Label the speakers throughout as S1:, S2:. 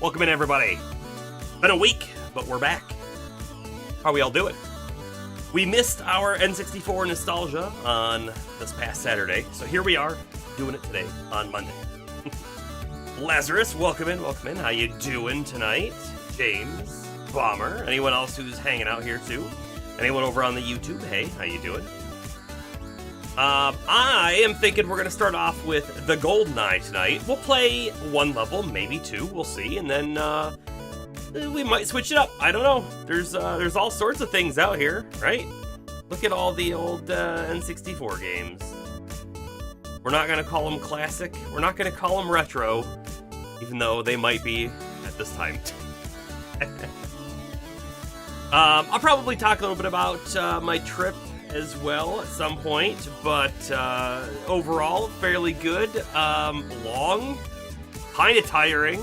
S1: Welcome in, everybody. Been a week, but we're back. How are we all doing? We missed our N64 Nostalgia on this past Saturday, so here we are, doing it today on Monday. Lazarus, welcome in, welcome in. How you doing tonight? James, Bomber, anyone else who's hanging out here too? Anyone over on the YouTube? Hey, how you doing? I am thinking we're going to start off with the GoldenEye tonight. We'll play one level, maybe two, we'll see, and then we might switch it up. I don't know. There's all sorts of things out here, right? Look at all the old N64 games. We're not going to call them classic. We're not going to call them retro, even though they might be at this time. I'll probably talk a little bit about my trip as well at some point, but overall, fairly good. Long, kind of tiring.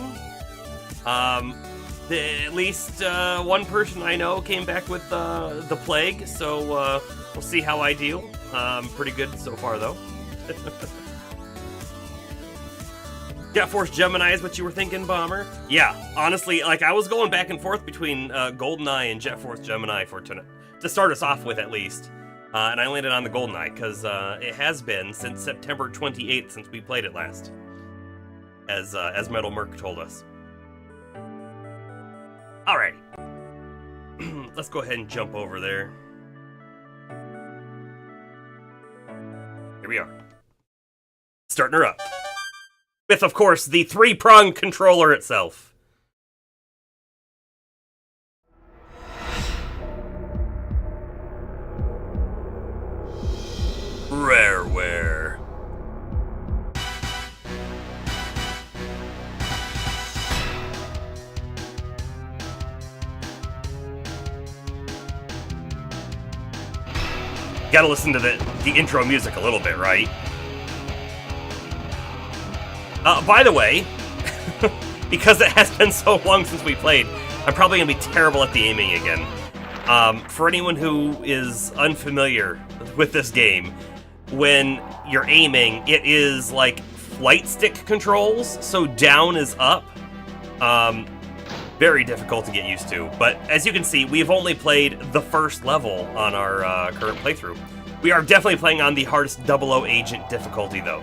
S1: At least one person I know came back with the plague, so we'll see how I deal. Pretty good so far, though. Jet Force Gemini is what you were thinking, Bomber? Yeah, honestly, like I was going back and forth between GoldenEye and Jet Force Gemini for tonight, to start us off with at least. And I landed on the GoldenEye because it has been since September 28th since we played it last, as Metal Merc told us. Alrighty, let's go ahead and jump over there. Here we are, starting her up with, of course, the three-prong controller itself. Rareware. Gotta listen to the intro music a little bit, right? By the way, because it has been so long since we played, I'm probably gonna be terrible at the aiming again. For anyone who is unfamiliar with this game, when you're aiming, it is like flight stick controls, so down is up. Very difficult to get used to, but as you can see, we've only played the first level on our current playthrough. We are definitely playing on the hardest 00 agent difficulty, though.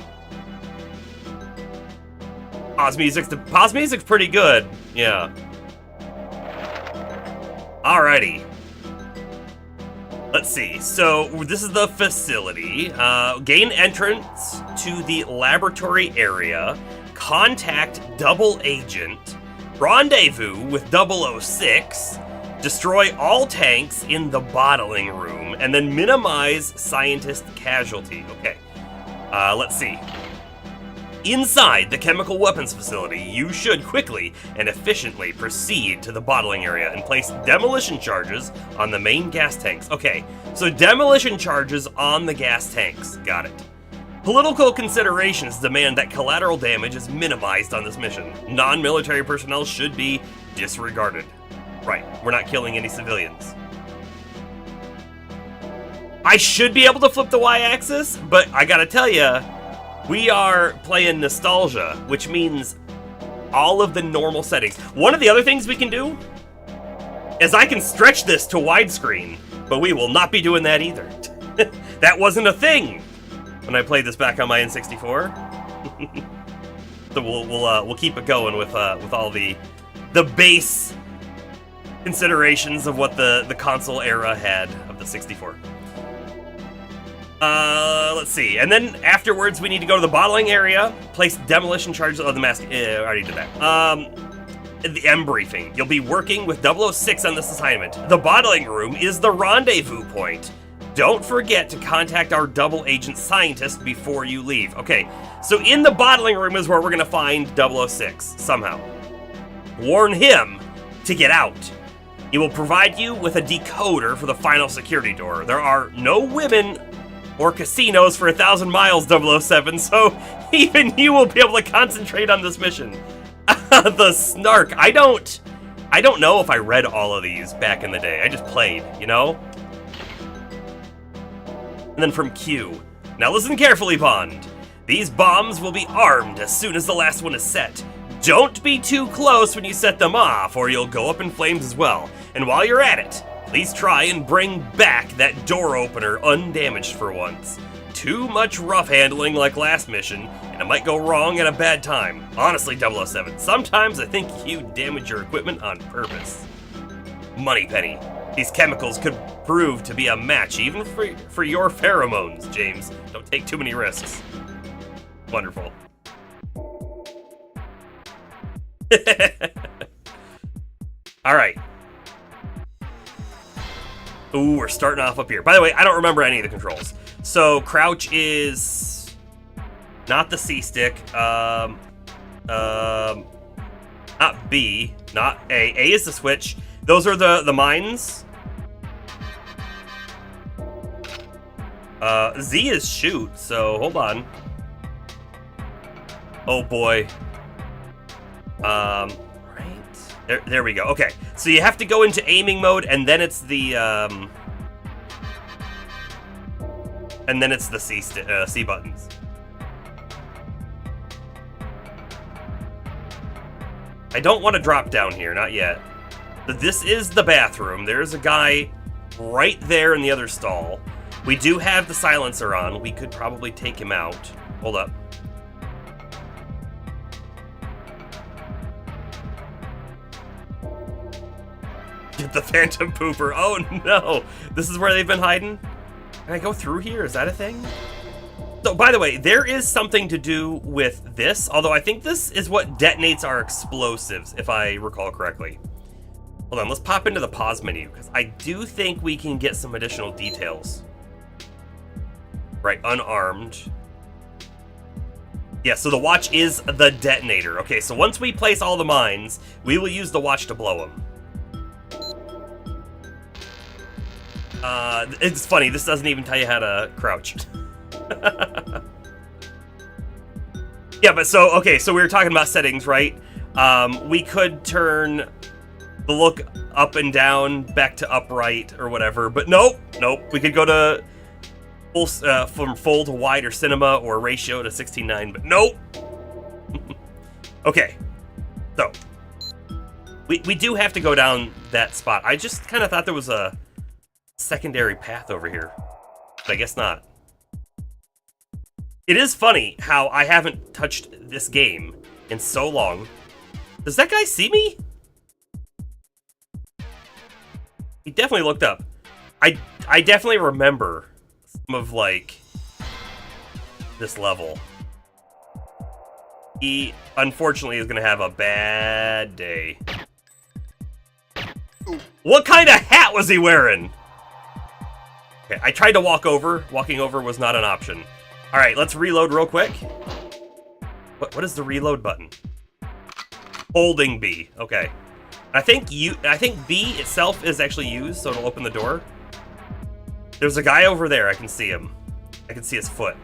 S1: Pause music's pretty good, yeah. Alrighty. Let's see, so this is the facility. Gain entrance to the laboratory area, contact double agent, rendezvous with 006, destroy all tanks in the bottling room, and then minimize scientist casualty. Okay, let's see. Inside the chemical weapons facility, you should quickly and efficiently proceed to the bottling area and place demolition charges on the main gas tanks. Okay, so demolition charges on the gas tanks. Got it. Political considerations demand that collateral damage is minimized on this mission. Non-military personnel should be disregarded. Right, we're not killing any civilians. I should be able to flip the Y-axis, but I gotta tell ya, we are playing Nostalgia, which means all of the normal settings. One of the other things we can do is I can stretch this to widescreen, but we will not be doing that either. That wasn't a thing when I played this back on my N64. So we'll keep it going with all the base considerations of what the console era had of the 64. Let's see. And then afterwards, we need to go to the bottling area, place demolition charges. Oh, the mask. I already did that. The M briefing. You'll be working with 006 on this assignment. The bottling room is the rendezvous point. Don't forget to contact our double agent scientist before you leave. Okay, so in the bottling room is where we're going to find 006 somehow. Warn him to get out. He will provide you with a decoder for the final security door. There are no women or casinos for 1,000 miles, 007, so even you will be able to concentrate on this mission. The snark. I don't know if I read all of these back in the day. I just played, you know? And then from Q. Now listen carefully, Bond. These bombs will be armed as soon as the last one is set. Don't be too close when you set them off, or you'll go up in flames as well. And while you're at it, please try and bring back that door opener undamaged for once. Too much rough handling like last mission, and it might go wrong at a bad time. Honestly, 007, sometimes I think you damage your equipment on purpose. Moneypenny. These chemicals could prove to be a match even for your pheromones, James. Don't take too many risks. Wonderful. Alright. Ooh, we're starting off up here. By the way, I don't remember any of the controls. So, crouch is not the C stick. Not B, not A. A is the switch. Those are the mines. Z is shoot, so hold on. Oh boy. Right. There we go. Okay. So you have to go into aiming mode, and then it's the C buttons. I don't want to drop down here, not yet. But this is the bathroom. There's a guy right there in the other stall. We do have the silencer on. We could probably take him out. Hold up. Get the phantom pooper. Oh no! This is where they've been hiding? Can I go through here? Is that a thing? So, by the way, there is something to do with this, although I think this is what detonates our explosives, if I recall correctly. Hold on, let's pop into the pause menu, because I do think we can get some additional details. Right, unarmed. Yeah, so the watch is the detonator. Okay, so once we place all the mines, we will use the watch to blow them. It's funny, this doesn't even tell you how to crouch. Yeah, but so, okay, so we were talking about settings, right? We could turn the look up and down back to upright or whatever, but nope. We could go to full, from full to wide or cinema or ratio to 16:9, but nope. Okay, so we do have to go down that spot. I just kind of thought there was a secondary path over here, but I guess not. It is funny how I haven't touched this game in so long. Does that guy see me? He definitely looked up. I definitely remember some of, like, this level. He, unfortunately, is going to have a bad day. What kind of hat was he wearing? Okay, I tried to walk over. Walking over was not an option. All right, let's reload real quick. What is the reload button? Holding B. Okay. I think B itself is actually used, so it'll open the door. There's a guy over there. I can see him. I can see his foot.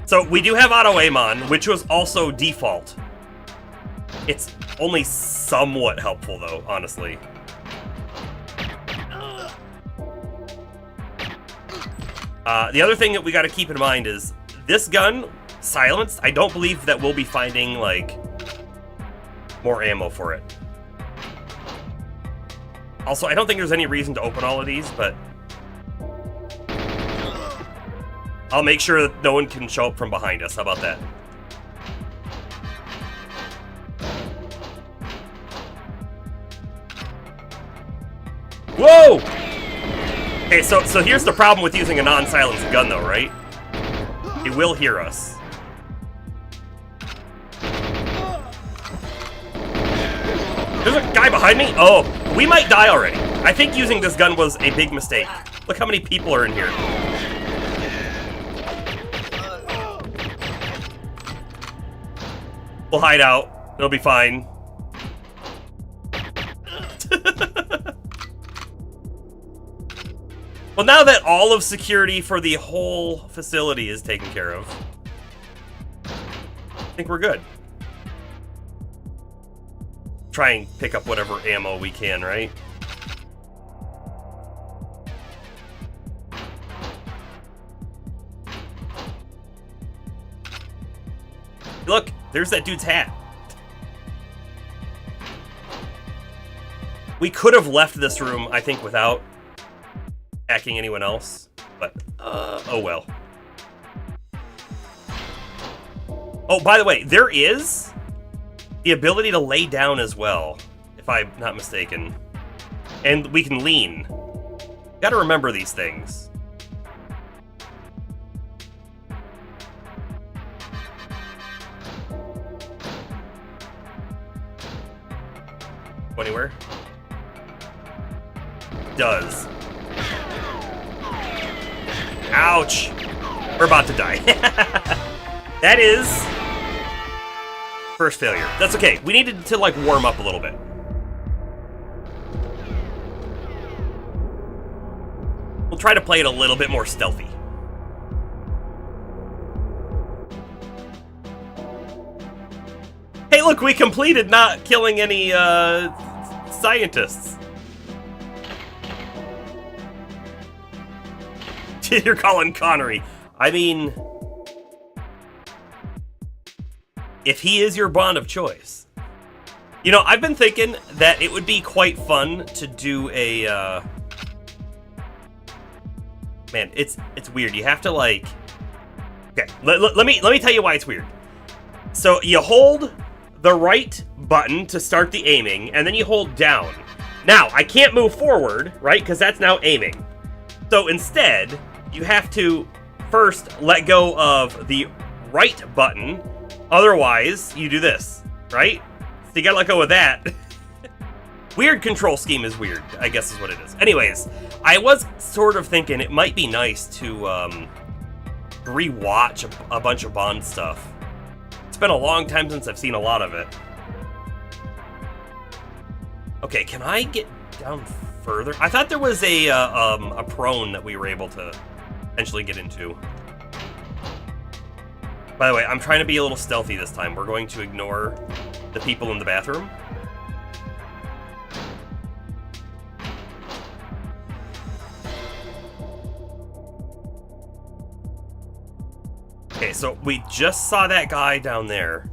S1: So we do have auto aim on, which was also default. It's only somewhat helpful, though, honestly. The other thing that we got to keep in mind is this gun, silenced, I don't believe that we'll be finding, like, more ammo for it. Also, I don't think there's any reason to open all of these, but I'll make sure that no one can show up from behind us. How about that? Whoa! Okay, so here's the problem with using a non-silenced gun, though, right? It will hear us. There's a guy behind me? Oh, we might die already. I think using this gun was a big mistake. Look how many people are in here. We'll hide out. It'll be fine. Well, now that all of security for the whole facility is taken care of, I think we're good. Try and pick up whatever ammo we can, right? Look, there's that dude's hat. We could have left this room, I think, without attacking anyone else, but, oh well. Oh, by the way, there is the ability to lay down as well, if I'm not mistaken. And we can lean. Gotta remember these things. Go anywhere? Does. Ouch! We're about to die. That is first failure. That's okay. We needed to, like, warm up a little bit. We'll try to play it a little bit more stealthy. Hey, look, we completed not killing any, scientists. You're calling Connery. I mean, if he is your Bond of choice. You know, I've been thinking that it would be quite fun to do a, man, it's weird. You have to, like, okay, let me tell you why it's weird. So you hold the right button to start the aiming, and then you hold down. Now, I can't move forward, right? Because that's now aiming. So instead, you have to first let go of the right button. Otherwise, you do this, right? So you gotta let go of that. Weird control scheme is weird, I guess is what it is. Anyways, I was sort of thinking it might be nice to re-watch a bunch of Bond stuff. It's been a long time since I've seen a lot of it. Okay, can I get down further? I thought there was a prone that we were able to eventually get into. By the way, I'm trying to be a little stealthy this time. We're going to ignore the people in the bathroom. Okay, so we just saw that guy down there.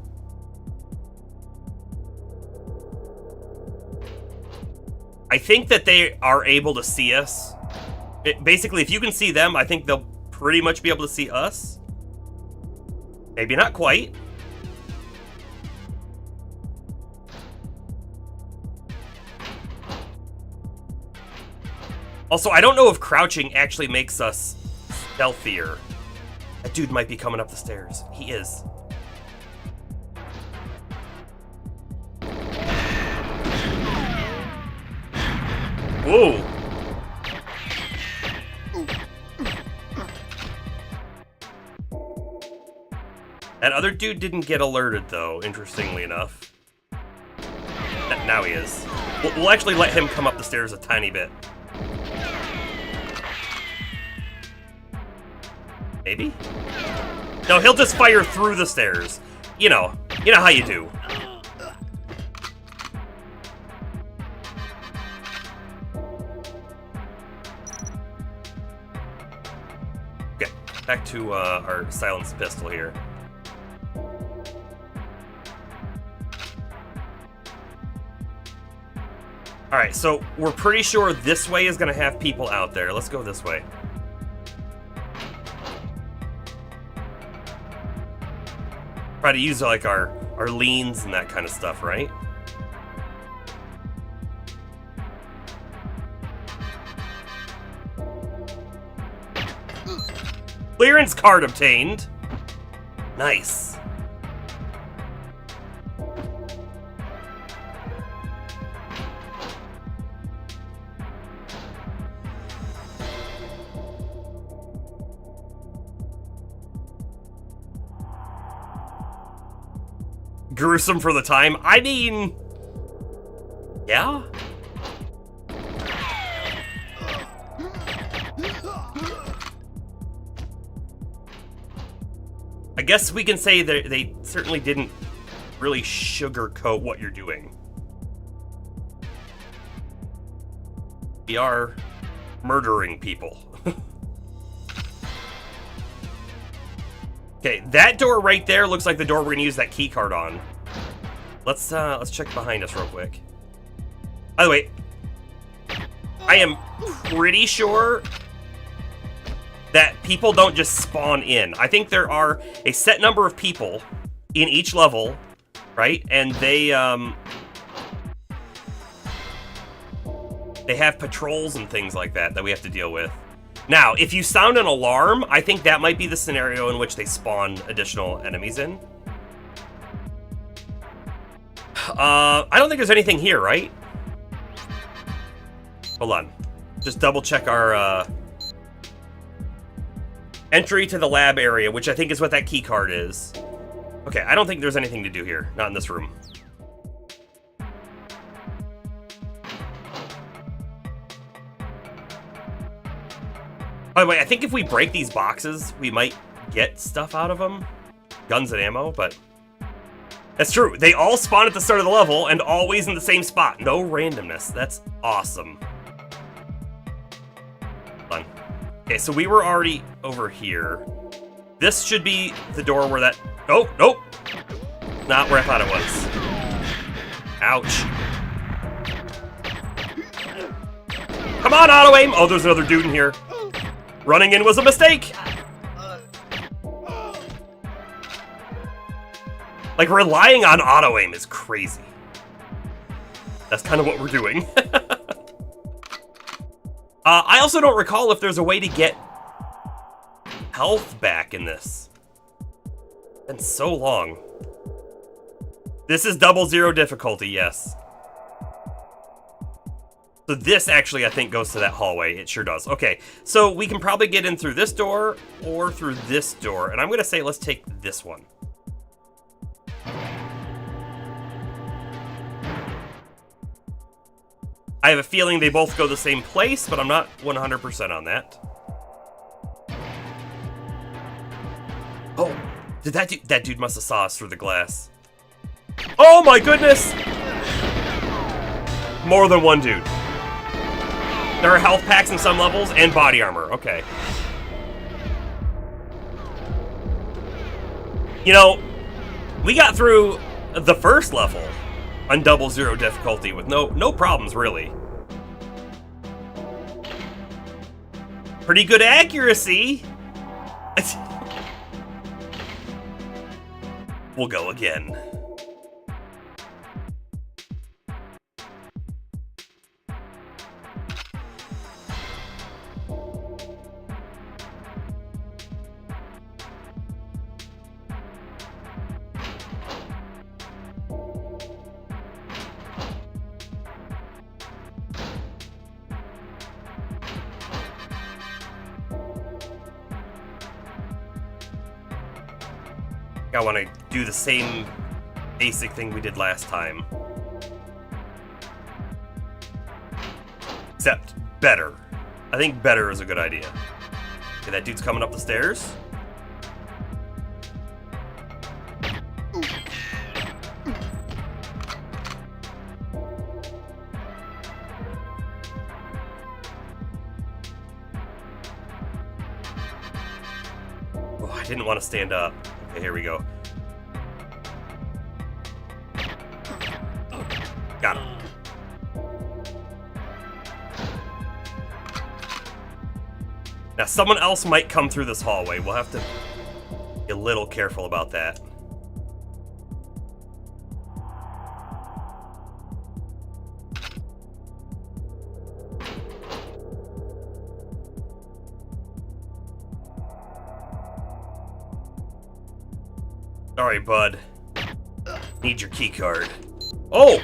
S1: I think that they are able to see us. Basically, if you can see them, I think they'll pretty much be able to see us. Maybe not quite. Also, I don't know if crouching actually makes us stealthier. That dude might be coming up the stairs. He is. Whoa. That other dude didn't get alerted, though, interestingly enough. Now he is. We'll actually let him come up the stairs a tiny bit. Maybe? No, he'll just fire through the stairs. You know how you do. Okay, back to our silenced pistol here. Alright, so we're pretty sure this way is going to have people out there. Let's go this way. Try to use, like, our leans and that kind of stuff, right? Clearance card obtained. Nice. Gruesome for the time. I mean, yeah. I guess we can say that they certainly didn't really sugarcoat what you're doing. We are murdering people. Okay, that door right there looks like the door we're gonna use that key card on. Let's check behind us real quick. By the way, I am pretty sure that people don't just spawn in. I think there are a set number of people in each level, right? And they have patrols and things like that we have to deal with. Now, if you sound an alarm, I think that might be the scenario in which they spawn additional enemies in. I don't think there's anything here, right? Hold on. Just double check our entry to the lab area, which I think is what that key card is. Okay, I don't think there's anything to do here. Not in this room. By the way, I think if we break these boxes, we might get stuff out of them. Guns and ammo, but... That's true. They all spawn at the start of the level and always in the same spot. No randomness. That's awesome. Hold on. Okay, so we were already over here. This should be the door where that... Oh, nope. Not where I thought it was. Ouch. Come on, auto-aim! Oh, there's another dude in here. Running in was a mistake! Like, relying on auto-aim is crazy. That's kind of what we're doing. I also don't recall if there's a way to get health back in this. It's been so long. This is 00 difficulty, yes. So this actually, I think, goes to that hallway. It sure does. Okay, so we can probably get in through this door or through this door. And I'm going to say let's take this one. I have a feeling they both go the same place, but I'm not 100% on that. Oh, did that dude must have saw us through the glass. Oh my goodness! More than one dude. There are health packs in some levels and body armor. Okay. You know, we got through the first level on 00 difficulty with no problems, really. Pretty good accuracy. We'll go again. I want to do the same basic thing we did last time. Except better. I think better is a good idea. Okay, that dude's coming up the stairs. Oh, I didn't want to stand up. Okay, here we go. Got him. Now, someone else might come through this hallway. We'll have to be a little careful about that. Sorry, bud. Need your key card. Oh,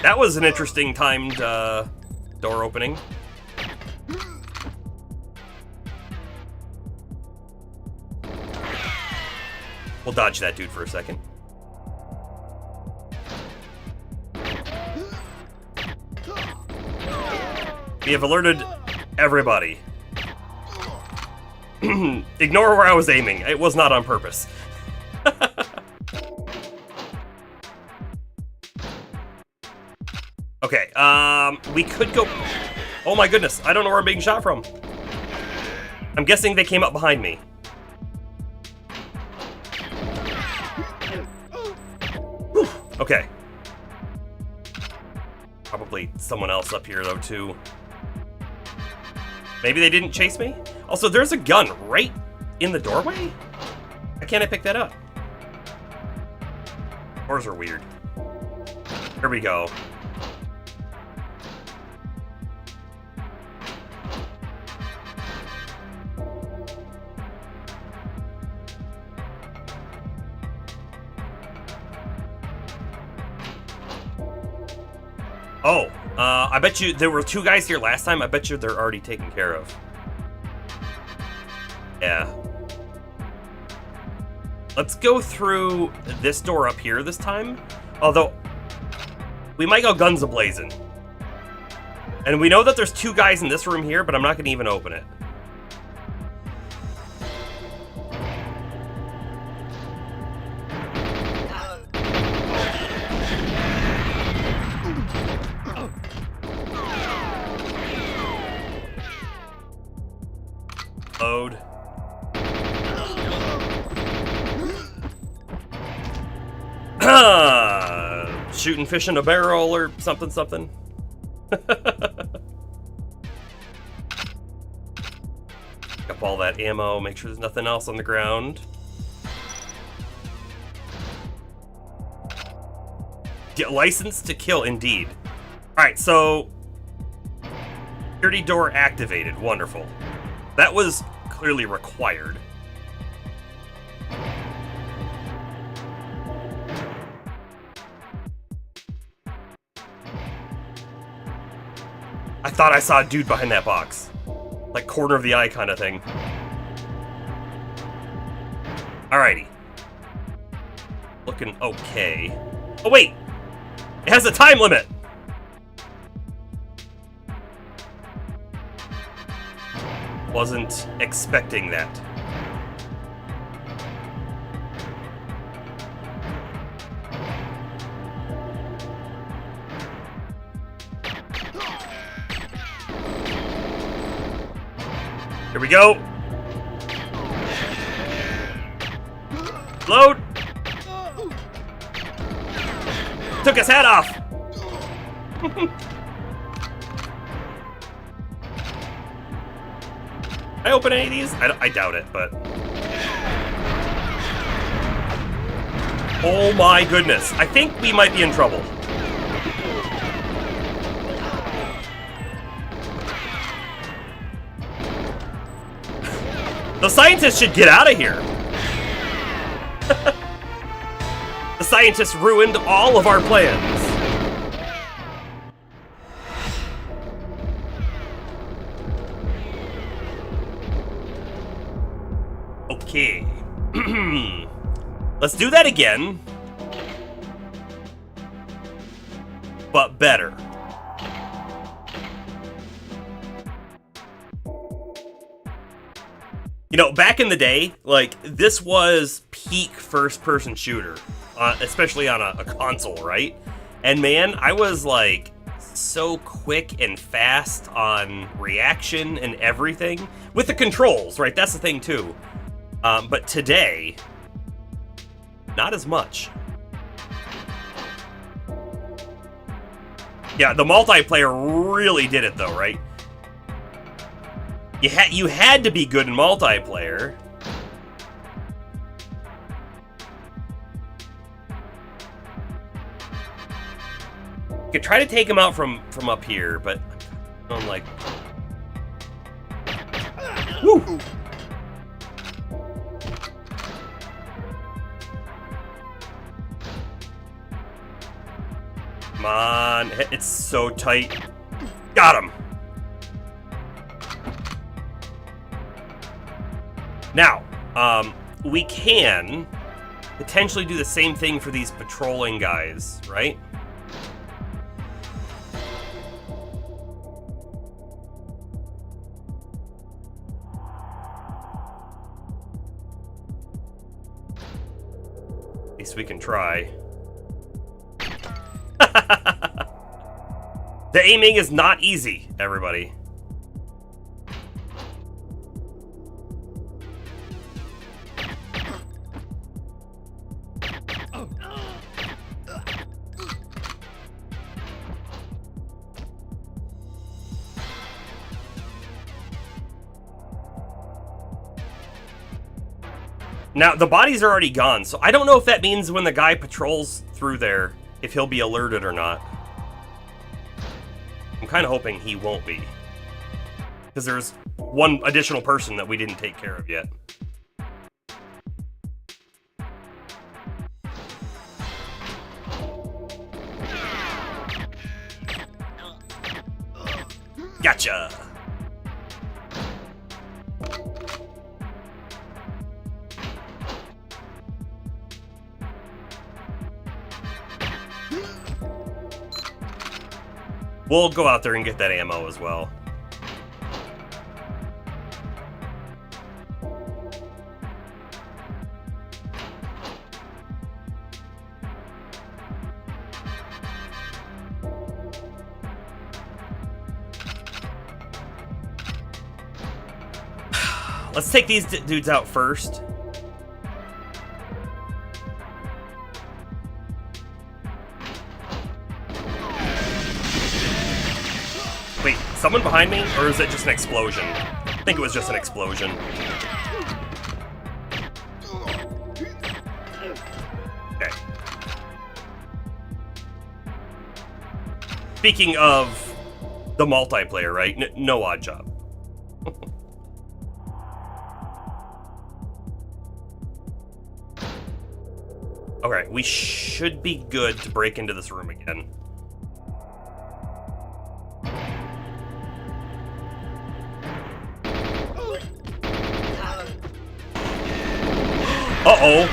S1: that was an interesting timed door opening. We'll dodge that dude for a second. We have alerted everybody. Ignore where I was aiming. It was not on purpose. Okay, we could go... Oh my goodness, I don't know where I'm being shot from. I'm guessing they came up behind me. Okay. Probably someone else up here, though, too. Maybe they didn't chase me? Also, there's a gun right in the doorway? Why can't I pick that up? Doors are weird. Here we go. Oh, I bet you there were 2 guys here last time. I bet you they're already taken care of. Yeah. Let's go through this door up here this time. Although, we might go guns a-blazing. And we know that there's 2 guys in this room here, but I'm not going to even open it. Load. Shooting fish in a barrel or something, something. Up all that ammo, make sure there's nothing else on the ground. Get licensed to kill, indeed. Alright, so security door activated. Wonderful. That was clearly required. I thought I saw a dude behind that box. Like corner of the eye kind of thing. Alrighty. Looking okay. Oh wait! It has a time limit! Wasn't expecting that. Here we go. Load. Took his hat off. I open any of these? I doubt it, but... Oh my goodness. I think we might be in trouble. The scientists should get out of here. The scientists ruined all of our plans. Okay. Let's do that again. But better. You know, back in the day, like, this was peak first-person shooter, especially on a console, right? And man, I was, like, so quick and fast on reaction and everything. With the controls, right? That's the thing, too. But today, not as much. Yeah, the multiplayer really did it, though, right? You had to be good in multiplayer. You could try to take him out from up here, but I'm like, woo! Come on, it's so tight. Got him. Now, we can potentially do the same thing for these patrolling guys, right? At least we can try. The aiming is not easy, everybody. Now, the bodies are already gone, so I don't know if that means when the guy patrols through there, if he'll be alerted or not. I'm kind of hoping he won't be. Because there's one additional person that we didn't take care of yet. Gotcha! We'll go out there and get that ammo as well. Let's take these dudes out first. Wait, someone behind me? Or is it just an explosion? I think it was just an explosion. Okay. Speaking of the multiplayer, right? No odd job. Okay, we should be good to break into this room again. Uh-oh!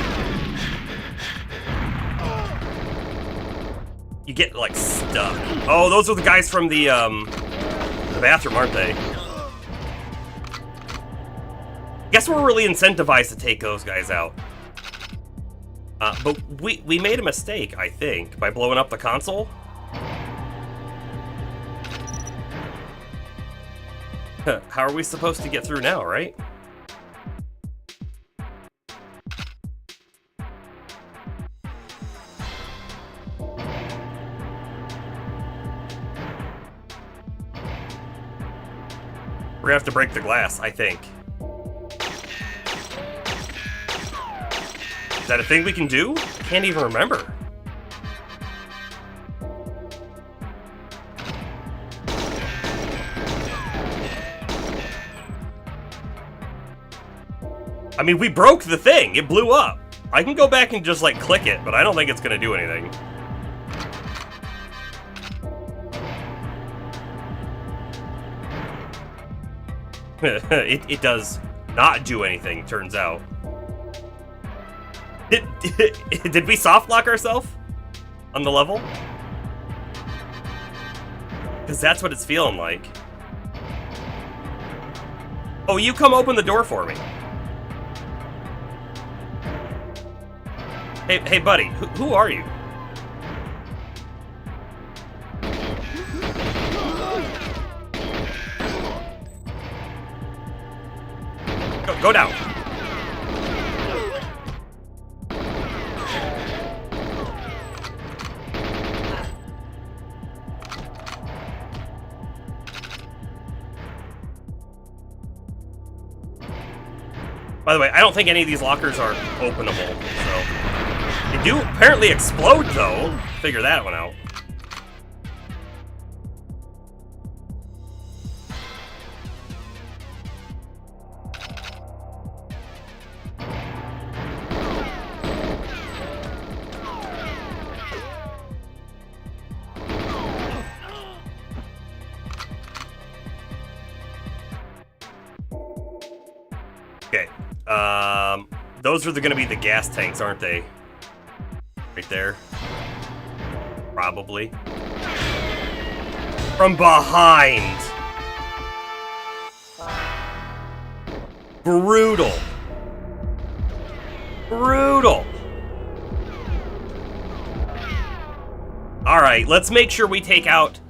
S1: You get, like, stuck. Oh, those are the guys from the bathroom, aren't they? Guess we're really incentivized to take those guys out. But we made a mistake, I think, by blowing up the console. How are we supposed to get through now, right? We're gonna have to break the glass, I think. Is that a thing we can do? I can't even remember. I mean, we broke the thing. It blew up. I can go back and just, like, click it, but I don't think it's gonna do anything. It does not do anything, turns out. Did we soft lock ourselves on the level? Because that's what it's feeling like. Oh, you come open the door for me. Hey, buddy, who are you? Go down. By the way, I don't think any of these lockers are openable, so... They do apparently explode, though. Figure that one out. Okay. Those are gonna be the gas tanks, aren't they? Right there. Probably. From behind. Brutal. Brutal. Alright, let's make sure we take out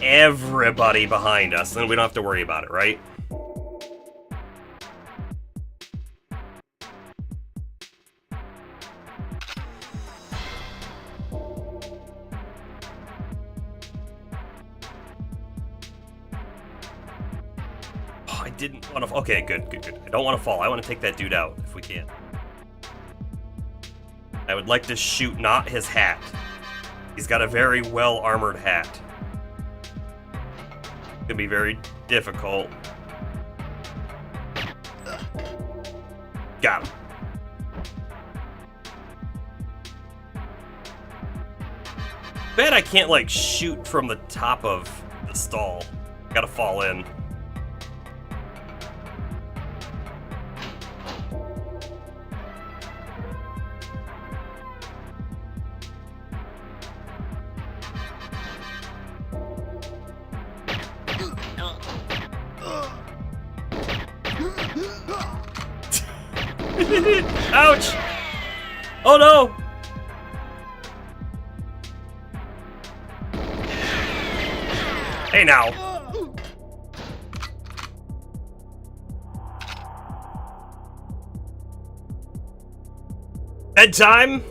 S1: everybody behind us, then we don't have to worry about it, right? didn't want to... Okay, good. I don't want to fall. I want to take that dude out, if we can. I would like to shoot not his hat. He's got a very well-armored hat. It's gonna be very difficult. Got him. Bet I can't, like, shoot from the top of the stall. Gotta fall in. Ouch! Oh no! Hey now! Bedtime?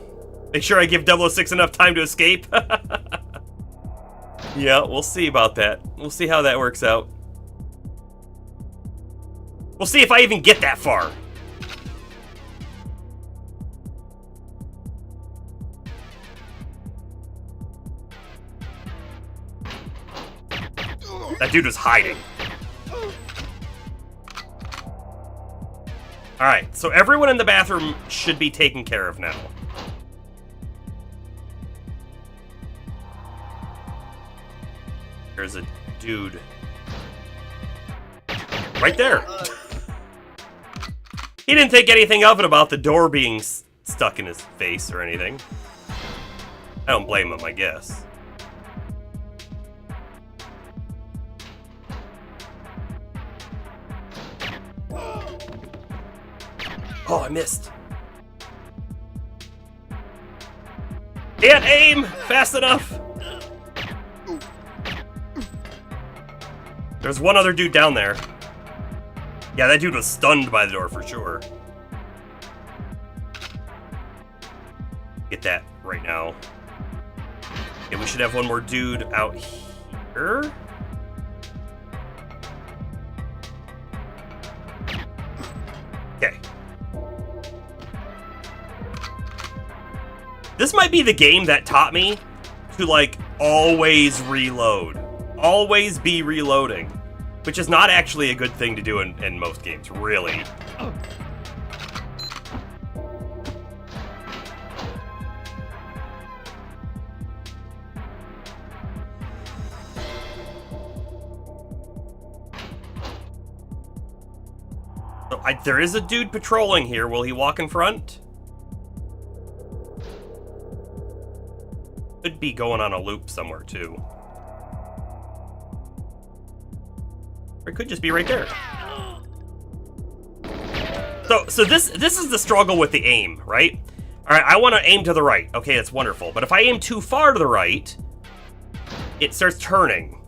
S1: Make sure I give 006 enough time to escape. Yeah, we'll see about that. We'll see how that works out. We'll see if I even get that far. That dude was hiding. Alright, so everyone in the bathroom should be taken care of now. There's a dude. Right there. He didn't think anything of it about the door being stuck in his face or anything. I don't blame him, I guess. Oh, I missed. Can't aim fast enough. There's one other dude down there. Yeah, that dude was stunned by the door for sure. Get that right now. Okay, we should have one more dude out here. Okay. This might be the game that taught me to, like, always reload. Always be reloading. Which is not actually a good thing to do in most games, really. So there is a dude patrolling here. Will he walk in front? Could be going on a loop somewhere, too. Or it could just be right there. So this is the struggle with the aim, right? All right, I want to aim to the right. Okay, that's wonderful. But if I aim too far to the right, it starts turning.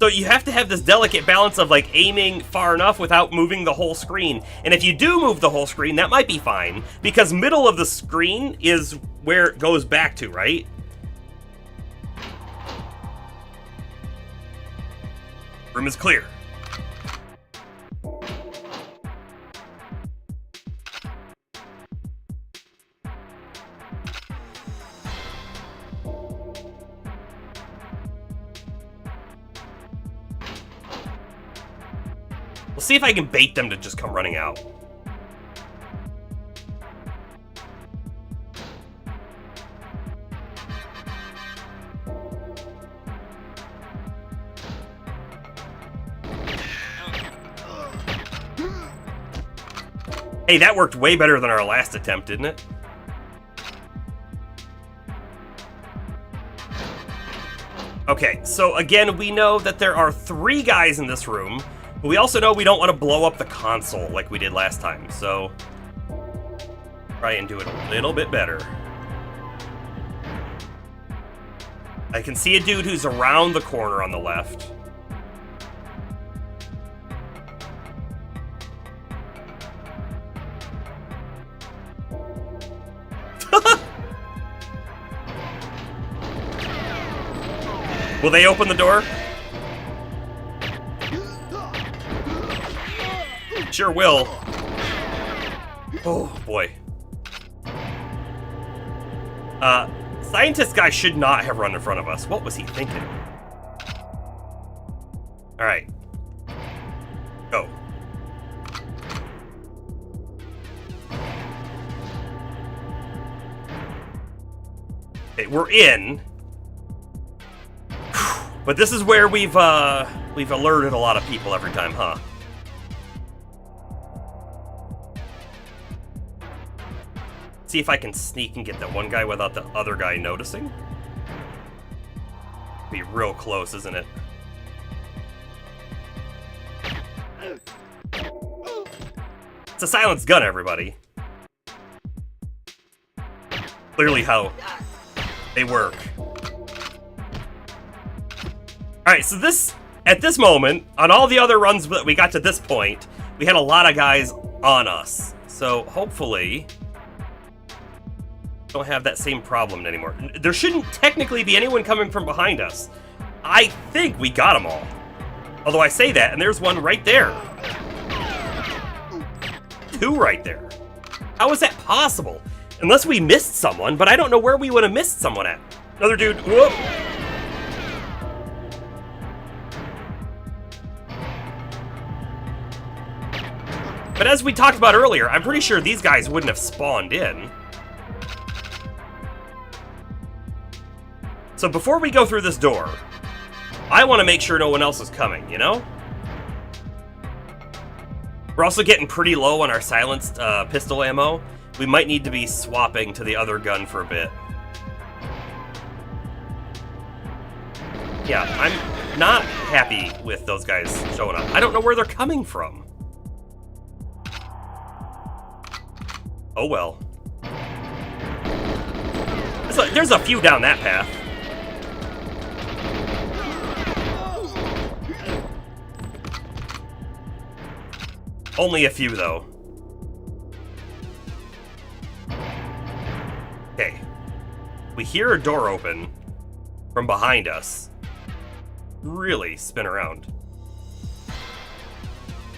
S1: So you have to have this delicate balance of, like, aiming far enough without moving the whole screen. And if you do move the whole screen, that might be fine, because middle of the screen is where it goes back to, right? Room is clear. We'll see if I can bait them to just come running out. Hey, that worked way better than our last attempt, didn't it? Okay, so again, we know that there are 3 guys in this room, but we also know we don't want to blow up the console like we did last time, so try and do it a little bit better. I can see a dude who's around the corner on the left. Will they open the door? Sure will. Oh, boy. Scientist guy should not have run in front of us. What was he thinking? Alright. Go. Okay, we're in. But this is where we've alerted a lot of people every time, huh? See if I can sneak and get that one guy without the other guy noticing. Be real close, isn't it? It's a silenced gun, everybody. Clearly how they work. Alright, so at this moment, on all the other runs that we got to this point, we had a lot of guys on us. So hopefully don't have that same problem anymore. There shouldn't technically be anyone coming from behind us. I think we got them all. Although I say that, and there's one right there. Two right there. How is that possible? Unless we missed someone, but I don't know where we would have missed someone at. Another dude. Whoop. But as we talked about earlier, I'm pretty sure these guys wouldn't have spawned in. So before we go through this door, I want to make sure no one else is coming, you know? We're also getting pretty low on our silenced pistol ammo. We might need to be swapping to the other gun for a bit. Yeah, I'm not happy with those guys showing up. I don't know where they're coming from. Oh well. There's a few down that path. Only a few, though. Okay. We hear a door open from behind us. Really spin around.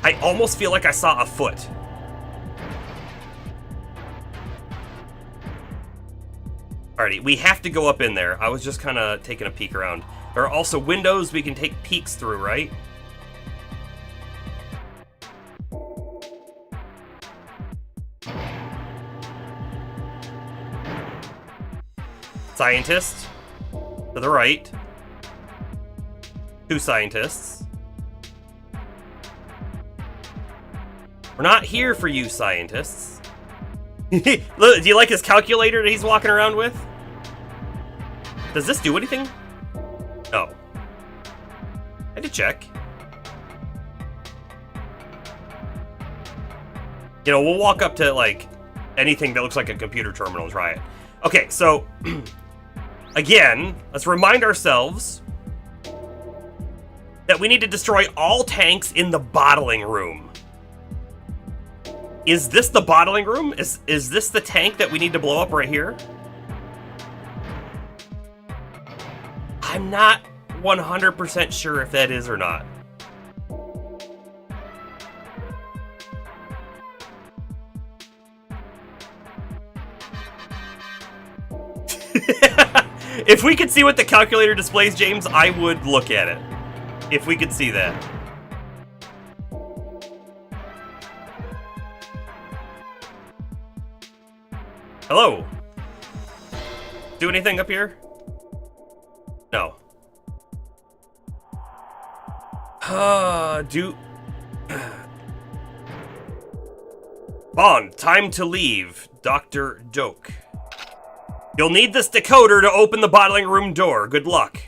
S1: I almost feel like I saw a foot. Alrighty, we have to go up in there. I was just kind of taking a peek around. There are also windows we can take peeks through, right? Scientist. To the right. Two scientists. We're not here for you, scientists. Look, do you like his calculator that he's walking around with? Does this do anything? No. I had to check. You know, we'll walk up to, like, anything that looks like a computer terminal and try it. Okay, so, again, let's remind ourselves that we need to destroy all tanks in the bottling room. Is this the bottling room? Is this the tank that we need to blow up right here? I'm not 100% sure if that is or not. If we could see what the calculator displays, James, I would look at it. If we could see that. Hello? Do anything up here? No. Bond, time to leave. Dr. Doak. You'll need this decoder to open the bottling room door. Good luck.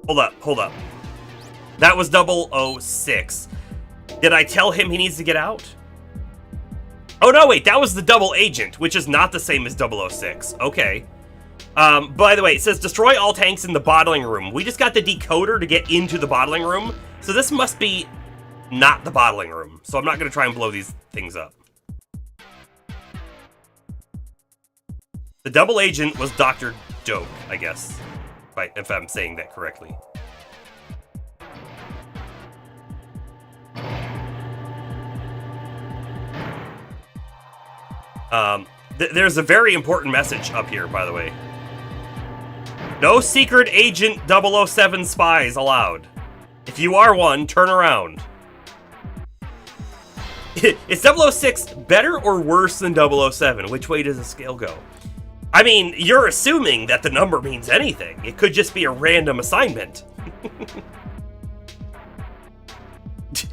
S1: Hold up. That was 006. Did I tell him he needs to get out? Oh, no, wait, that was the double agent, which is not the same as 006. Okay. By the way, it says destroy all tanks in the bottling room. We just got the decoder to get into the bottling room, so this must be not the bottling room. So I'm not going to try and blow these things up. The double agent was Dr. Doak, I guess, if I'm saying that correctly. There's a very important message up here, by the way. No secret agent 007 spies allowed. If you are one, turn around. Is 006 better or worse than 007? Which way does the scale go? I mean, you're assuming that the number means anything. It could just be a random assignment.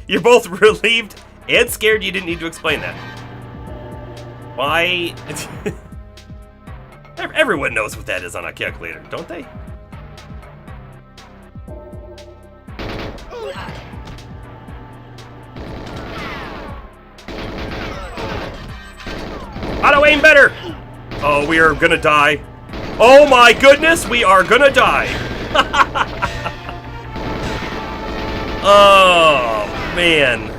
S1: You're both relieved and scared you didn't need to explain that. Why? Everyone knows what that is on a calculator, don't they? Auto aim better! Oh, we are gonna die. Oh my goodness, we are gonna die. Oh, man.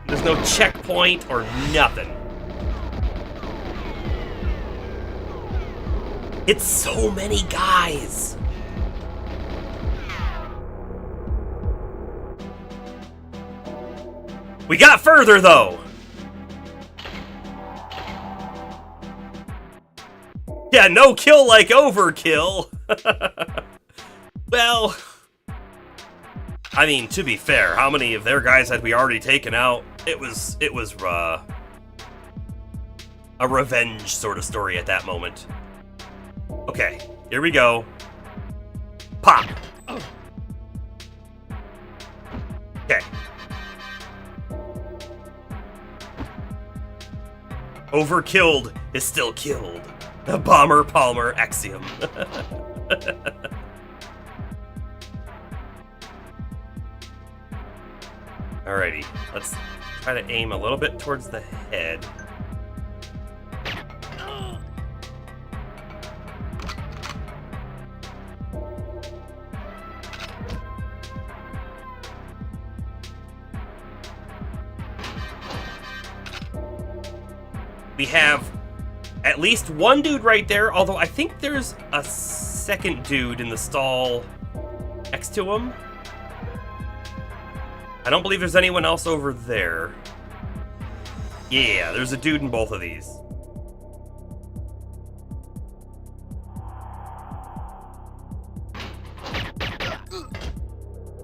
S1: There's no checkpoint or nothing. It's so many guys. We got further, though. Yeah, no kill like overkill. Well, I mean, to be fair, how many of their guys had we already taken out? It was a revenge sort of story at that moment. Okay, here we go. Pop. Okay. Overkilled is still killed. A Bomber Palmer axiom. Alrighty, let's try to aim a little bit towards the head. We have at least one dude right there, although I think there's a second dude in the stall next to him. I don't believe there's anyone else over there. Yeah, there's a dude in both of these.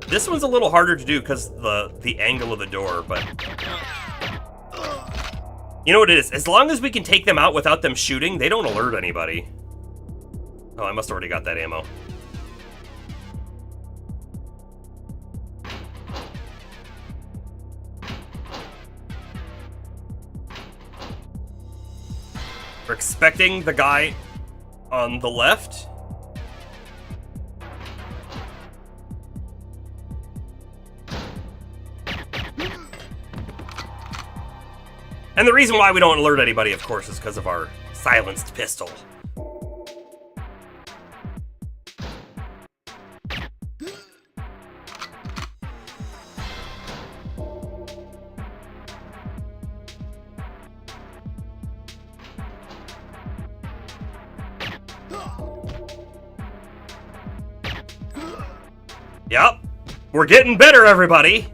S1: This one's a little harder to do because the angle of the door, but you know what it is? As long as we can take them out without them shooting, they don't alert anybody. Oh, I must have already got that ammo. We're expecting the guy on the left. And the reason why we don't alert anybody, of course, is because of our silenced pistol. Yep, we're getting better, everybody.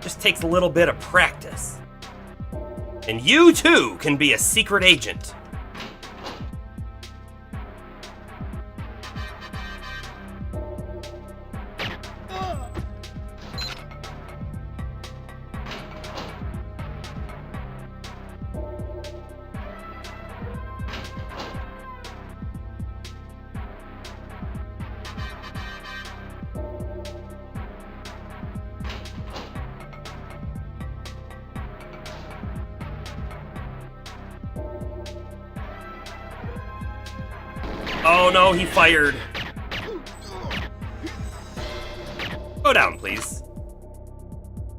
S1: Just takes a little bit of practice. And you too can be a secret agent. Oh no, he fired. Go down, please.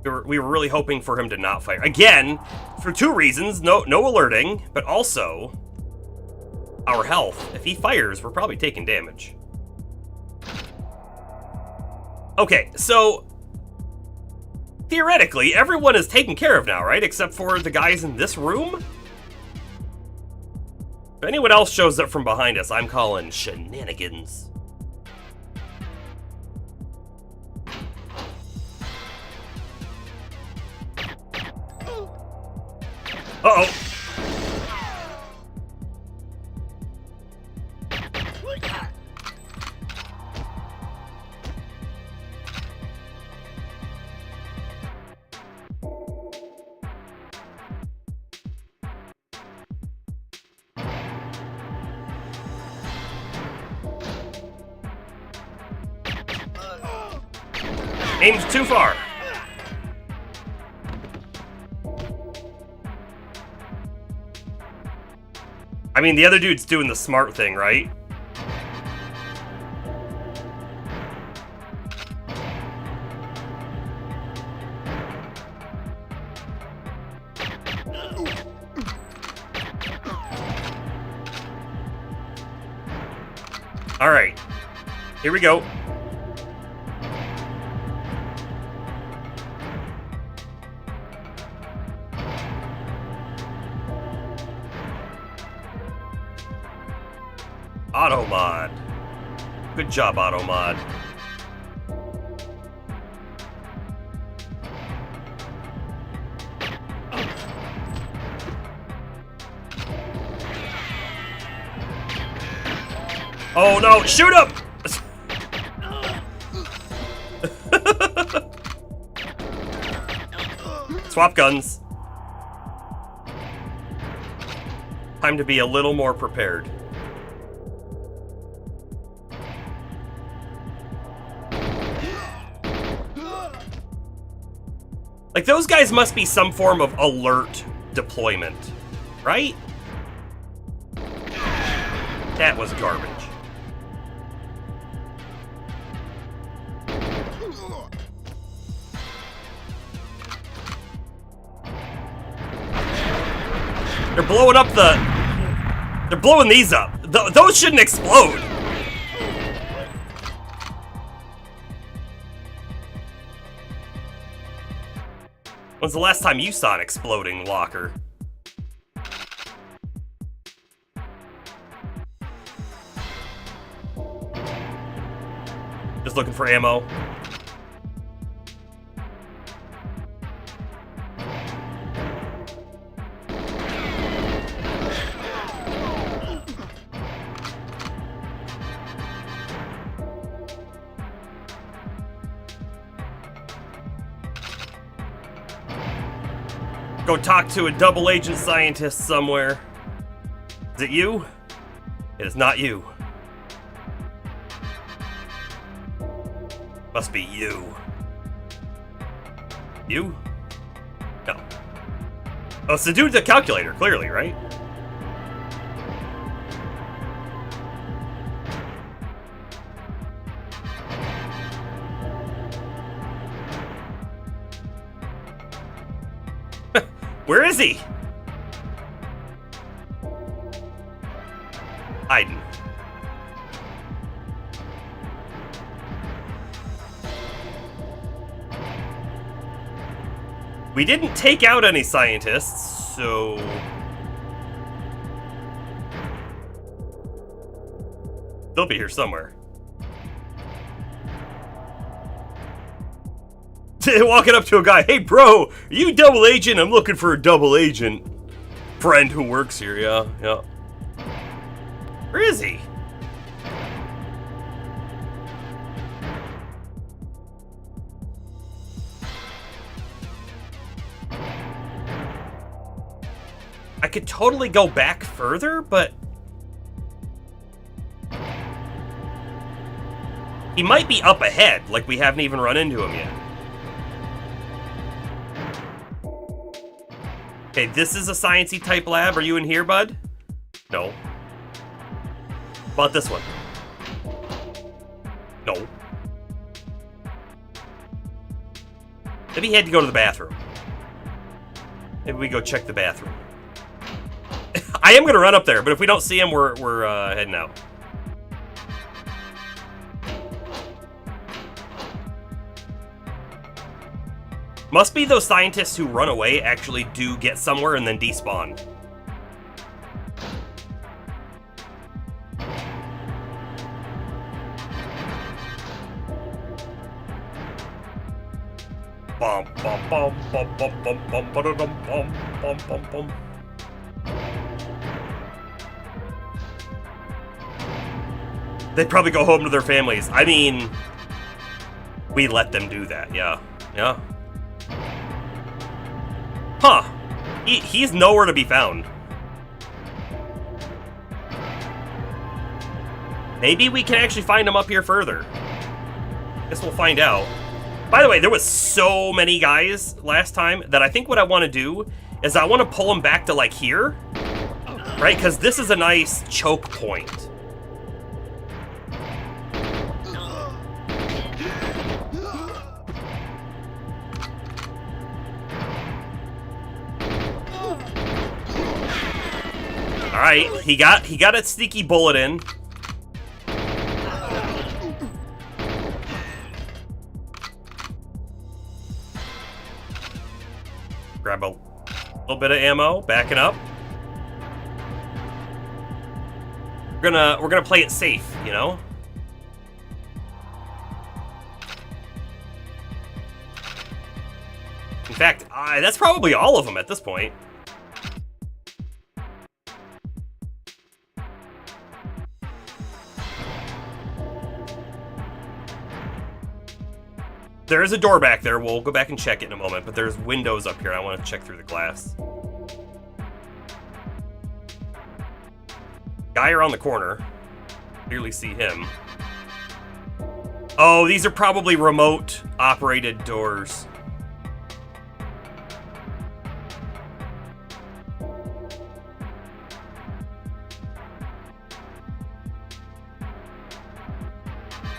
S1: We were really hoping for him to not fire. Again, for two reasons. No alerting, but also our health. If he fires, we're probably taking damage. Okay, so theoretically, everyone is taken care of now, right? Except for the guys in this room? If anyone else shows up from behind us, I'm calling shenanigans. Uh-oh. Aim's too far. I mean, the other dude's doing the smart thing, right? All right, here we go. Auto mod. Good job, auto mod. Oh no, shoot him! Swap guns. Time to be a little more prepared. Like, those guys must be some form of alert deployment, right? That was garbage. They're blowing up the... They're blowing these up. Those shouldn't explode. When's the last time you saw an exploding locker? Just looking for ammo. Go talk to a double agent scientist somewhere. Is it you? It is not you. Must be you. You? No. Oh, it's the dude with the calculator, clearly, right? Where is he? Hiding. We didn't take out any scientists, so... they'll be here somewhere. Walking up to a guy, hey bro, are you double agent? I'm looking for a double agent friend who works here, yeah. Where is he? I could totally go back further, but... he might be up ahead, like we haven't even run into him yet. Okay, this is a sciencey type lab. Are you in here, bud? No. How about this one? No. Maybe he had to go to the bathroom. Maybe we go check the bathroom. I am gonna run up there, but if we don't see him, we're heading out. Must be those scientists who run away actually do get somewhere and then despawn. Bum bum bum bum bum bum bum bum bum bum bum bum. They'd probably go home to their families. I mean, we let them do that, yeah. Yeah. Huh. He's nowhere to be found. Maybe we can actually find him up here further. Guess we'll find out. By the way, there was so many guys last time that I think what I want to do is I want to pull them back to like here. Right? Because this is a nice choke point. Alright, he got a sneaky bullet in. Grab a little bit of ammo, backing up. We're gonna play it safe, you know? In fact, that's probably all of them at this point. There is a door back there. We'll go back and check it in a moment, but there's windows up here. I want to check through the glass. Guy around the corner. Clearly see him. Oh, these are probably remote operated doors.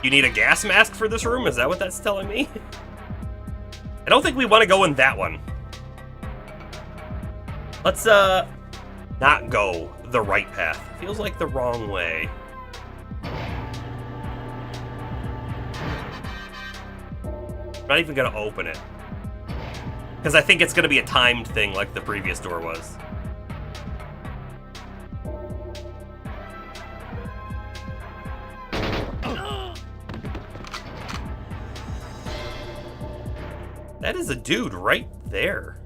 S1: You need a gas mask for this room? Is that what that's telling me? I don't think we want to go in that one. Let's, not go the right path. Feels like the wrong way. I'm not even gonna open it. Because I think it's gonna be a timed thing like the previous door was. That is a dude right there.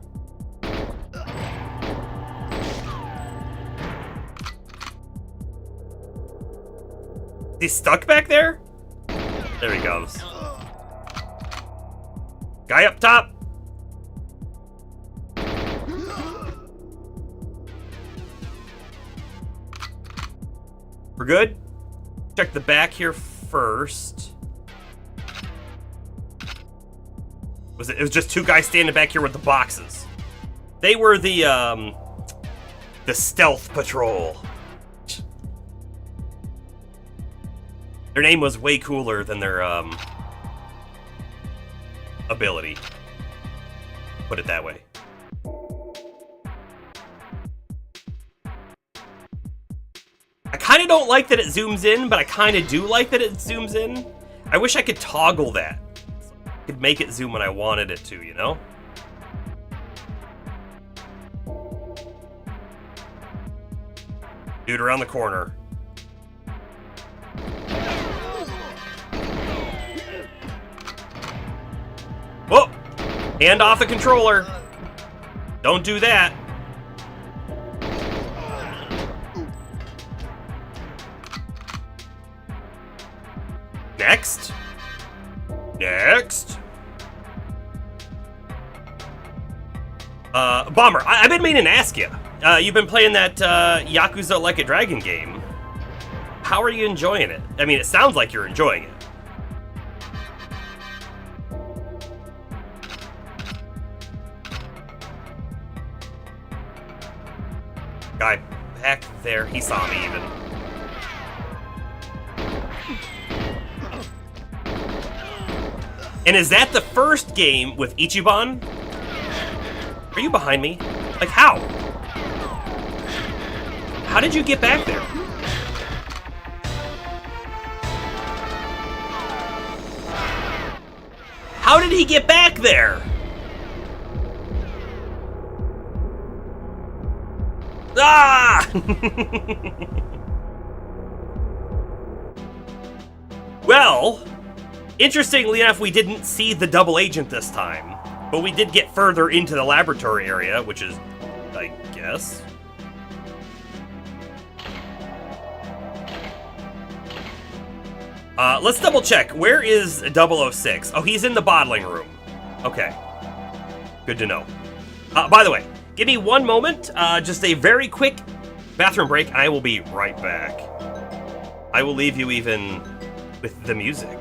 S1: Is he stuck back there? There he goes. Guy up top. We're good? Check the back here first. It was just two guys standing back here with the boxes. They were the stealth patrol. Their name was way cooler than their ability. Put it that way. I kind of don't like that it zooms in, but I kind of do like that it zooms in. I wish I could toggle that. Could make it zoom when I wanted it to, you know? Dude around the corner. Whoa! Hand off the controller. Don't do that. Next. Next. Bomber, I've been meaning to ask you. You've been playing that Yakuza Like a Dragon game. How are you enjoying it? I mean, it sounds like you're enjoying it. Guy back there, he saw me even. And is that the first game with Ichiban? Are you behind me? Like, how? How did you get back there? How did he get back there? Ah! Well, interestingly enough, we didn't see the double agent this time, but we did get further into the laboratory area, which is, I guess. Let's double check. Where is 006? Oh, he's in the bottling room. Okay. Good to know. By the way, give me one moment, just a very quick bathroom break, and I will be right back. I will leave you even with the music.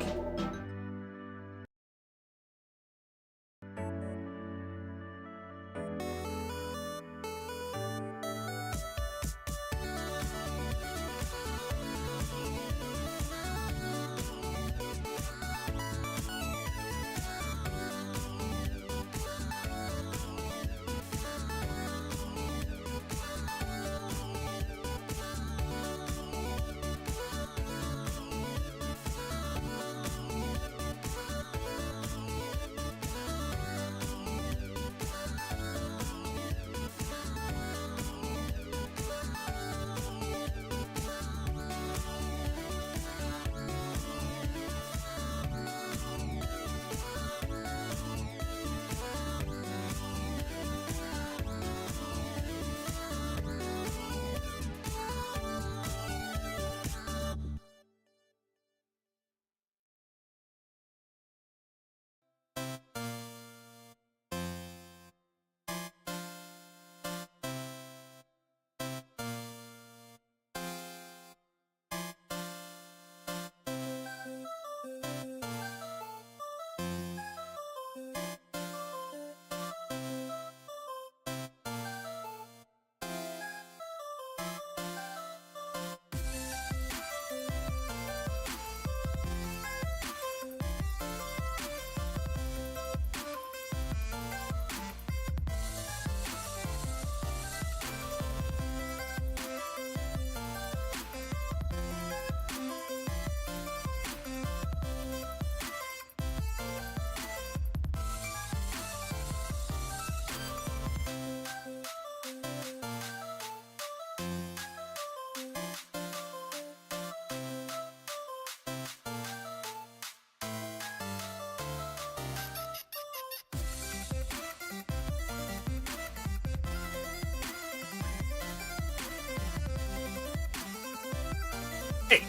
S1: Hey,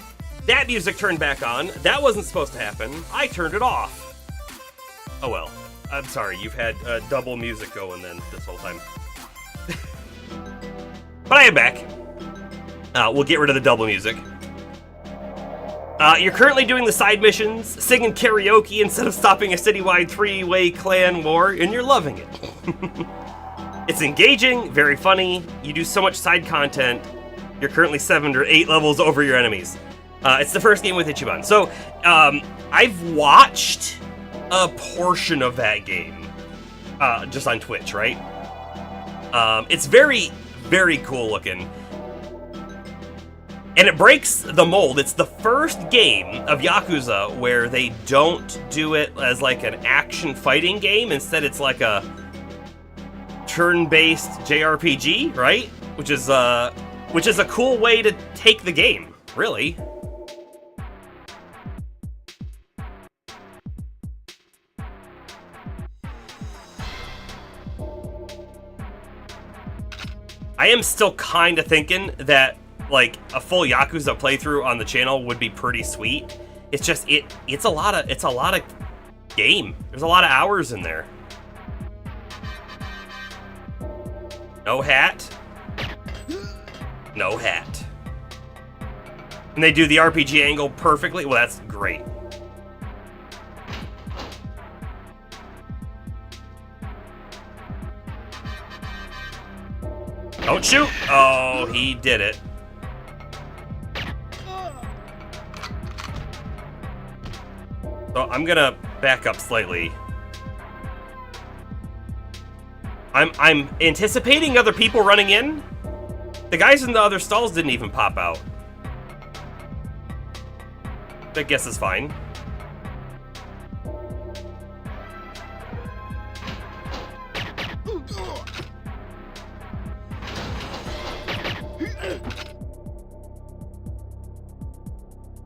S1: that music turned back on. That wasn't supposed to happen. I turned it off. Oh well. I'm sorry, you've had double music going then this whole time. But I am back. We'll get rid of the double music. You're currently doing the side missions, singing karaoke instead of stopping a citywide three-way clan war, and you're loving it. It's engaging, very funny. You do so much side content. You're currently 7 or 8 levels over your enemies. It's the first game with Ichiban. So, I've watched a portion of that game, just on Twitch, right? It's very, very cool looking. And it breaks the mold. It's the first game of Yakuza where they don't do it as like an action fighting game. Instead, it's like a turn-based JRPG, right? Which is a cool way to take the game, really. I am still kind of thinking that like a full Yakuza playthrough on the channel would be pretty sweet. It's just it's a lot of game. There's a lot of hours in there. No hat. No hat. And they do the RPG angle perfectly. Well, that's great. Don't shoot! Oh, he did it. So I'm gonna back up slightly. I'm anticipating other people running in. The guys in the other stalls didn't even pop out. I guess it's fine.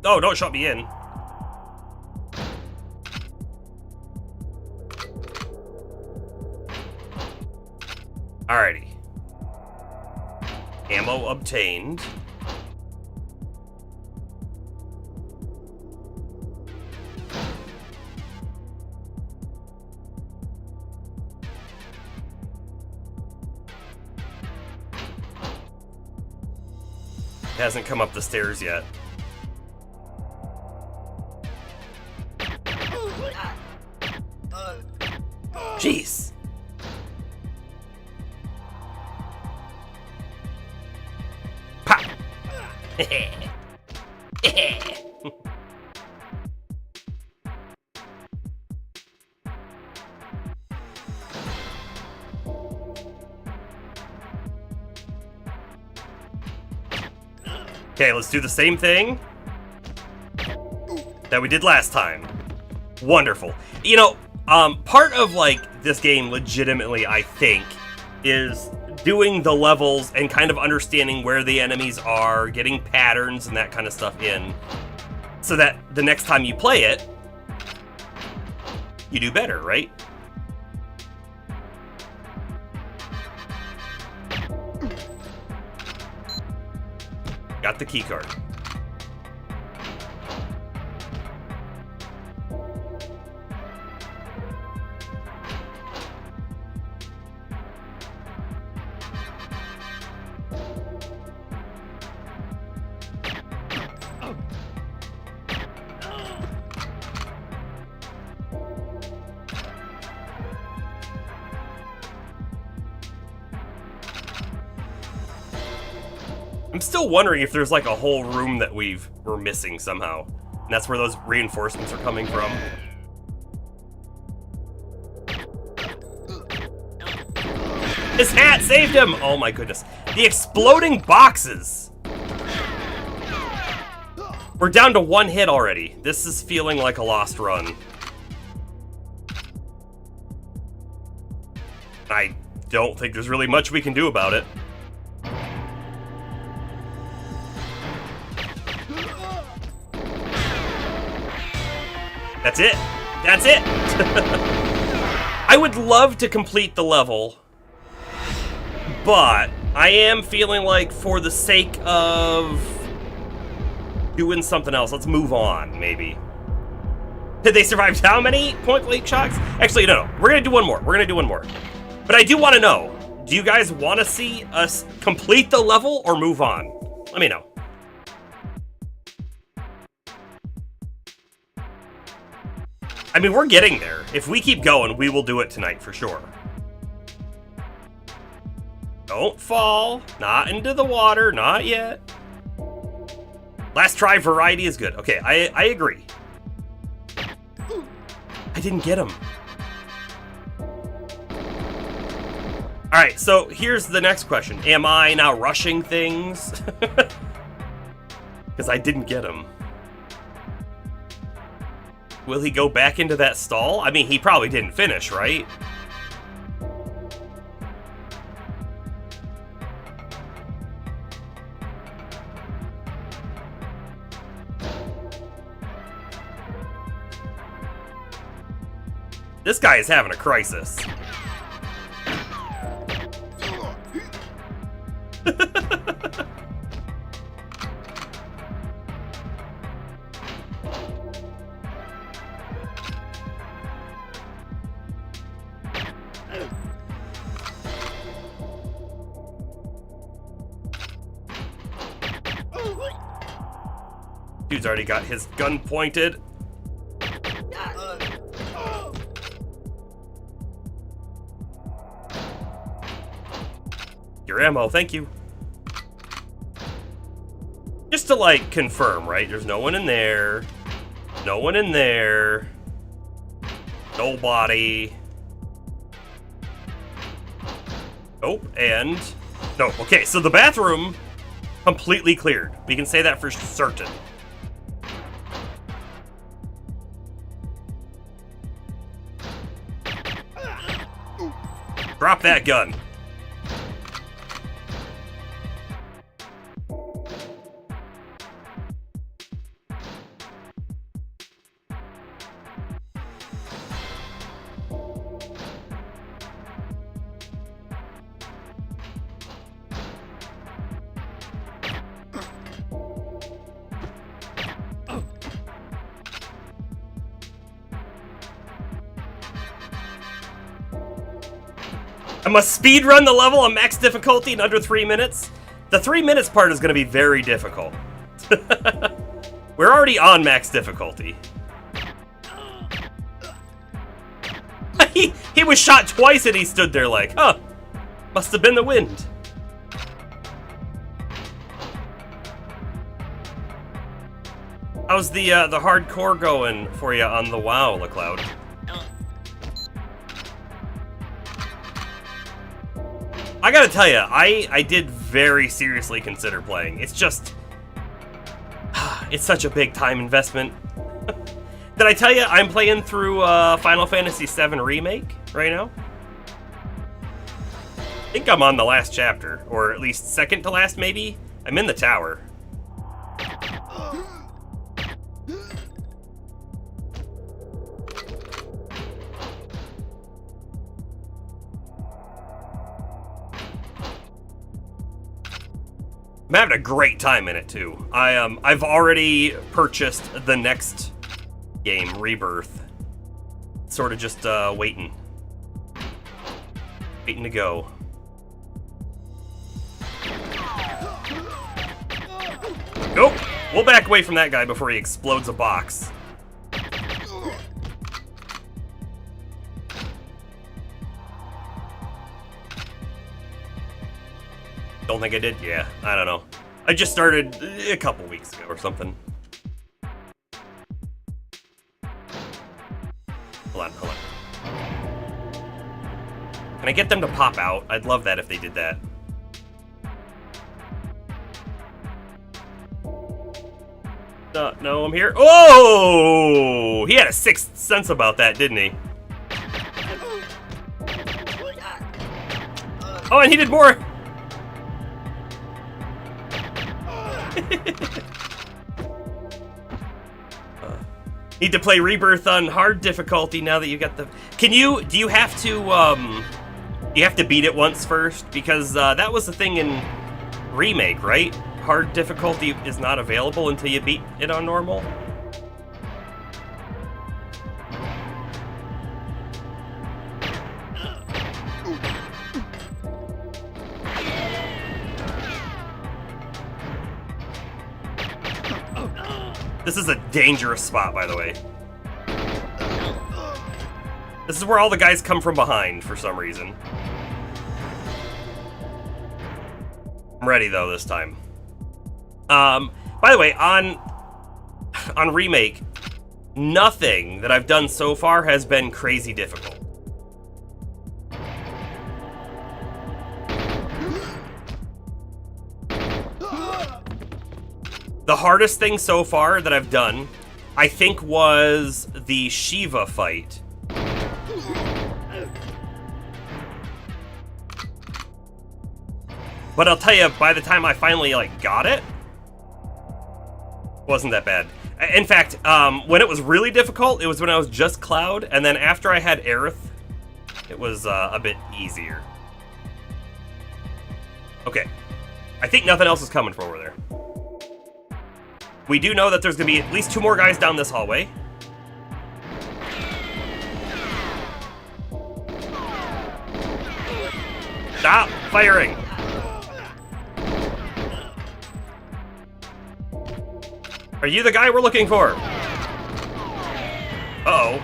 S1: Oh, don't shut me in. Alrighty. Ammo obtained. Hasn't come up the stairs yet. Jeez. Pop. Okay, let's do the same thing that we did last time. Wonderful. You know, part of, like, this game legitimately, I think, is doing the levels and kind of understanding where the enemies are, getting patterns and that kind of stuff in, so that the next time you play it, you do better, right? Got the key card. I'm still wondering if there's like a whole room that we're missing somehow. And that's where those reinforcements are coming from. His hat saved him! Oh my goodness. The exploding boxes! We're down to one hit already. This is feeling like a lost run. I don't think there's really much we can do about it. That's it. That's it. I would love to complete the level, but I am feeling like for the sake of doing something else, let's move on, maybe. Did they survive how many point-blank shocks? Actually, no. We're going to do one more. We're going to do one more. But I do want to know, do you guys want to see us complete the level or move on? Let me know. I mean, we're getting there. If we keep going, we will do it tonight for sure. Don't fall. Not into the water. Not yet. Last try variety is good. Okay, I agree. I didn't get him. Alright, so here's the next question. Am I now rushing things? Because I didn't get him. Will he go back into that stall? I mean, he probably didn't finish, right? This guy is having a crisis. Dude's already got his gun pointed. Your ammo, thank you. Just to, like, confirm, right? There's no one in there. No one in there. Nobody. Nope, and... No, okay, so the bathroom completely cleared. We can say that for certain. Drop that gun. I must speed run the level on max difficulty in under 3 minutes. The 3 minutes part is going to be very difficult. We're already on max difficulty. He was shot twice and he stood there like, huh, must have been the wind. How's the hardcore going for you on the WoW, LeCloud? I gotta tell you, I did very seriously consider playing. It's just, it's such a big time investment. Did I tell you I'm playing through Final Fantasy VII Remake right now? I think I'm on the last chapter, or at least second to last maybe. I'm in the tower. I'm having a great time in it too. I've already purchased the next game, Rebirth. Sort of just waiting to go. Nope. We'll back away from that guy before he explodes a box. Don't think I did? Yeah, I don't know. I just started a couple weeks ago or something. Hold on. Can I get them to pop out? I'd love that if they did that. No, I'm here. Oh! He had a sixth sense about that, didn't he? Oh, and he did more! Need to play Rebirth on hard difficulty now that you got the... do you have to beat it once first? Because that was the thing in Remake, right? Hard difficulty is not available until you beat it on normal? This is a dangerous spot, by the way. This is where all the guys come from behind, for some reason. I'm ready, though, this time. By the way, on Remake, nothing that I've done so far has been crazy difficult. The hardest thing so far that I've done, I think, was the Shiva fight. But I'll tell you, by the time I finally, got it, wasn't that bad. In fact, when it was really difficult, it was when I was just Cloud, and then after I had Aerith, it was a bit easier. Okay. I think nothing else is coming from over there. We do know that there's going to be at least 2 more guys down this hallway. Stop firing! Are you the guy we're looking for? Uh-oh.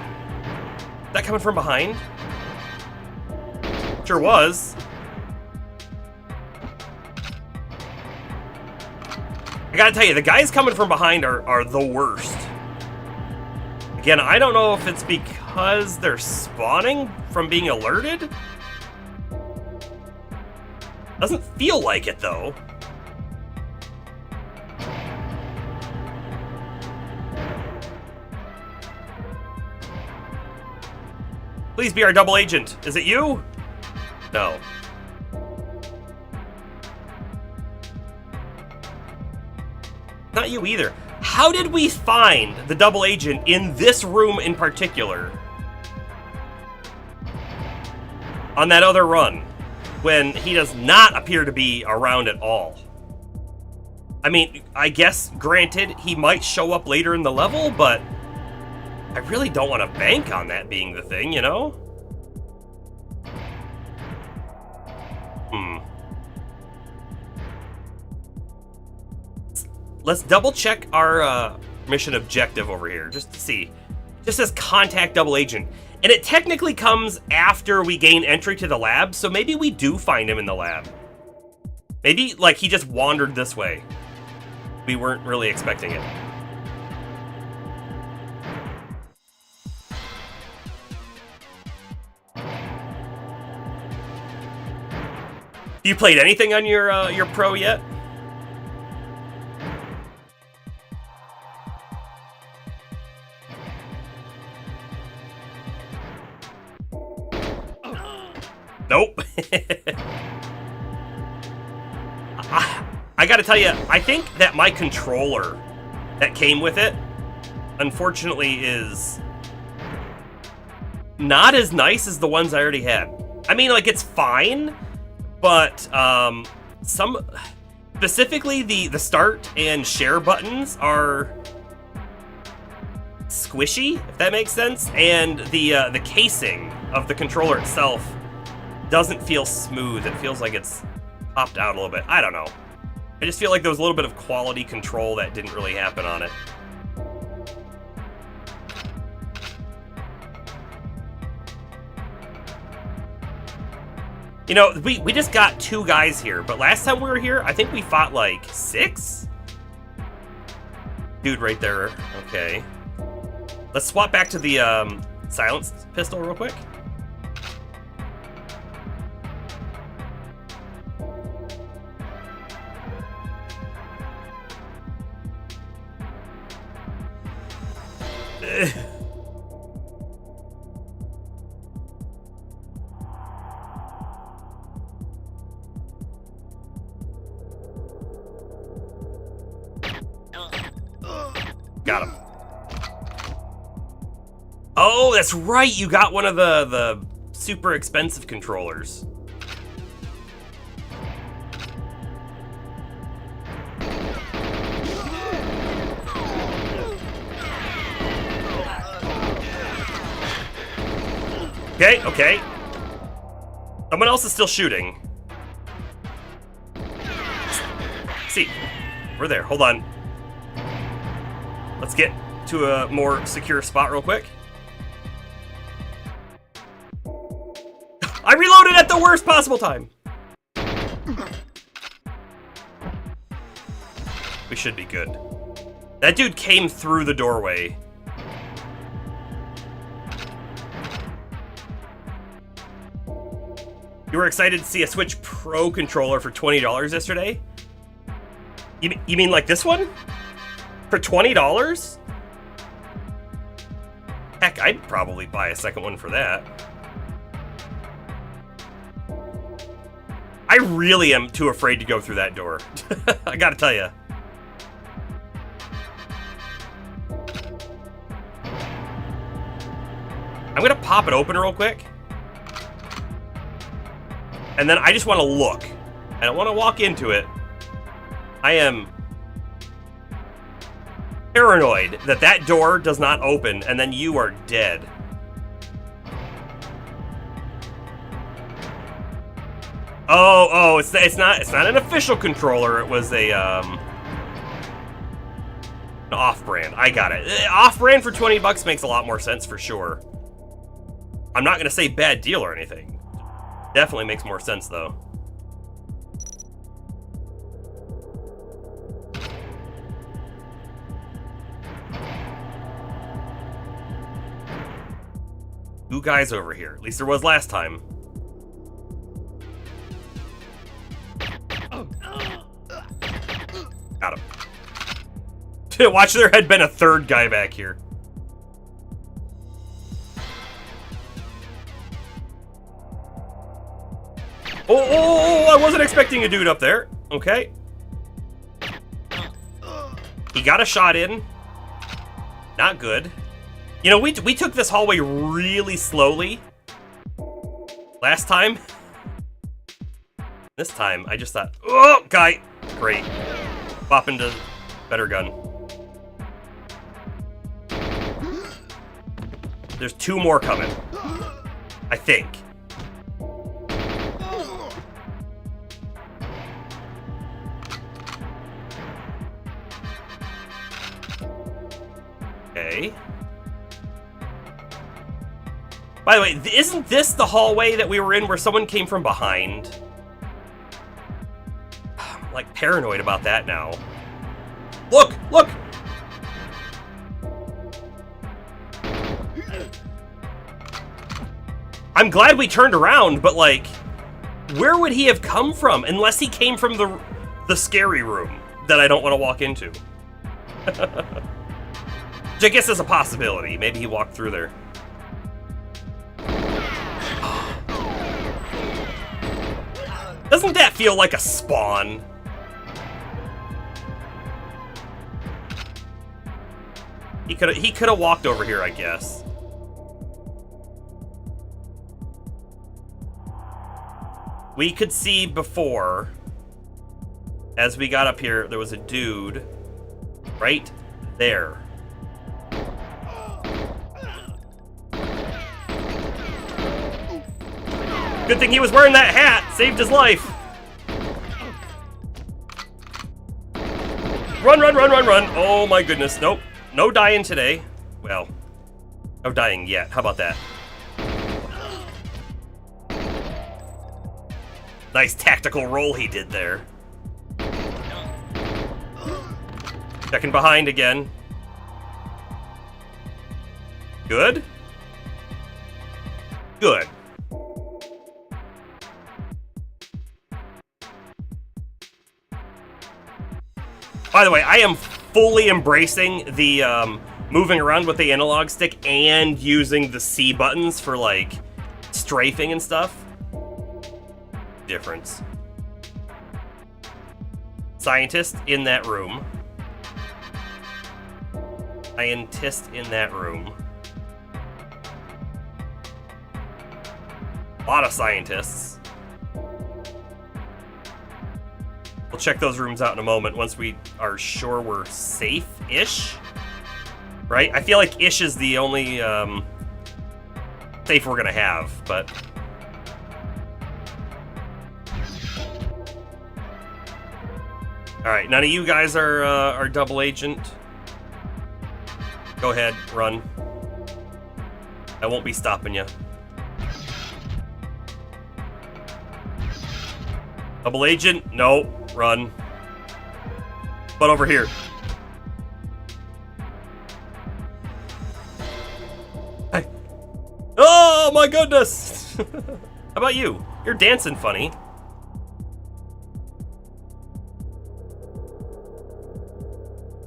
S1: Is that coming from behind? Sure was. I gotta tell you, the guys coming from behind are the worst. Again, I don't know if it's because they're spawning from being alerted. Doesn't feel like it, though. Please be our double agent. Is it you? No. Not you either. How did we find the double agent in this room in particular on that other run when he does not appear to be around at all? I mean, I guess, granted, he might show up later in the level, but I really don't want to bank on that being the thing, you know? let's double check our mission objective over here, just to see. Just says contact double agent. And it technically comes after we gain entry to the lab, so maybe we do find him in the lab. Maybe, like, he just wandered this way. We weren't really expecting it. You played anything on your Pro yet? Nope. I gotta tell you, I think that my controller that came with it, unfortunately, is not as nice as the ones I already had. I mean, like, it's fine, but specifically the start and share buttons are squishy, if that makes sense, and the casing of the controller itself doesn't feel smooth. It feels like it's popped out a little bit. I don't know. I just feel like there was a little bit of quality control that didn't really happen on it. You know, we just got 2 guys here, but last time we were here, I think we fought like 6? Dude right there. Okay. Let's swap back to the silenced pistol real quick. Got him. Oh, that's right. You got one of the super expensive controllers. Okay, okay. Someone else is still shooting. See, we're there. Hold on. Let's get to a more secure spot real quick. I reloaded at the worst possible time. We should be good. That dude came through the doorway. You were excited to see a Switch Pro controller for $20 yesterday? You mean like this one? For $20? Heck, I'd probably buy a second one for that. I really am too afraid to go through that door. I gotta tell you. I'm gonna pop it open real quick. And then I just want to look. I don't want to walk into it. I am paranoid that that door does not open, and then you are dead. Oh, it's not an official controller. It was a an off-brand. I got it. Off-brand for $20 makes a lot more sense for sure. I'm not gonna say bad deal or anything. Definitely makes more sense though. Two guys over here. At least there was last time. Got him. Watch, there had been a third guy back here. Oh, I wasn't expecting a dude up there. Okay. He got a shot in. Not good. You know, we took this hallway really slowly last time. This time, I just thought, oh, guy. Great. Pop into better gun. There's 2 more coming. I think. hallway. By the way, isn't this the hallway that we were in where someone came from behind? I'm like paranoid about that now. Look! Look! I'm glad we turned around, but like, where would he have come from? Unless he came from the scary room that I don't want to walk into. Which I guess is a possibility. Maybe he walked through there. Doesn't that feel like a spawn? He could have walked over here, I guess. We could see before, as we got up here, there was a dude right there. Good thing he was wearing that hat. Saved his life. Run, run, run, run, run. Oh my goodness. Nope. No dying today. Well, no dying yet. How about that? Nice tactical roll he did there. Checking behind again. Good? Good. By the way, I am fully embracing the moving around with the analog stick and using the C buttons for like strafing and stuff. Difference. Scientist in that room. Scientist in that room. A lot of scientists. We'll check those rooms out in a moment once we are sure we're safe-ish. Right? I feel like ish is the only safe we're gonna have, but... Alright, none of you guys are double agent. Go ahead, run. I won't be stopping you. Double agent? No, run. But over here. Hey. Oh my goodness! How about you? You're dancing funny.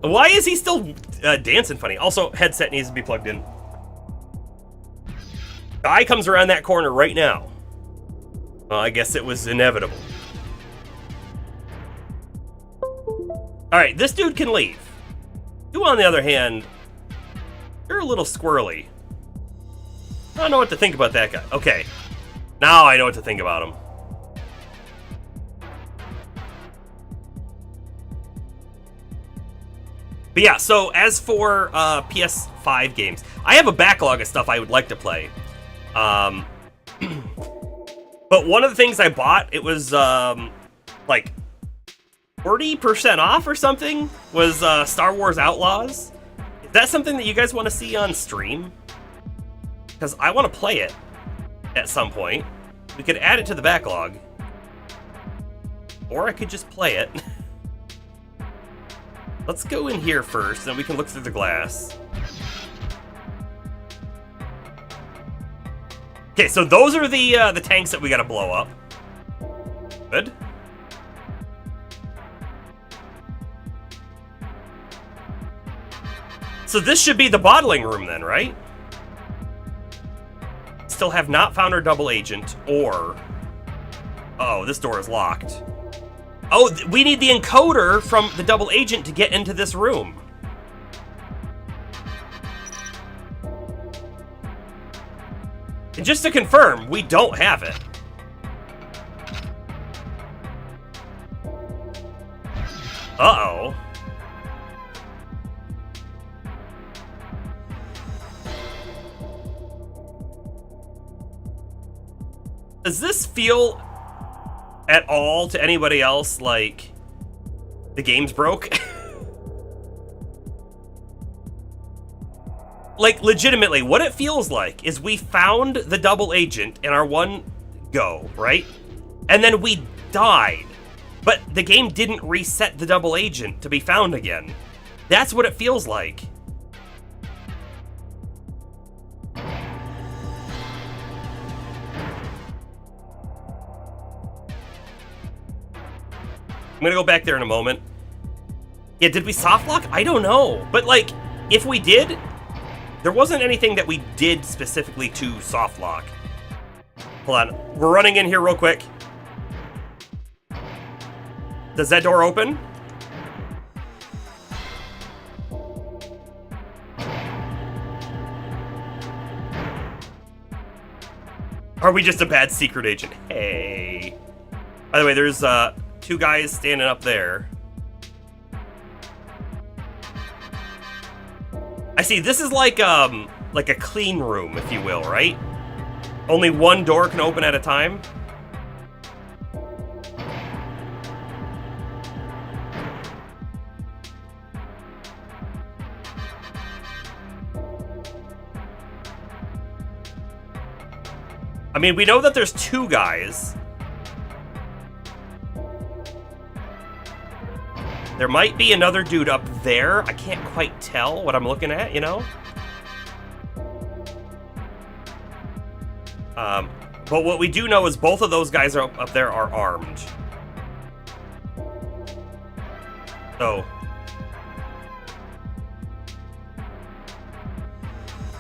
S1: Why is he still dancing funny? Also, headset needs to be plugged in. Guy comes around that corner right now. Well, I guess it was inevitable. Alright, this dude can leave. You, on the other hand, you're a little squirrely. I don't know what to think about that guy. Okay, now I know what to think about him. But yeah, so as for PS5 games, I have a backlog of stuff I would like to play. But one of the things I bought, it was like 40% off or something, was Star Wars Outlaws. Is that something that you guys want to see on stream? Because I want to play it at some point. We could add it to the backlog. Or I could just play it. Let's go in here first, then we can look through the glass. Okay, so those are the tanks that we gotta blow up. Good. So this should be the bottling room then, right? Still have not found our double agent, or... Uh-oh, this door is locked. Oh, we need the encoder from the double agent to get into this room. And just to confirm, we don't have it. Uh-oh. Does this feel at all to anybody else like the game's broke? like, legitimately, what it feels like is we found the double agent in our one go, right? And then we died. But the game didn't reset the double agent to be found again. That's what it feels like. I'm gonna go back there in a moment. Yeah, did we softlock? I don't know. But, like, if we did, there wasn't anything that we did specifically to softlock. Hold on. We're running in here real quick. Does that door open? Are we just a bad secret agent? Hey. By the way, there's two guys standing up there. I see, this is like a clean room, if you will, right? Only one door can open at a time? I mean, we know that there's two guys. There might be another dude up there. I can't quite tell what I'm looking at, you know? But what we do know is both of those guys are up there are armed. So.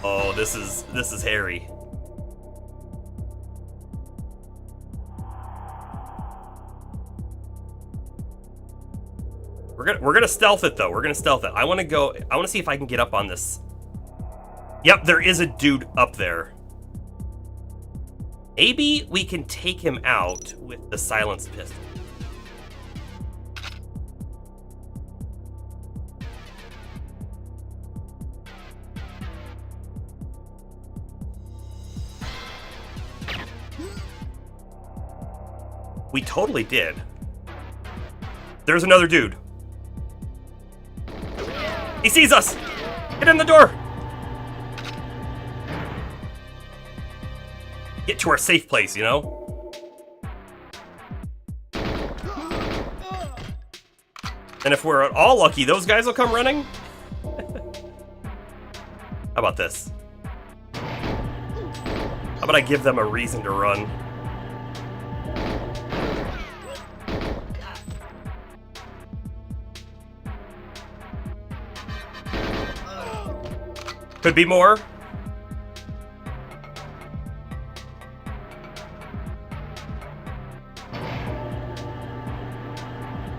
S1: Oh, this is hairy. We're gonna stealth it though. We're gonna stealth it. I want to see if I can get up on this. Yep, there is a dude up there. Maybe we can take him out with the silenced pistol. We totally did. There's another dude. He sees us! Get in the door! Get to our safe place, you know? And if we're at all lucky, those guys will come running? How about this? How about I give them a reason to run? Could be more.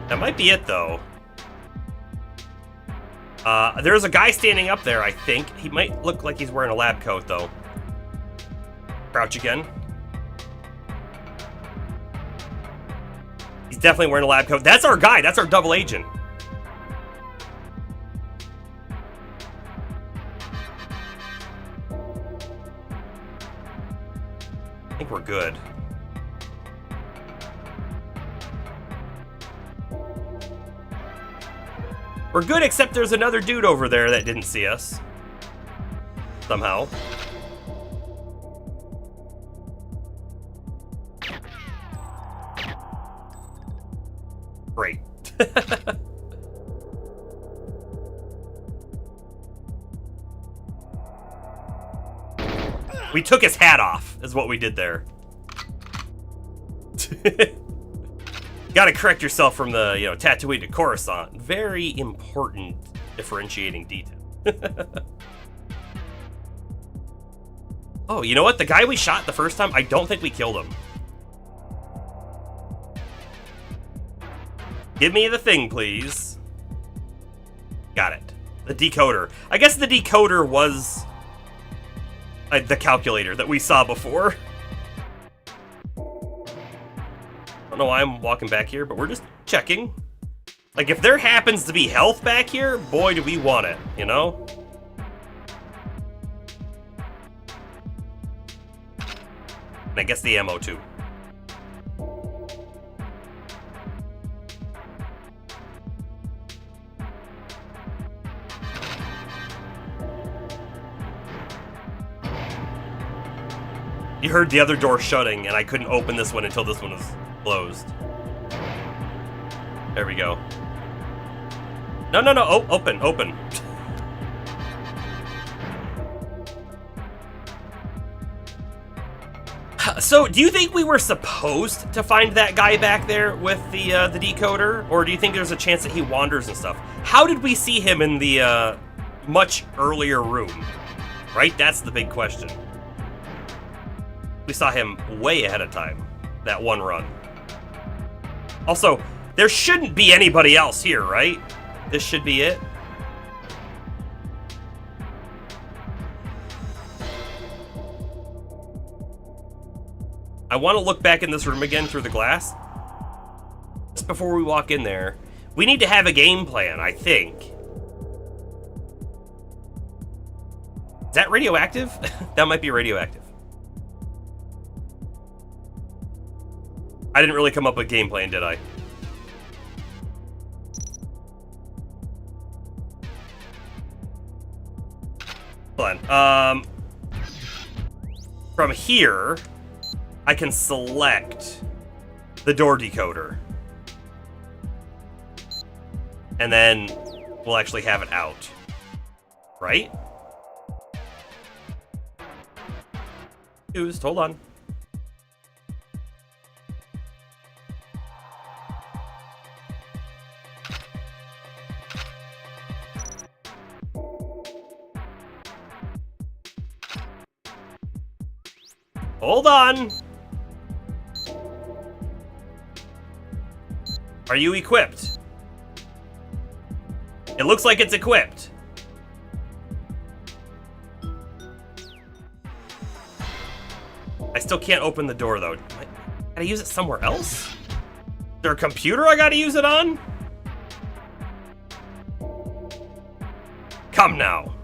S1: That might be it, though. There's a guy standing up there, I think. He might look like he's wearing a lab coat, though. Crouch again. He's definitely wearing a lab coat. That's our guy. That's our double agent. I think we're good. We're good, except there's another dude over there that didn't see us. Somehow. Great. We took his hat off, is what we did there. Gotta correct yourself from the, Tatooine to Coruscant. Very important differentiating detail. Oh, you know what? The guy we shot the first time, I don't think we killed him. Give me the thing, please. Got it. The decoder. I guess the decoder was the calculator that we saw before. I don't know why I'm walking back here, but we're just checking. Like, if there happens to be health back here, boy, do we want it, you know? And I guess the ammo, too. You heard the other door shutting, and I couldn't open this one until this one was closed. There we go. No. Oh, open. So, do you think we were supposed to find that guy back there with the decoder? Or do you think there's a chance that he wanders and stuff? How did we see him in the much earlier room? Right? That's the big question. We saw him way ahead of time, that one run. Also, there shouldn't be anybody else here, right? This should be it. I want to look back in this room again through the glass. Just before we walk in there, we need to have a game plan, I think. Is that radioactive? That might be radioactive. I didn't really come up with a game plan, did I? Hold on. From here, I can select the door decoder. And then we'll actually have it out. Right? Hold on. Hold on. Are you equipped? It looks like it's equipped. I still can't open the door though. Gotta use it somewhere else? Is there a computer I gotta use it on? Come now.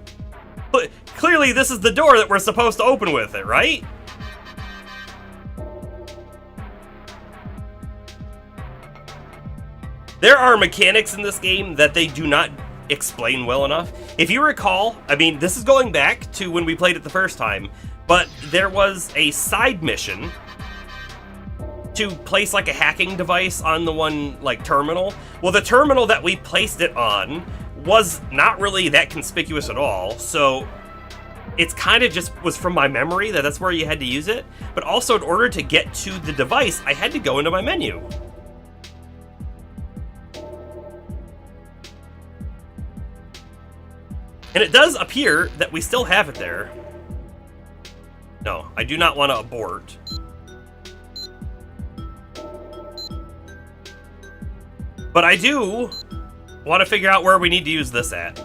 S1: Clearly this is the door that we're supposed to open with it, right? There are mechanics in this game that they do not explain well enough. If you recall, I mean, this is going back to when we played it the first time, but there was a side mission to place like a hacking device on the one like terminal. Well, the terminal that we placed it on was not really that conspicuous at all, so it's kind of just was from my memory that that's where you had to use it. But also in order to get to the device, I had to go into my menu. And it does appear that we still have it there. No, I do not want to abort. But I do want to figure out where we need to use this at.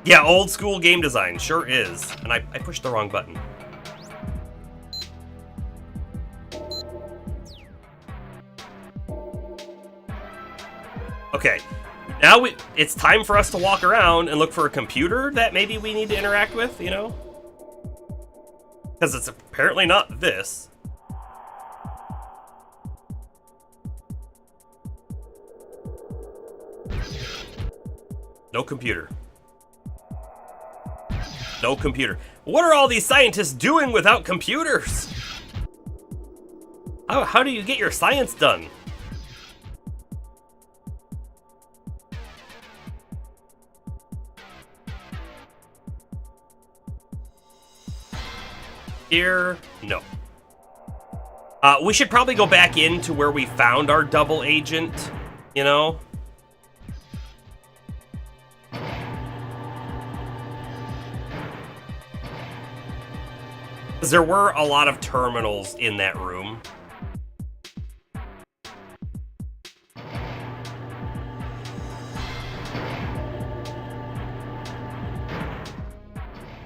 S1: Yeah, old school game design, sure is. And I pushed the wrong button. Okay, now it's time for us to walk around and look for a computer that maybe we need to interact with, you know? Because it's apparently not this. No computer. No computer. What are all these scientists doing without computers? How do you get your science done? Here, no. We should probably go back into where we found our double agent, you know? Because there were a lot of terminals in that room.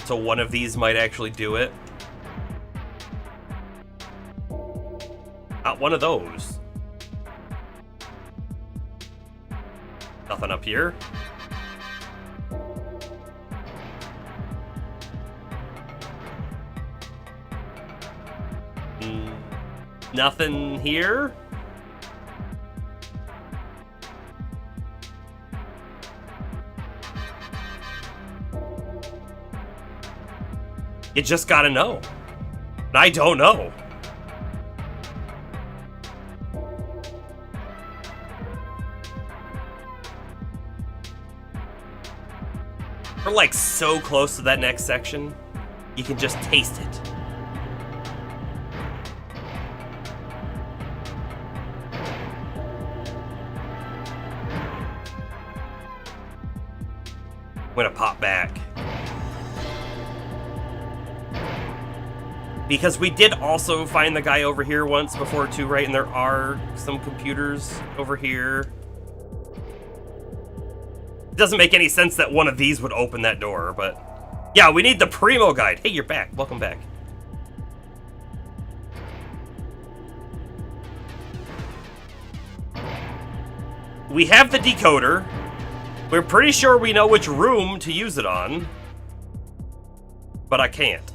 S1: So one of these might actually do it. Not one of those. Nothing up here. Nothing here. You just gotta know. And I don't know. We're like so close to that next section. You can just taste it. I'm gonna pop back. Because we did also find the guy over here once before too, right? And there are some computers over here. It doesn't make any sense that one of these would open that door, but... Yeah, we need the Primo guide. Hey, you're back. Welcome back. We have the decoder. We're pretty sure we know which room to use it on. But I can't.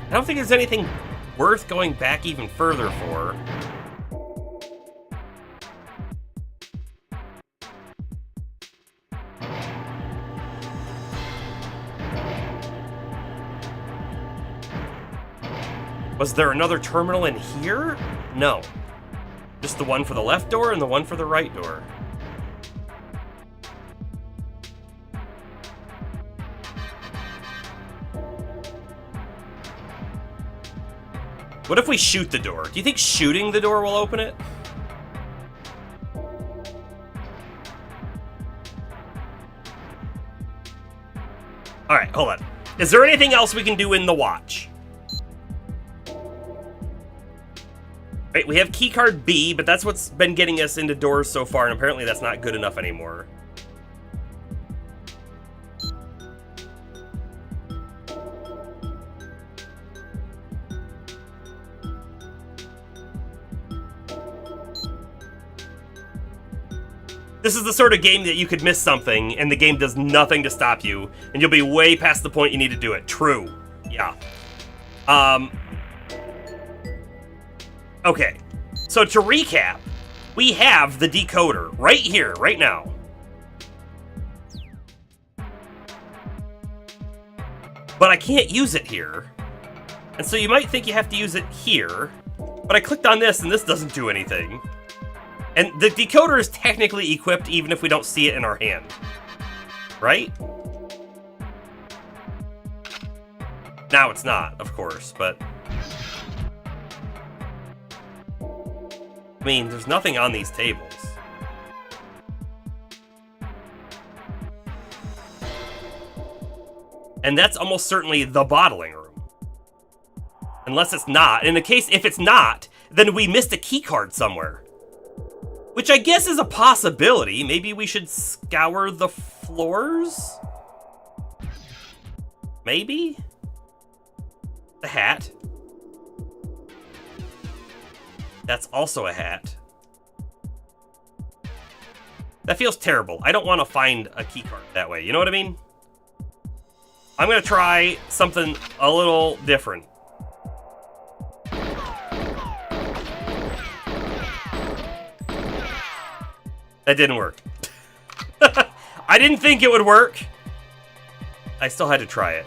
S1: I don't think there's anything worth going back even further for. Was there another terminal in here? No. Just the one for the left door and the one for the right door. What if we shoot the door? Do you think shooting the door will open it? Alright, hold on. Is there anything else we can do in the watch? Right, we have keycard B, but that's what's been getting us into doors so far, and apparently that's not good enough anymore. This is the sort of game that you could miss something, and the game does nothing to stop you, and you'll be way past the point you need to do it. True. Yeah. Okay. So to recap, we have the decoder right here, right now. But I can't use it here. And so you might think you have to use it here, but I clicked on this, and this doesn't do anything. And the decoder is technically equipped even if we don't see it in our hand. Right? Now it's not, of course, but... I mean, there's nothing on these tables. And that's almost certainly the bottling room. Unless it's not. In the case, if it's not, then we missed a key card somewhere. Which I guess is a possibility. Maybe we should scour the floors? Maybe? The hat. That's also a hat. That feels terrible. I don't want to find a keycard that way. You know what I mean? I'm going to try something a little different. That didn't work. I didn't think it would work. I still had to try it.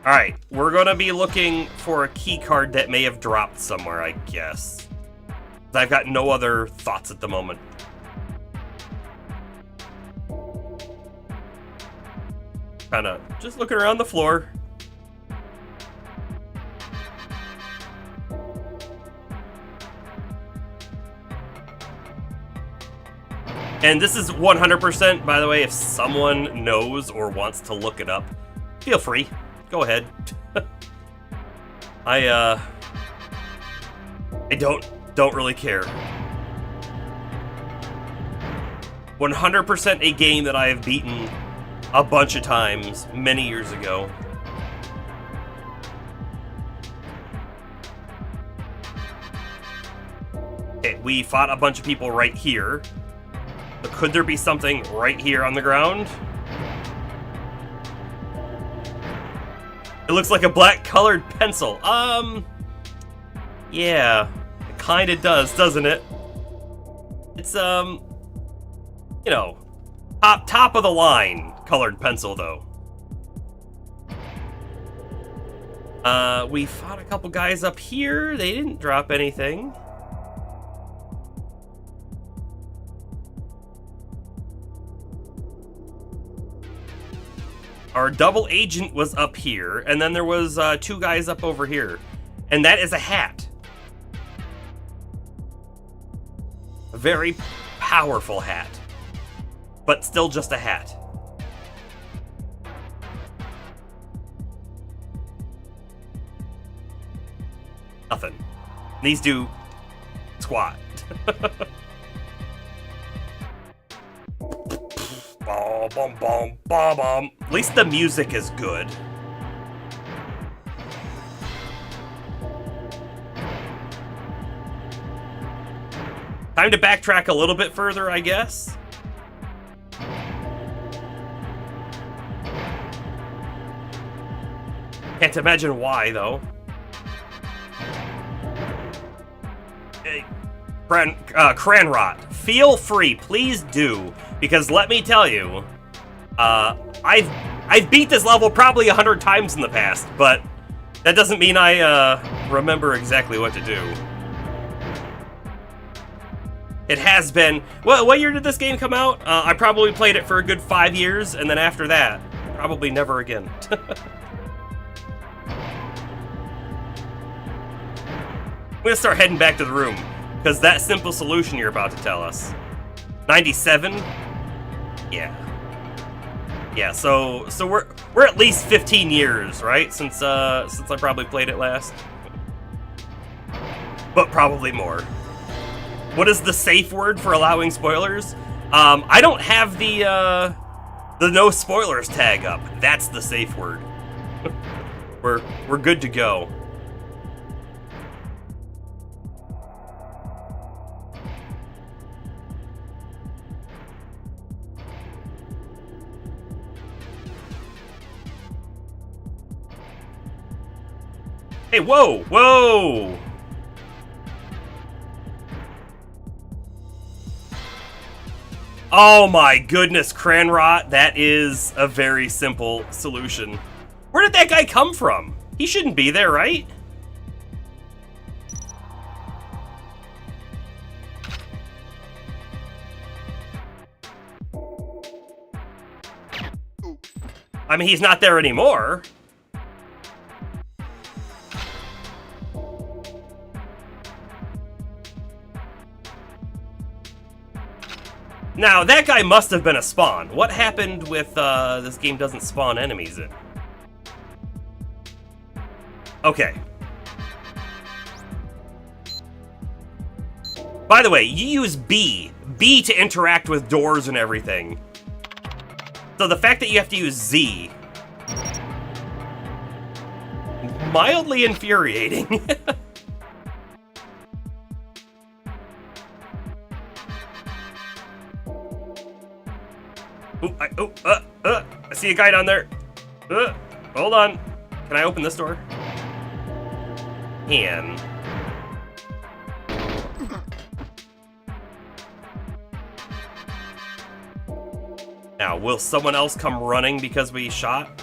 S1: Alright, we're gonna be looking for a key card that may have dropped somewhere, I guess. I've got no other thoughts at the moment. Kinda just looking around the floor. And this is 100%, by the way, if someone knows or wants to look it up, feel free. Go ahead. I don't really care. 100% a game that I have beaten a bunch of times many years ago. Okay, we fought a bunch of people right here. But could there be something right here on the ground? It looks like a black colored pencil. Yeah, it kind of does, doesn't it? It's, you know, top of the line colored pencil, though. We fought a couple guys up here. They didn't drop anything. Our double agent was up here, and then there was 2 guys up over here. And that is a hat. A very powerful hat. But still just a hat. Nothing. These do squat. Bom, bom, bom, bom, bom. At least the music is good. Time to backtrack a little bit further, I guess. Can't imagine why, though. Hey, Cranrot, feel free, please do, because let me tell you, I've beat this level probably 100 times in the past, but that doesn't mean I remember exactly what to do. It has been. What year did this game come out? I probably played it for a good 5 years, and then after that, probably never again. I'm gonna start heading back to the room, because that simple solution you're about to tell us. 97? Yeah. Yeah, so we're at least 15 years, right? Since I probably played it last. But probably more. What is the safe word for allowing spoilers? I don't have the no spoilers tag up. That's the safe word. We're good to go. Hey, whoa, whoa! Oh my goodness, Cranrot, that is a very simple solution. Where did that guy come from? He shouldn't be there, right? I mean, he's not there anymore. Now, that guy must have been a spawn. What happened with, this game doesn't spawn enemies in? Okay. By the way, you use B. B to interact with doors and everything. So the fact that you have to use Z... mildly infuriating. I see a guy down there. Hold on. Can I open this door? Can. Now, will someone else come running because we shot?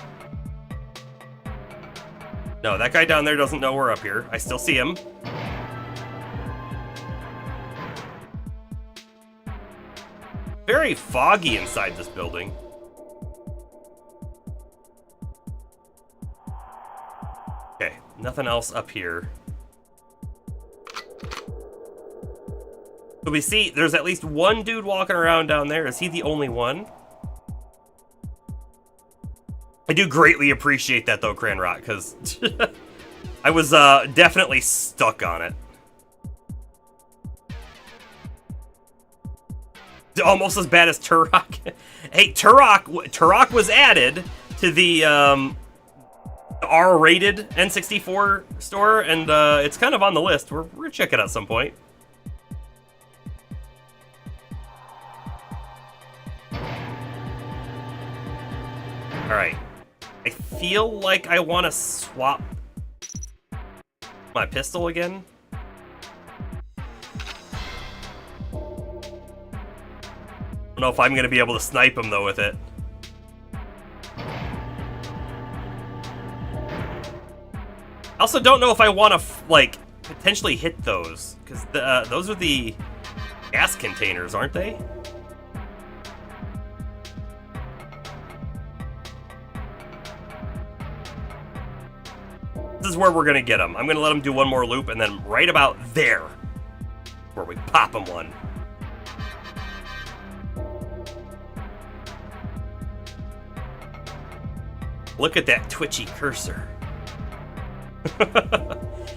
S1: No, that guy down there doesn't know we're up here. I still see him. Very foggy inside this building. Okay, nothing else up here. So we see there's at least one dude walking around down there. Is he the only one? I do greatly appreciate that though, Cranrot, because I was definitely stuck on it. Almost as bad as Turok. Hey, Turok was added to the R-rated N64 store, and it's kind of on the list. We're gonna check it out at some point. All right. I feel like I want to swap my pistol again. I don't know if I'm going to be able to snipe him, though, with it. I also don't know if I want to, like, potentially hit those, because those are the gas containers, aren't they? This is where we're going to get them. I'm going to let them do one more loop, and then right about there, where we pop them one. Look at that twitchy cursor.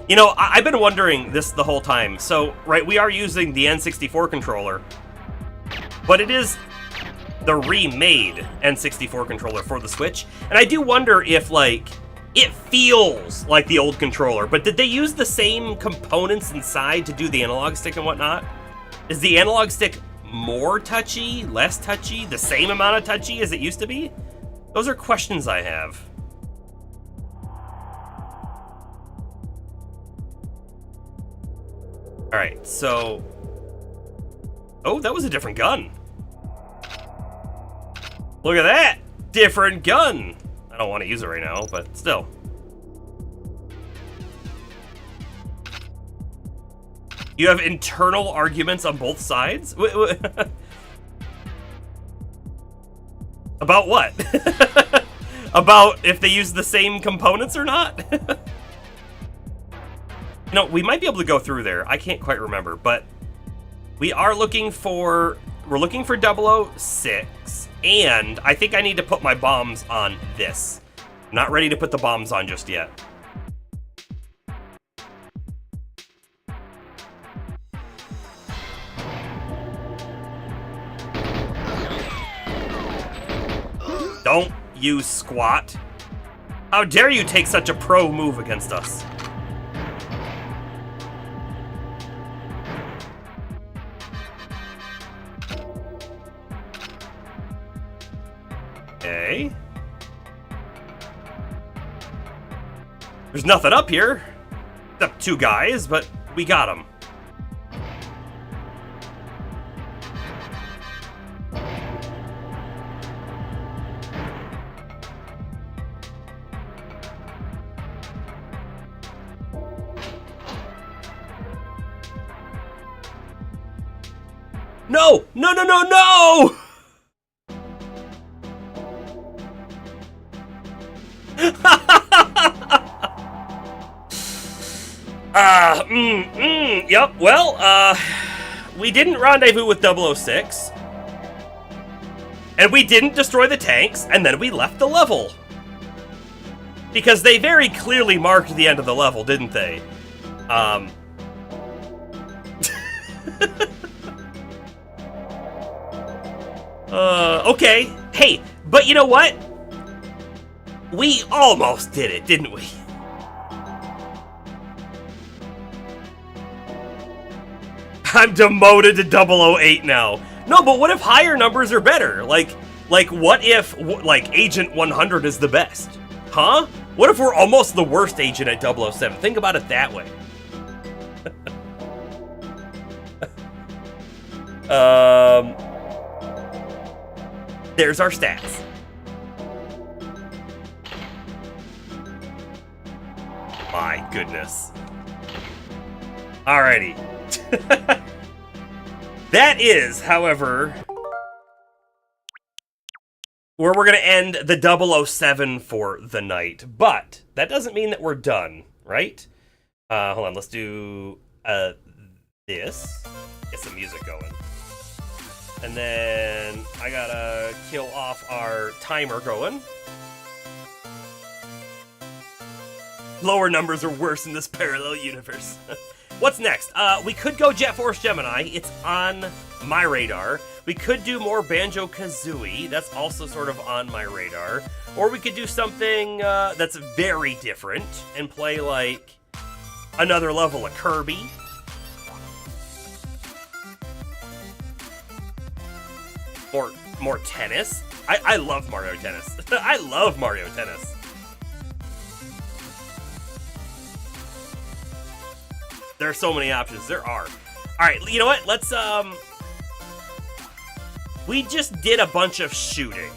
S1: You know, I've been wondering this the whole time. So, right, we are using the N64 controller, but it is the remade N64 controller for the Switch. And I do wonder if, like, it feels like the old controller, but did they use the same components inside to do the analog stick and whatnot? Is the analog stick more touchy, less touchy, the same amount of touchy as it used to be? Those are questions I have. Alright, so... Oh, that was a different gun. Look at that! Different gun! I don't want to use it right now, but still. You have internal arguments on both sides? About what? About if they use the same components or not? You know, we might be able to go through there. I can't quite remember, but we are looking for... We're looking for 006, and I think I need to put my bombs on this. I'm not ready to put the bombs on just yet. Don't you squat. How dare you take such a pro move against us? Okay. There's nothing up here. Except two guys, but we got them. No! No, no, no, no! Yep, well, we didn't rendezvous with 006. And we didn't destroy the tanks, and then we left the level. Because they very clearly marked the end of the level, didn't they? Okay. Hey, but you know what? We almost did it, didn't we? I'm demoted to 008 now. No, but what if higher numbers are better? Like what if, like, Agent 100 is the best? Huh? What if we're almost the worst agent at 007? Think about it that way. There's our stats. My goodness. Alrighty. That is, however, where we're going to end the 007 for the night. But that doesn't mean that we're done, right? Hold on, let's do this. Get some music going. And then I gotta kill off our timer going. Lower numbers are worse in this parallel universe. What's next? We could go Jet Force Gemini. It's on my radar. We could do more Banjo-Kazooie. That's also sort of on my radar. Or we could do something that's very different and play, like, another level of Kirby. More tennis. I love Mario Tennis. I love Mario Tennis. There are so many options. There are. All right, you know what? Let's we just did a bunch of shooting.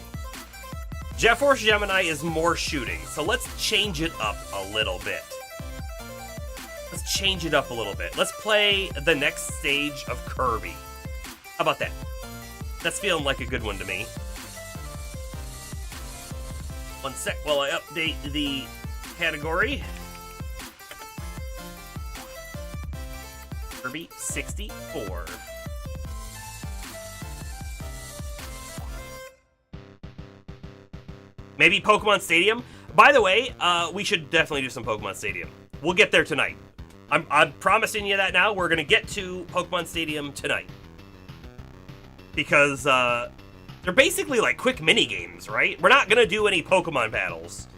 S1: Jet Force Gemini is more shooting, so let's change it up a little bit. Let's change it up a little bit. Let's play the next stage of Kirby. How about that? That's feeling like a good one to me. One sec while I update the category. Kirby 64. Maybe Pokemon Stadium? By the way, we should definitely do some Pokemon Stadium. We'll get there tonight. I'm promising you that now. We're going to get to Pokemon Stadium tonight. Because they're basically like quick mini games, right? We're not going to do any Pokemon battles.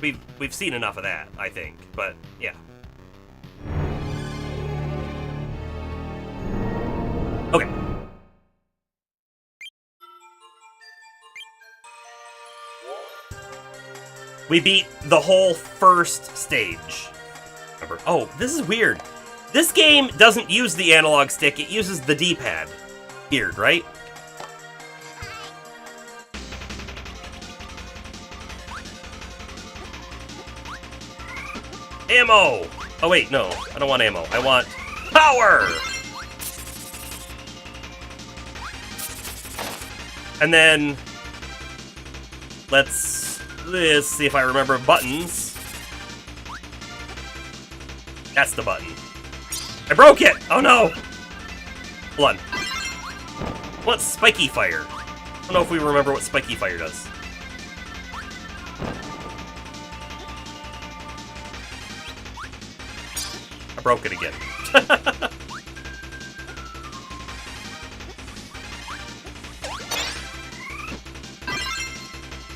S1: We've seen enough of that, I think. But yeah. Okay. We beat the whole first stage. Remember? Oh, this is weird. This game doesn't use the analog stick, it uses the D-pad. Weird, right? Ammo! Oh wait, no, I don't want ammo. I want power! And then let's see if I remember buttons. That's the button. I broke it! Oh no! Hold on. What's Spiky Fire? I don't know if we remember what Spiky Fire does. I broke it again.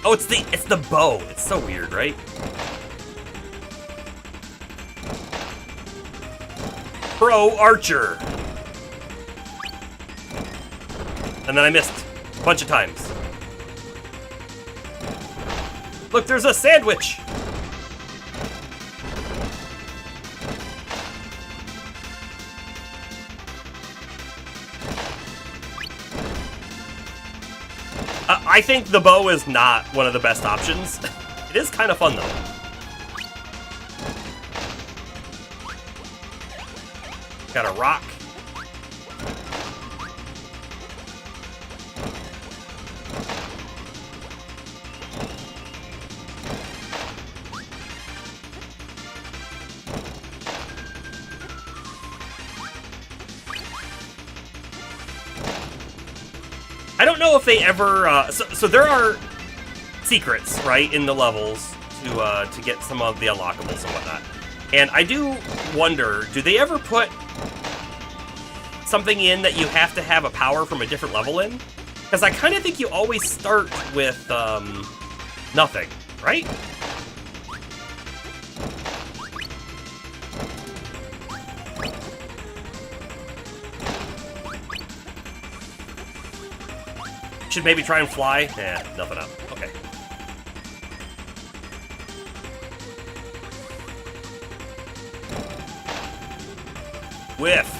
S1: Oh, it's the bow. It's so weird, right? Pro Archer. And then I missed a bunch of times. Look, there's a sandwich. I think the bow is not one of the best options. It is kind of fun, though. Got a rock. I don't know if they ever. So there are secrets, right, in the levels to get some of the unlockables and whatnot. And I do wonder, do they ever put something in that you have to have a power from a different level in? Because I kind of think you always start with nothing, right? Should maybe try and fly? Nah, nothing up. Okay. Whiff.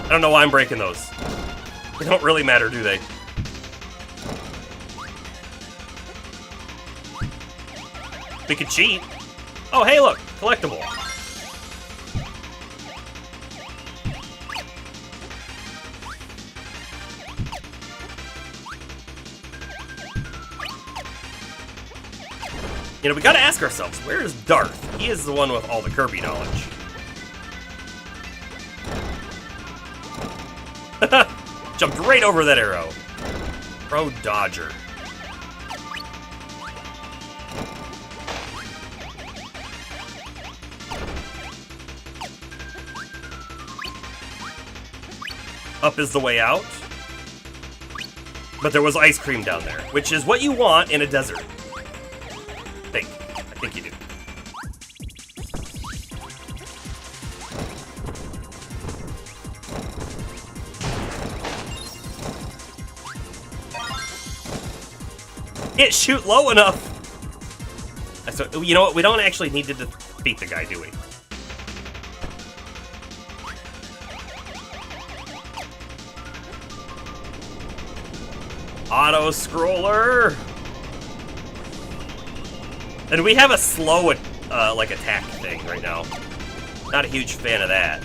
S1: I don't know why I'm breaking those. They don't really matter, do they? We could cheat. Oh, hey, look, collectible. You know, we gotta ask ourselves, where is Darth? He is the one with all the Kirby knowledge. Jumped right over that arrow. Pro Dodger. Up is the way out. But there was ice cream down there, which is what you want in a desert. I think you do. Can't shoot low enough. So, you know what? We don't actually need to defeat the guy, do we? Auto scroller. And we have a slow, like attack thing right now. Not a huge fan of that.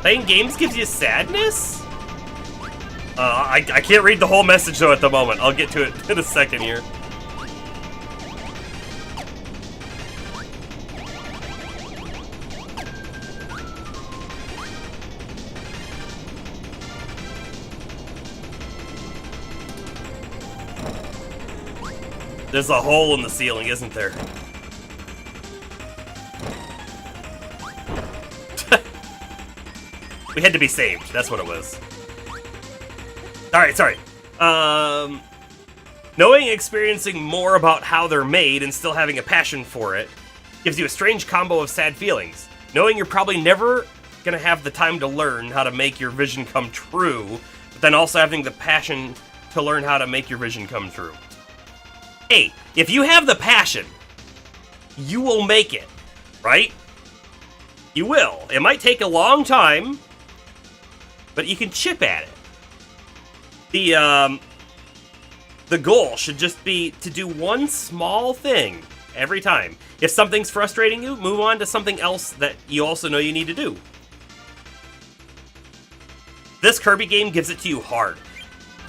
S1: Playing games gives you sadness? I can't read the whole message though at the moment. I'll get to it in a second here. There's a hole in the ceiling, isn't there? We had to be saved. That's what it was. Alright, sorry. Knowing and experiencing more about how they're made and still having a passion for it gives you a strange combo of sad feelings. Knowing you're probably never gonna have the time to learn how to make your vision come true, but then also having the passion to learn how to make your vision come true. Hey, if you have the passion, you will make it, right? You will. It might take a long time, but you can chip at it. The goal should just be to do one small thing every time. If something's frustrating you, move on to something else that you also know you need to do. This Kirby game gives it to you hard.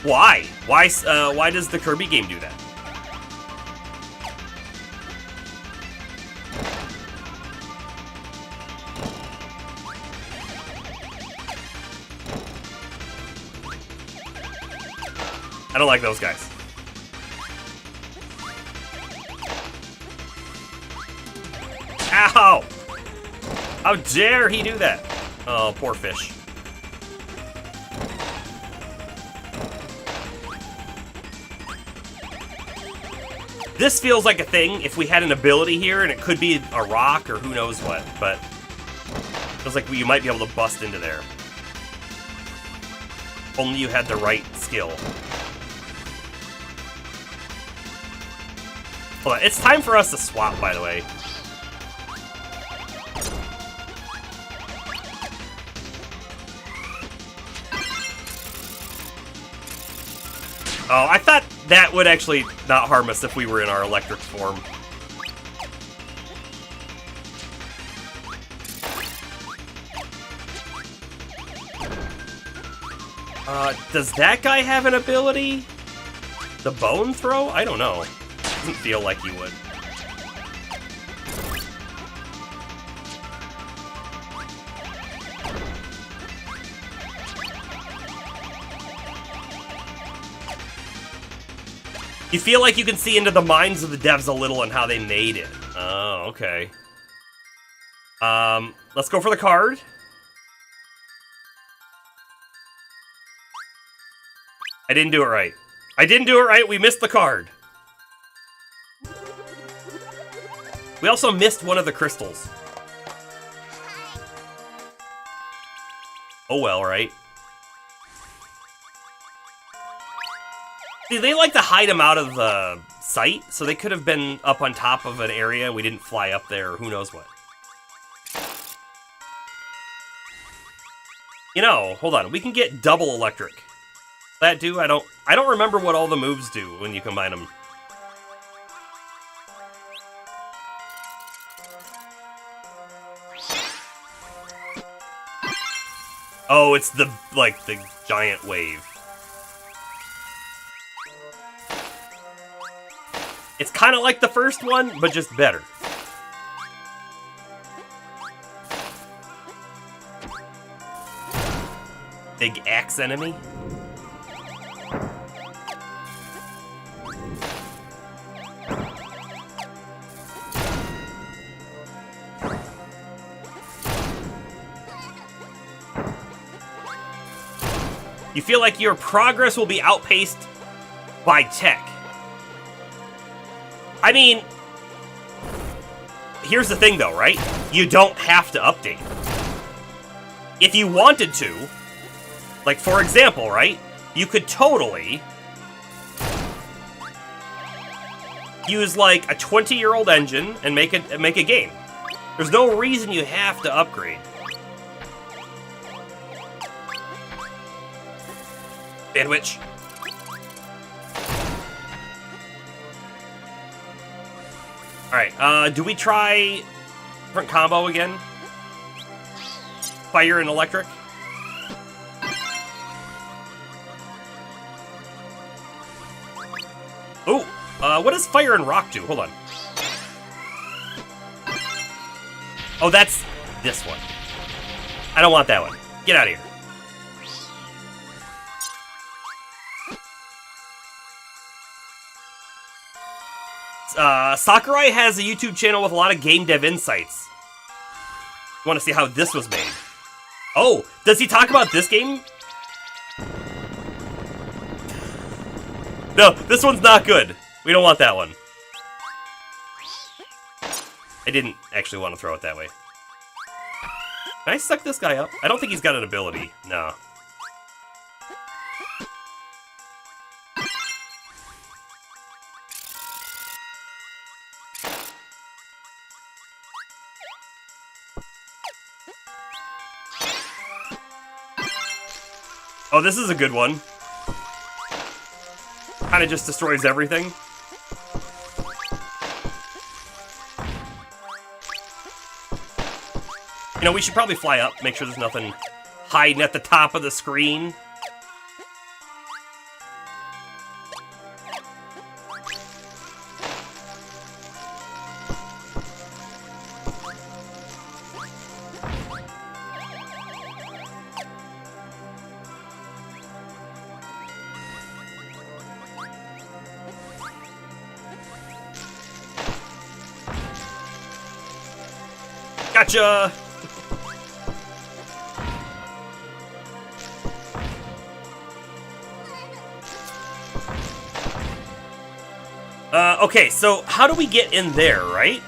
S1: Why? Why does the Kirby game do that? I don't like those guys. Ow! How dare he do that? Oh, poor fish. This feels like a thing if we had an ability here, and it could be a rock or who knows what, but it feels like you might be able to bust into there. Only you had the right skill. Hold on, it's time for us to swap, by the way. Oh, I thought that would actually not harm us if we were in our electric form. Does that guy have an ability? The bone throw? I don't know. Doesn't feel like he would. You feel like you can see into the minds of the devs a little and how they made it. Oh, okay. Let's go for the card. I didn't do it right. I didn't do it right. We missed the card. We also missed one of the crystals. Oh well, right? See, they like to hide them out of the sight, so they could have been up on top of an area and we didn't fly up there, or who knows what. You know, hold on, we can get double electric. That do? I don't remember what all the moves do when you combine them. Oh, it's the giant wave. It's kind of like the first one, but just better. Big axe enemy. You feel like your progress will be outpaced by tech. I mean, here's the thing though, right? you don't have to update. If you wanted to, like for example, right? You could totally use like a 20-year-old engine and make a game. There's no reason you have to upgrade. Bandwich. Alright, do we try different combo again? Fire and electric? Ooh, what does fire and rock do? Hold on. Oh, that's this one. I don't want that one. Get out of here. Sakurai has a YouTube channel with a lot of game dev insights. You want to see how this was made? Oh, does he talk about this game? No, this one's not good. We don't want that one. I didn't actually want to throw it that way. Can I suck this guy up? I don't think he's got an ability. No. Oh, this is a good one. Kind of just destroys everything. You know, we should probably fly up, make sure there's nothing hiding at the top of the screen. Gotcha! Okay, so how do we get in there, right?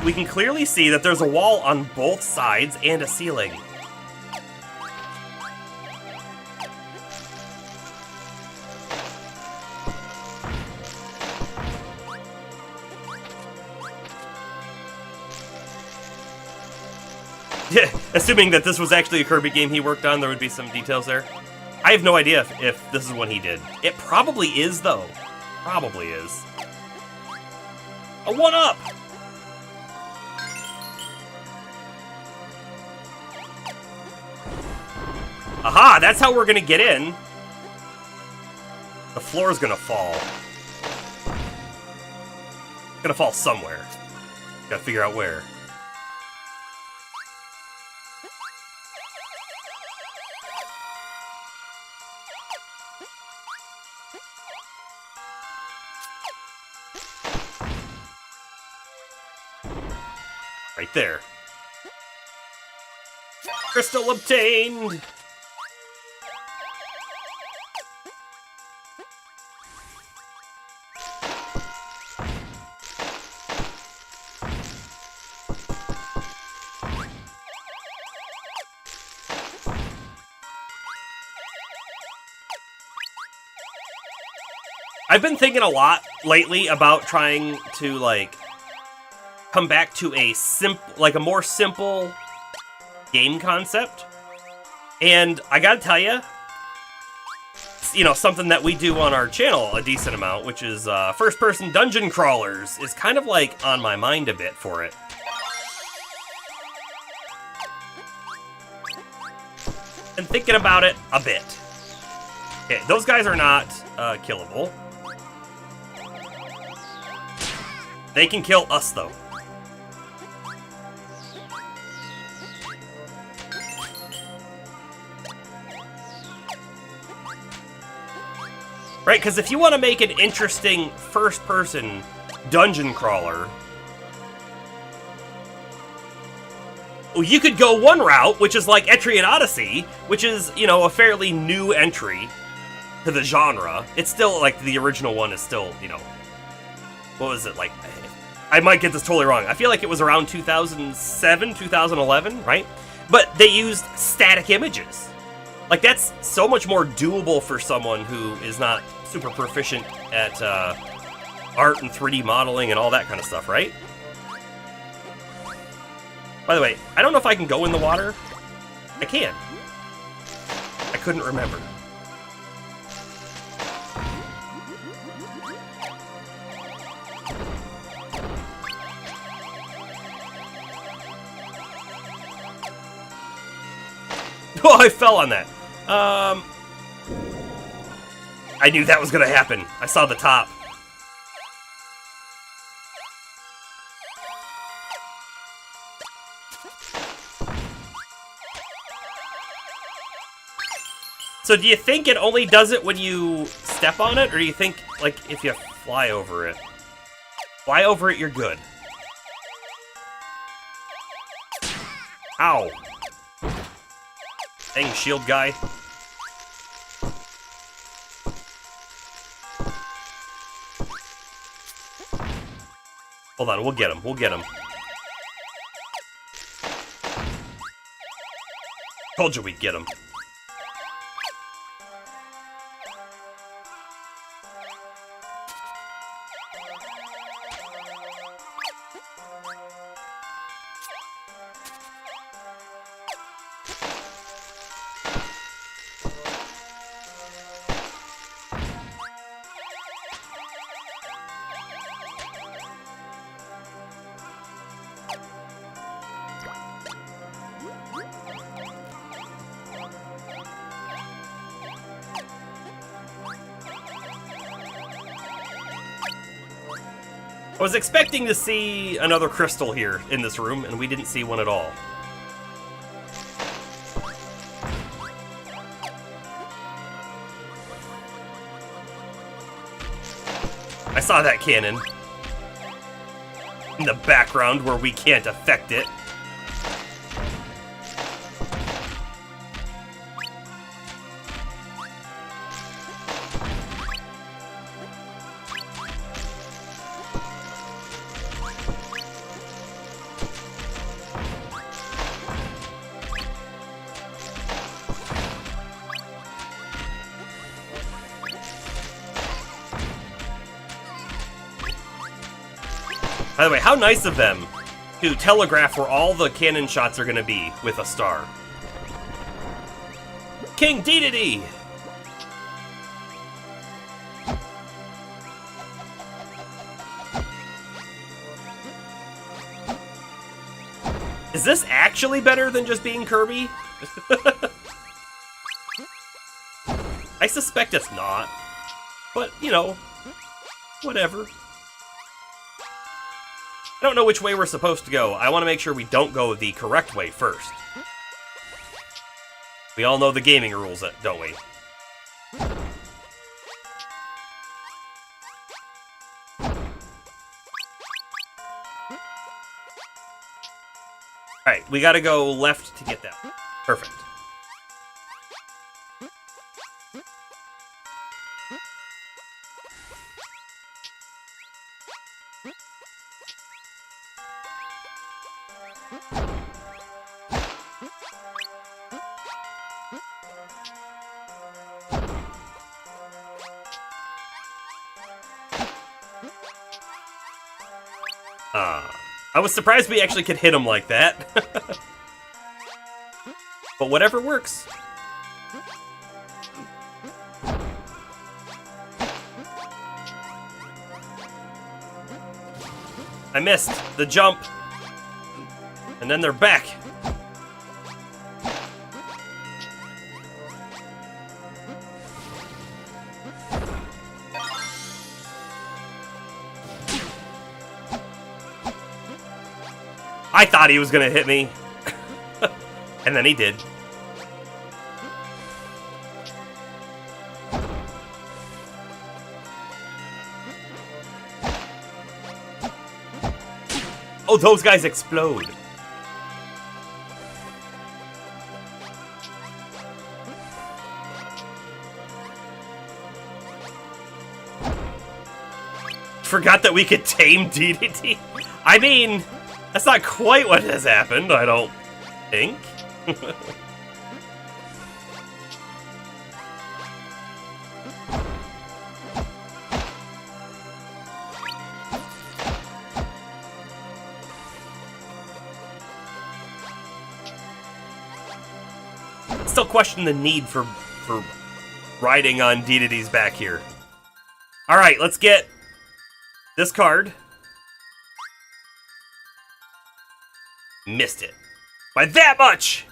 S1: We can clearly see that there's a wall on both sides and a ceiling. Yeah, assuming that this was actually a Kirby game he worked on, there would be some details there. I have no idea if this is one he did. It probably is, though. Probably is. A 1-up! Aha! That's how we're gonna get in. The floor's gonna fall. It's gonna fall somewhere. Gotta figure out where. Right there. Crystal obtained! I've been thinking a lot lately about trying to, like, come back to a a more simple game concept. And I gotta tell you, something that we do on our channel a decent amount, which is first-person dungeon crawlers, is kind of like on my mind a bit for it. And thinking about it a bit. Okay, those guys are not killable. They can kill us, though. Right, because if you want to make an interesting first-person dungeon crawler, well, you could go one route, which is like Etrian Odyssey, which is, a fairly new entry to the genre. It's still, like, the original one is still, what was it, like, I might get this totally wrong. I feel like it was around 2007, 2011, right? But they used static images. Like, that's so much more doable for someone who is not super proficient at art and 3D modeling and all that kind of stuff, right? By the way, I don't know if I can go in the water. I can. I couldn't remember. Oh, I fell on that. I knew that was gonna happen. I saw the top. So do you think it only does it when you step on it, or do you think, like, if you fly over it? Fly over it, you're good. Ow. Dang shield guy. Hold on, we'll get him. We'll get him. Told you we'd get him. I was expecting to see another crystal here in this room, and we didn't see one at all. I saw that cannon in the background where we can't affect it. By the way, how nice of them to telegraph where all the cannon shots are going to be with a star. King Dedede! Is this actually better than just being Kirby? I suspect it's not. But, you know, whatever. I don't know which way we're supposed to go. I want to make sure we don't go the correct way first. We all know the gaming rules, don't we? Alright, we gotta go left to get that. Perfect. I was surprised we actually could hit him like that. But whatever works. I missed the jump. And then they're back. I thought he was gonna hit me. And then he did. Oh, those guys explode. Forgot that we could tame DDT. I mean, that's not quite what has happened, I don't think. Still question the need for riding on Dedede's back here. Alright, let's get this card. Missed it. By that much!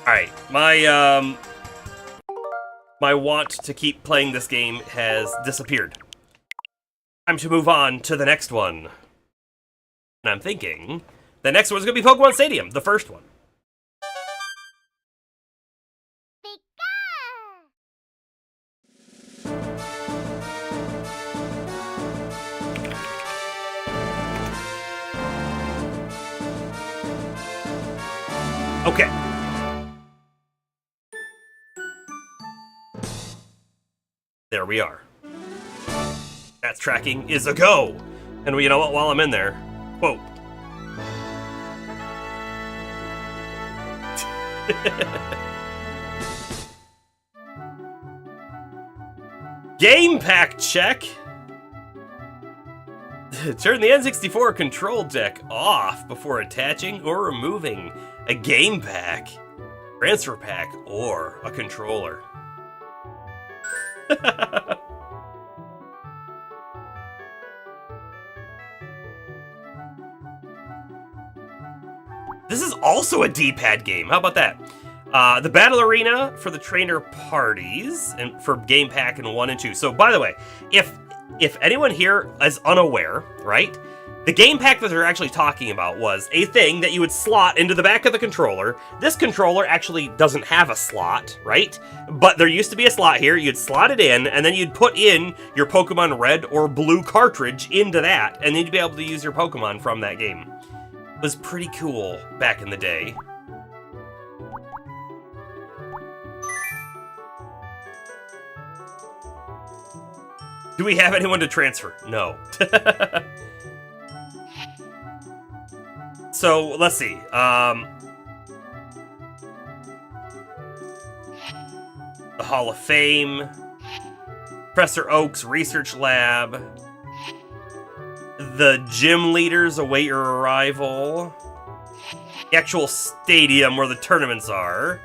S1: Alright, my want to keep playing this game has disappeared. Time to move on to the next one. And I'm thinking the next one's gonna be Pokemon Stadium, the first one. Okay. There we are. That's tracking is a go. And you know what, while I'm in there, quote. Game pack check. Turn the N64 control deck off before attaching or removing a game pack, transfer pack, or a controller. This is also a D-pad game. How about that? The Battle Arena for the trainer parties and for Game Pack in 1 and 2. So, by the way, if anyone here is unaware, right? The Game Pack that they're actually talking about was a thing that you would slot into the back of the controller. This controller actually doesn't have a slot, right? But there used to be a slot here. You'd slot it in, and then you'd put in your Pokemon Red or Blue cartridge into that, and then you'd be able to use your Pokemon from that game. It was pretty cool back in the day. Do we have anyone to transfer? No. So, let's see. The Hall of Fame. Professor Oak's Research Lab. The gym leaders await your arrival. The actual stadium where the tournaments are.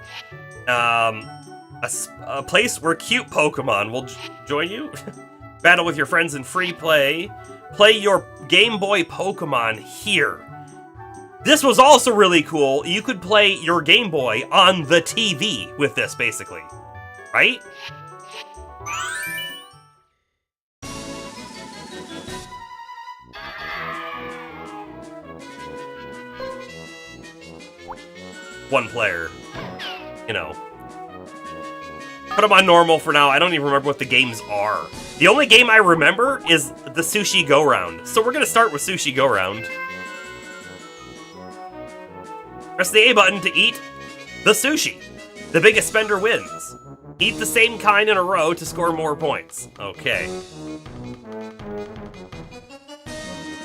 S1: A place where cute Pokemon will join you. Battle with your friends in free play. Play your Game Boy Pokemon here. This was also really cool. You could play your Game Boy on the TV with this, basically. Right? One player. You know. Put them on normal for now. I don't even remember what the games are. The only game I remember is the Sushi Go Round. So we're going to start with Sushi Go Round. Press the A button to eat the sushi. The biggest spender wins. Eat the same kind in a row to score more points. Okay.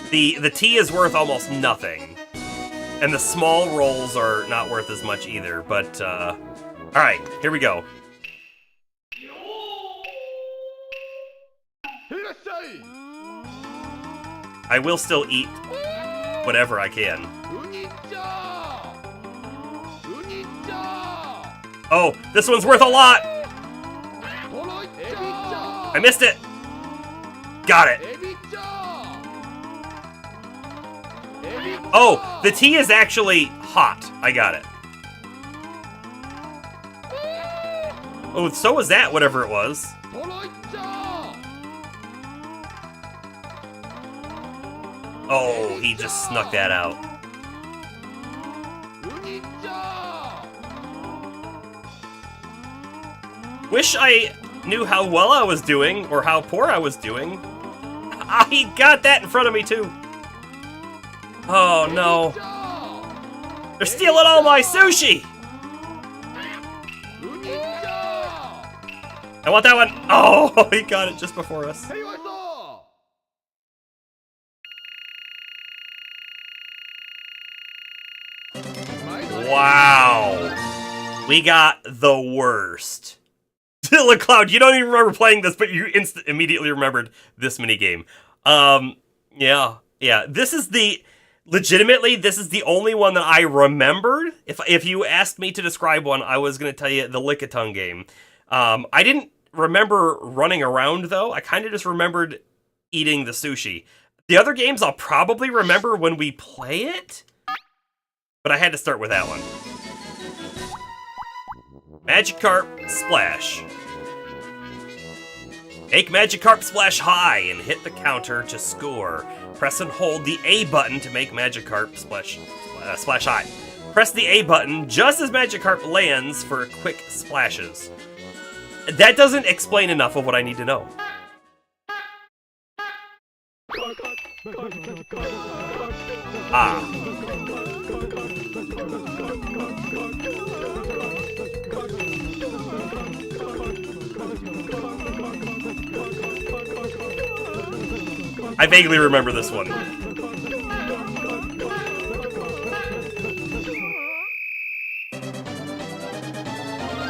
S1: The tea is worth almost nothing. And the small rolls are not worth as much either, but, alright, here we go. I will still eat whatever I can. Oh, this one's worth a lot! I missed it! Got it! Oh, the tea is actually hot. I got it. Oh, so was that, whatever it was. Oh, he just snuck that out. Wish I knew how well I was doing, or how poor I was doing. Ah, he got that in front of me, too. Oh, no. They're stealing all my sushi! I want that one. Oh, he got it just before us. Wow. We got the worst. Look, Cloud, you don't even remember playing this, but you immediately remembered this minigame. Yeah. This is legitimately, this is the only one that I remembered. If you asked me to describe one, I was going to tell you the Lick-a-Tongue game. I didn't remember running around, though. I kind of just remembered eating the sushi. The other games I'll probably remember when we play it, but I had to start with that one. Magikarp Splash. Make Magikarp Splash high and hit the counter to score. Press and hold the A button to make Magikarp Splash high. Press the A button just as Magikarp lands for quick splashes. That doesn't explain enough of what I need to know. Ah. I vaguely remember this one.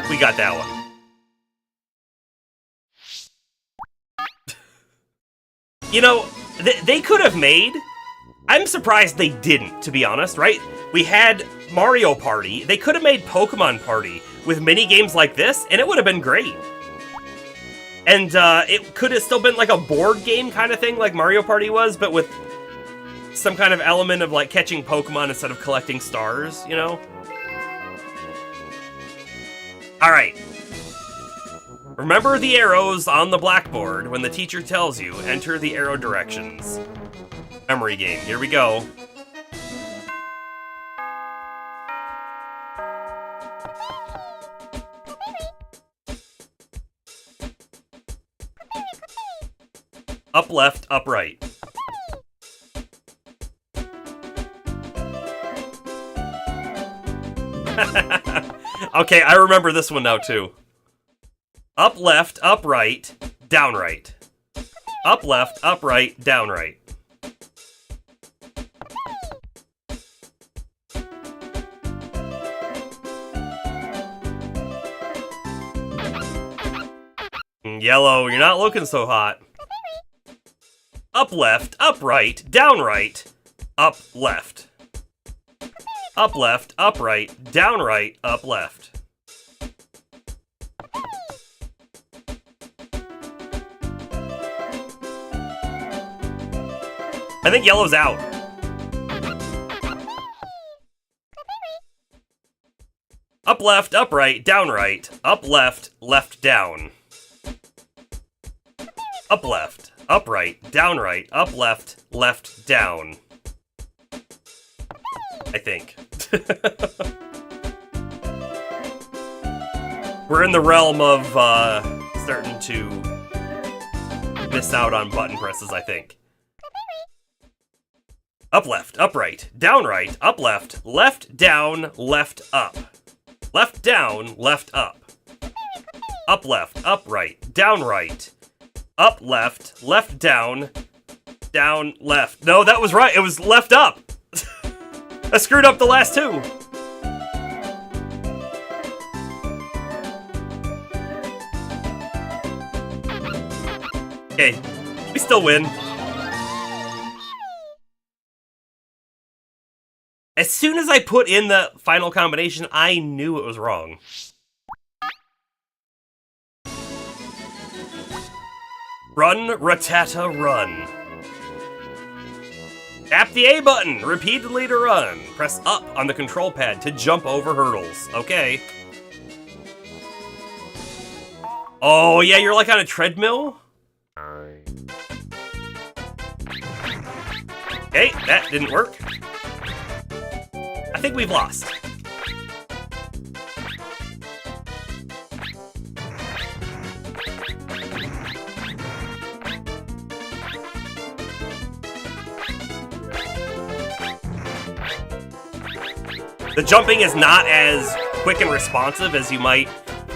S1: We got that one. You know, they could have made... I'm surprised they didn't, to be honest, right? We had Mario Party. They could have made Pokemon Party with mini games like this, and it would have been great. And it could have still been like a board game kind of thing, like Mario Party was, but with some kind of element of like catching Pokemon instead of collecting stars, you know? Alright. Remember the arrows on the blackboard when the teacher tells you, enter the arrow directions. Memory game, here we go. Up, left, up, right. Okay, I remember this one now, too. Up, left, up, right, down, right. Up, left, up, right, down, right. Yellow, you're not looking so hot. Up, left, up, right, down, right, up, left. Up, left, up, right, down, right, up, left. I think yellow's out. Up, left, up, right, down, right, up, left, left, down. Up, left, up, right, down, right, up, left, left, down. I think. We're in the realm of starting to miss out on button presses, I think. Up, left, up, right, down, right, up, left, down, left, up. Left, down, left, up. Up, left, up, right, down, right. Up, left, down, left. No, that was right. It was left, up. I screwed up the last two. Okay, we still win. As soon as I put in the final combination, I knew it was wrong. Run, Rattata, run. Tap the A button repeatedly to run. Press up on the control pad to jump over hurdles. Okay. Oh, yeah, you're like on a treadmill? Okay, that didn't work. I think we've lost. The jumping is not as quick and responsive as you might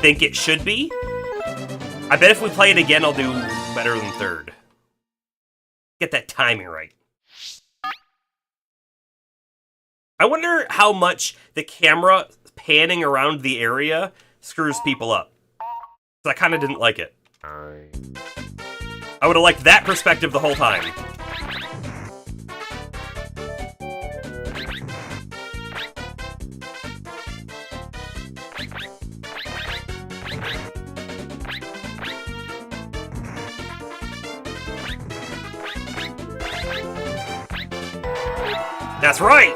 S1: think it should be. I bet if we play it again, I'll do better than third. Get that timing right. I wonder how much the camera panning around the area screws people up. So I kind of didn't like it. I would have liked that perspective the whole time. That's right!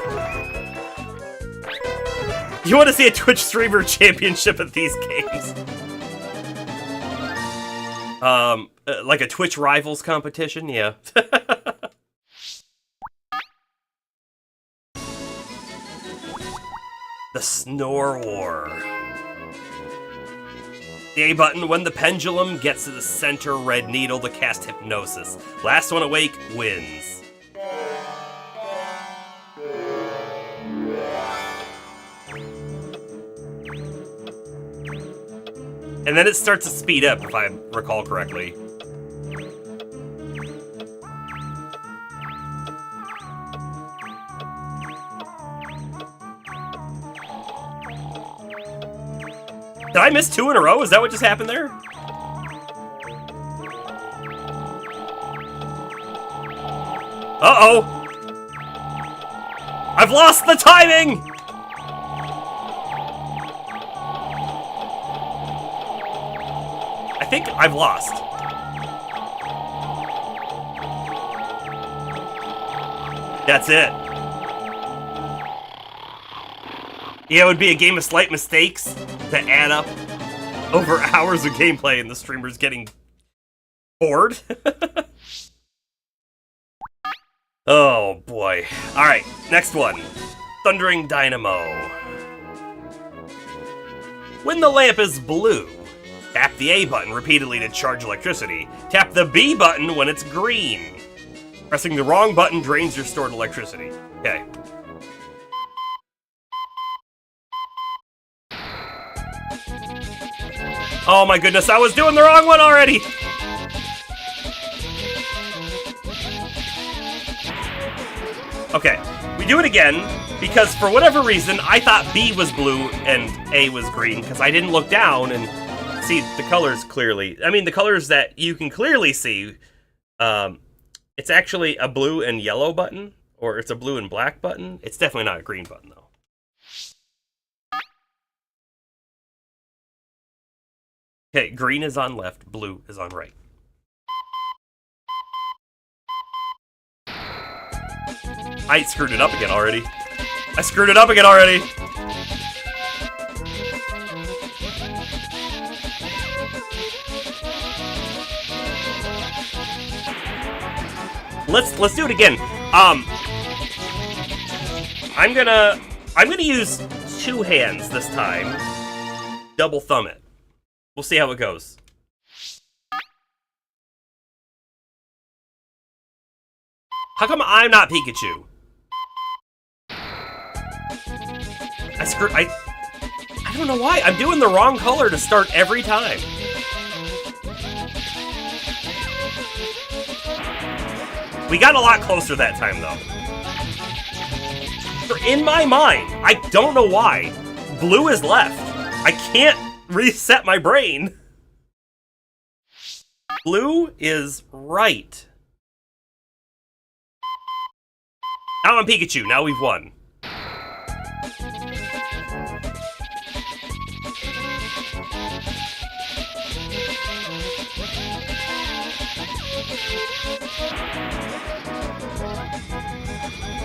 S1: You want to see a Twitch streamer championship at these games? Like a Twitch Rivals competition? Yeah. The Snore War. The A button when the pendulum gets to the center red needle to cast hypnosis. Last one awake wins. And then it starts to speed up, if I recall correctly. Did I miss 2 in a row? Is that what just happened there? Uh-oh! I've lost the timing! I think I've lost. That's it. Yeah, it would be a game of slight mistakes that add up over hours of gameplay and the streamer's getting bored. Oh boy. Alright, next one. Thundering Dynamo. When the lamp is blue, tap the A button repeatedly to charge electricity. Tap the B button when it's green. Pressing the wrong button drains your stored electricity. Okay. Oh my goodness, I was doing the wrong one already! Okay, we do it again, because for whatever reason, I thought B was blue and A was green, because I didn't look down and see the colors clearly. I mean, the colors that you can clearly see, it's actually a blue and yellow button, or it's a blue and black button. It's definitely not a green button, though. Okay, green is on left, blue is on right. I screwed it up again already. I screwed it up again already. Let's do it again. I'm gonna use 2 hands this time. Double thumb it. We'll see how it goes. How come I'm not Pikachu? I don't know why. I'm doing the wrong color to start every time. We got a lot closer that time, though. In my mind, I don't know why, blue is left. I can't reset my brain. Blue is right. Now I'm Pikachu. Now we've won.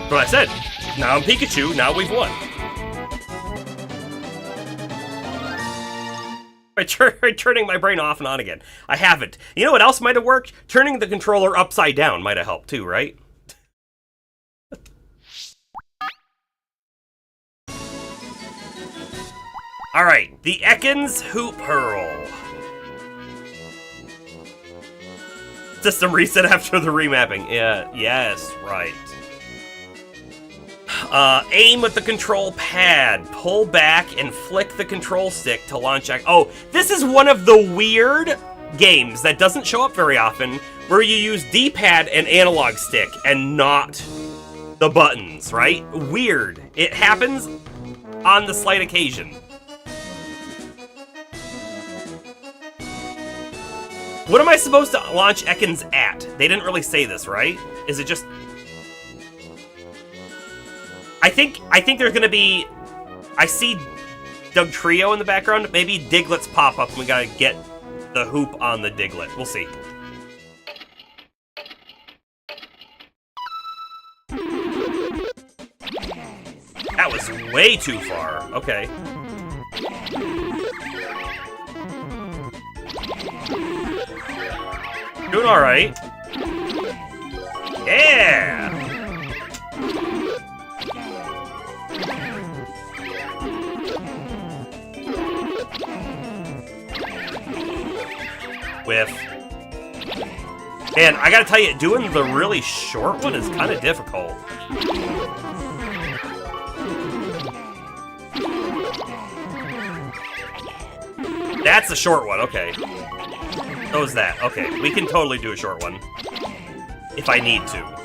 S1: But I said, now I'm Pikachu, now we've won. I tried turning my brain off and on again. I haven't. You know what else might have worked? Turning the controller upside down might have helped too, right? Alright, the Ekans Hoop Hurl. System reset after the remapping. Yeah, yes, right. Aim with the control pad. Pull back and flick the control stick to launch. Oh, this is one of the weird games that doesn't show up very often, where you use D-pad and analog stick and not the buttons, right? Weird. It happens on the slight occasion. What am I supposed to launch Ekans at? They didn't really say this, right? Is it just... I think there's gonna be... I see Doug Trio in the background. Maybe Diglets pop up and we gotta get the hoop on the Diglett. We'll see. That was way too far. Okay. Doing alright. Yeah! Whiff. Man, I gotta tell you, doing the really short one is kind of difficult. That's a short one, okay. So is that. Okay, we can totally do a short one. If I need to.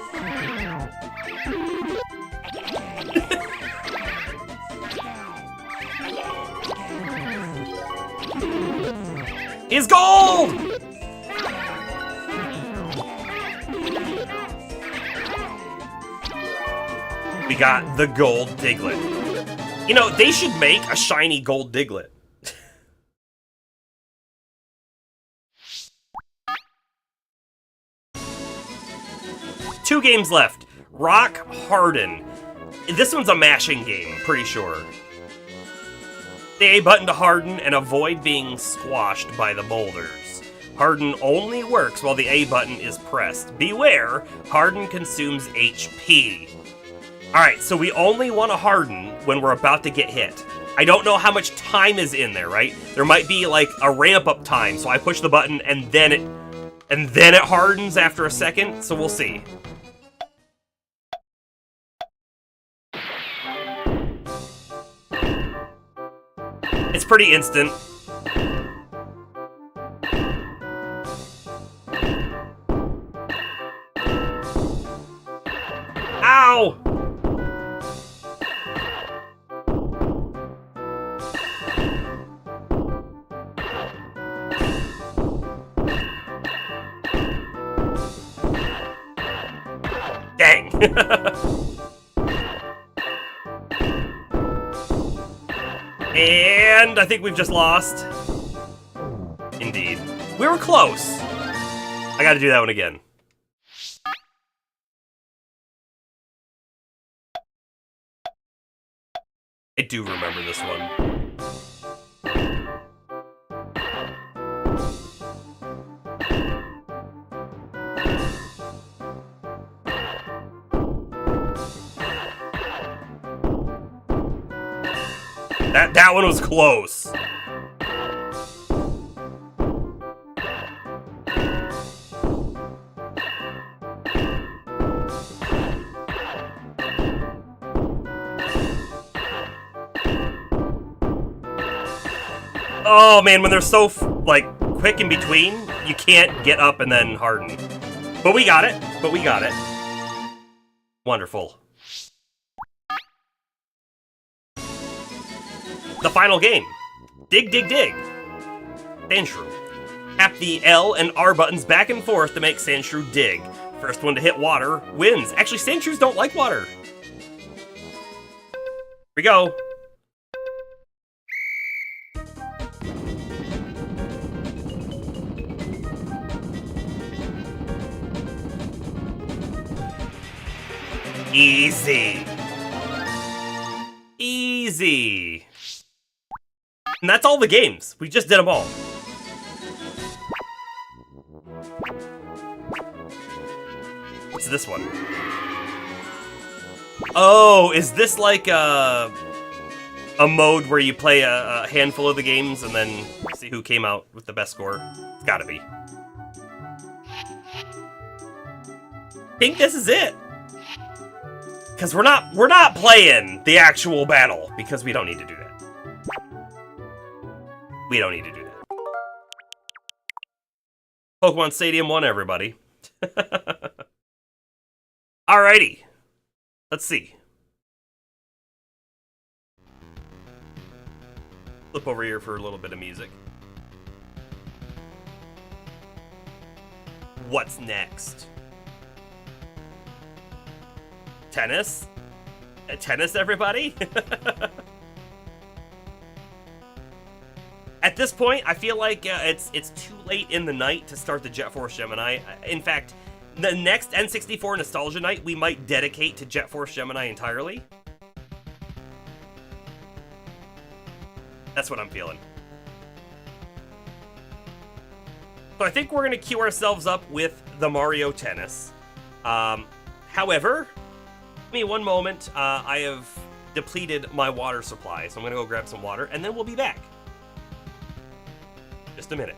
S1: Is gold! We got the gold Diglett. You know, they should make a shiny gold Diglett. Two games left. Rock Harden. This one's a mashing game, pretty sure. The A button to harden and avoid being squashed by the boulders. Harden only works while the A button is pressed. Beware, harden consumes HP. Alright, so we only want to harden when we're about to get hit. I don't know how much time is in there, right? There might be like a ramp up time, so I push the button and then it hardens after a second, so we'll see. It's pretty instant. Ow! Dang! And I think we've just lost. Indeed. We were close. I gotta do that one again. I do remember this one. That one was close. Oh man, when they're so like quick in between, you can't get up and then harden. But we got it. Wonderful. The final game. Dig, dig, dig. Sandshrew. Tap the L and R buttons back and forth to make Sandshrew dig. First one to hit water wins. Actually, Sandshrews don't like water. Here we go. Easy. Easy. And that's all the games. We just did them all. What's this one? Oh, is this like a mode where you play a handful of the games and then see who came out with the best score? It's gotta be. I think this is it. Because we're not playing the actual battle, because we don't need to do that. We don't need to do that. Pokemon Stadium won, everybody. Alrighty. Let's see. Flip over here for a little bit of music. What's next? Tennis? Tennis, everybody? At this point, I feel like it's too late in the night to start the Jet Force Gemini. In fact, the next N64 Nostalgia Night we might dedicate to Jet Force Gemini entirely. That's what I'm feeling. So I think we're going to queue ourselves up with the Mario Tennis. However, give me one moment. I have depleted my water supply, so I'm going to go grab some water, and then we'll be back. Just a minute.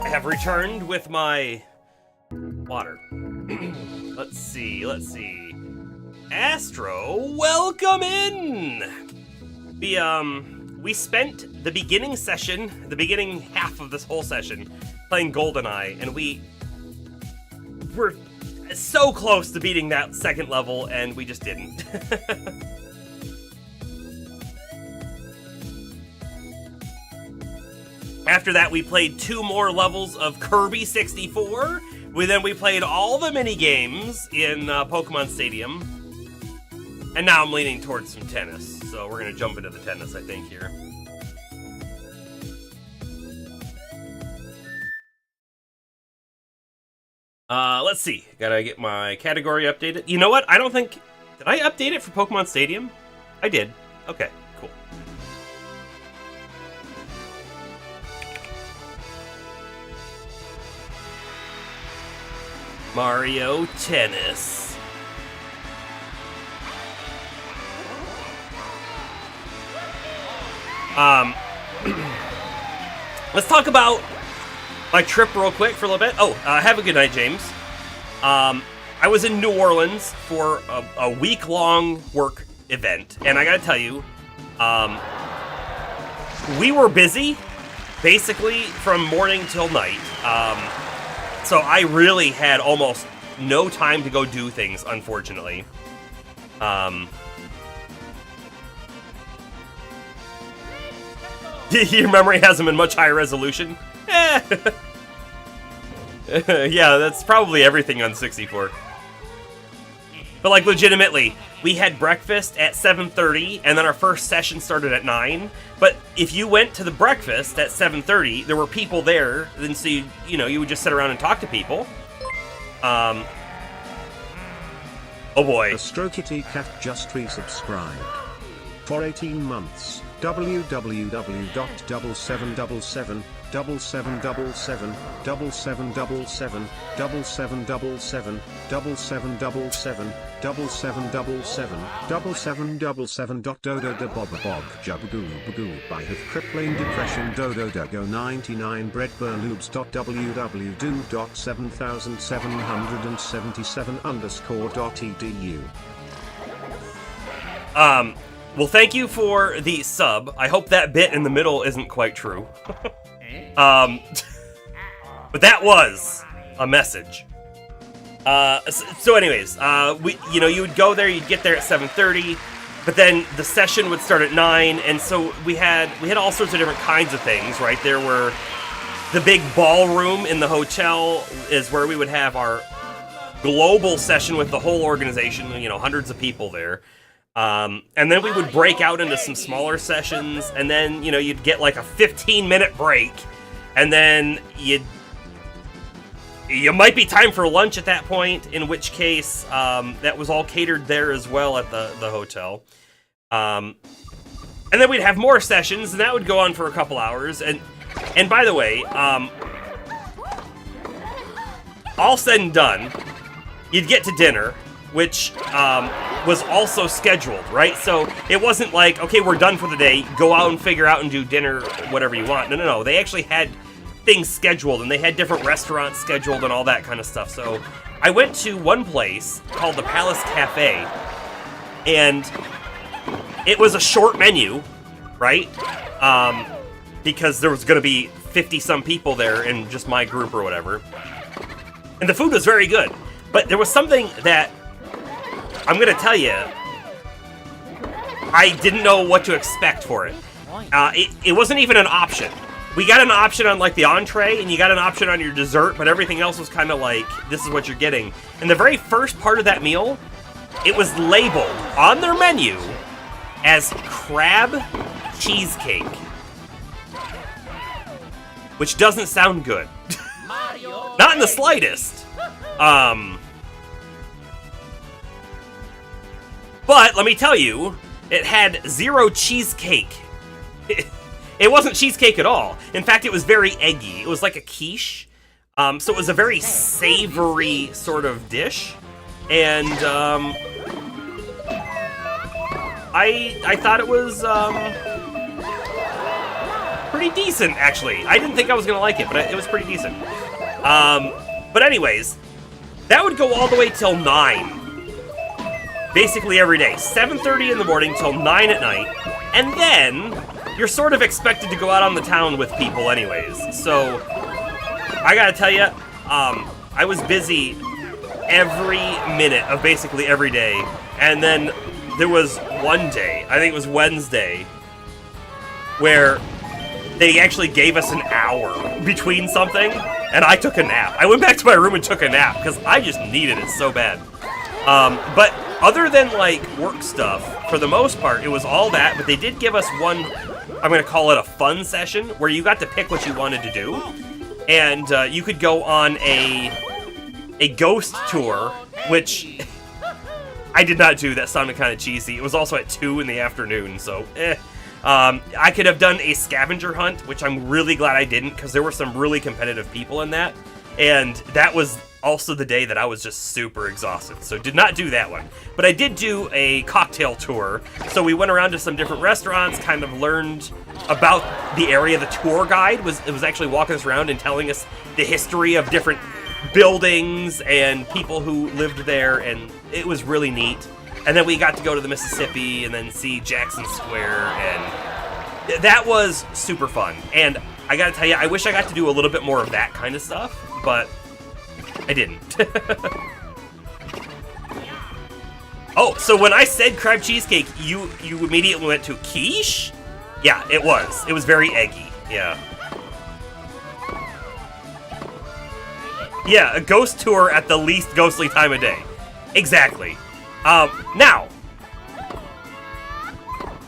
S1: Have returned with my water. Let's see. Astro, welcome in! We spent the beginning half of this whole session playing GoldenEye, and we were so close to beating that second level, and we just didn't. After that, we played 2 more levels of Kirby 64. Then we played all the mini games in Pokemon Stadium. And now I'm leaning towards some tennis. So we're going to jump into the tennis, I think, here. Let's see. Gotta get my category updated. You know what? I don't think... Did I update it for Pokemon Stadium? I did. Okay, cool. Mario Tennis. Let's talk about my trip real quick for a little bit. Oh, have a good night, James. I was in New Orleans for a week-long work event, and I gotta tell you, we were busy, basically from morning till night. So I really had almost no time to go do things, unfortunately. Your memory hasn't been much higher resolution? Yeah, that's probably everything on 64. But like legitimately, we had breakfast at 7:30 and then our first session started at 9. But if you went to the breakfast at 7:30, there were people there, then so you know, you would just sit around and talk to people. Oh boy.
S2: A Strokity Cat just resubscribed. For 18 months, www.7777 7777 7777 7777 7777 7777 7777 I have crippling depression dodo go 99 breadburlubes.www.7777_edu.
S1: Well, thank you for the sub. I hope that bit in the middle isn't quite true. But that was a message. So anyways, you would go there, you'd get there at 7:30, but then the session would start at 9, and so we had all sorts of different kinds of things, right? There were the big ballroom in the hotel is where we would have our global session with the whole organization, you know, hundreds of people there. And then we would break out into some smaller sessions, and then, you know, you'd get like a 15-minute break, and then you might be time for lunch at that point, in which case, that was all catered there as well at the hotel. And then we'd have more sessions, and that would go on for a couple hours, and by the way, all said and done, you'd get to dinner, which was also scheduled, right? So it wasn't like, okay, we're done for the day, go out and figure out and do dinner, whatever you want. No. They actually had things scheduled, and they had different restaurants scheduled and all that kind of stuff. So I went to one place called the Palace Cafe, and it was a short menu, right? Because there was going to be 50-some people there in just my group or whatever. And the food was very good. But there was something that I'm gonna tell you, I didn't know what to expect for it. It wasn't even an option. We got an option on like the entree, and you got an option on your dessert, but everything else was kind of like, this is what you're getting. And the very first part of that meal, it was labeled on their menu as crab cheesecake, which doesn't sound good. Not in the slightest. But let me tell you, it had zero cheesecake. It wasn't cheesecake at all. In fact, it was very eggy. It was like a quiche. So it was a very savory sort of dish. And I thought it was pretty decent, actually. I didn't think I was going to like it, but it was pretty decent. But anyways, that would go all the way till 9. Basically every day, 7:30 in the morning till 9 at night, and then you're sort of expected to go out on the town with people anyways. So I gotta tell you, I was busy every minute of basically every day, and then there was one day, I think it was Wednesday, where they actually gave us an hour between something, and I took a nap. I went back to my room and took a nap because I just needed it so bad. But other than, like, work stuff, for the most part, it was all that, but they did give us one, I'm going to call it a fun session, where you got to pick what you wanted to do, and you could go on a ghost tour, which I did not do. That sounded kind of cheesy. It was also at 2 in the afternoon, so I could have done a scavenger hunt, which I'm really glad I didn't, because there were some really competitive people in that, and that was also the day that I was just super exhausted, so did not do that one. But I did do a cocktail tour, so we went around to some different restaurants, kind of learned about the area. The tour guide was actually walking us around and telling us the history of different buildings and people who lived there, and it was really neat. And then we got to go to the Mississippi and then see Jackson Square, and that was super fun. And I gotta tell you, I wish I got to do a little bit more of that kind of stuff, but I didn't. Oh, so when I said crab cheesecake, you immediately went to quiche? Yeah, it was. It was very eggy, yeah. Yeah, a ghost tour at the least ghostly time of day. Exactly. Now,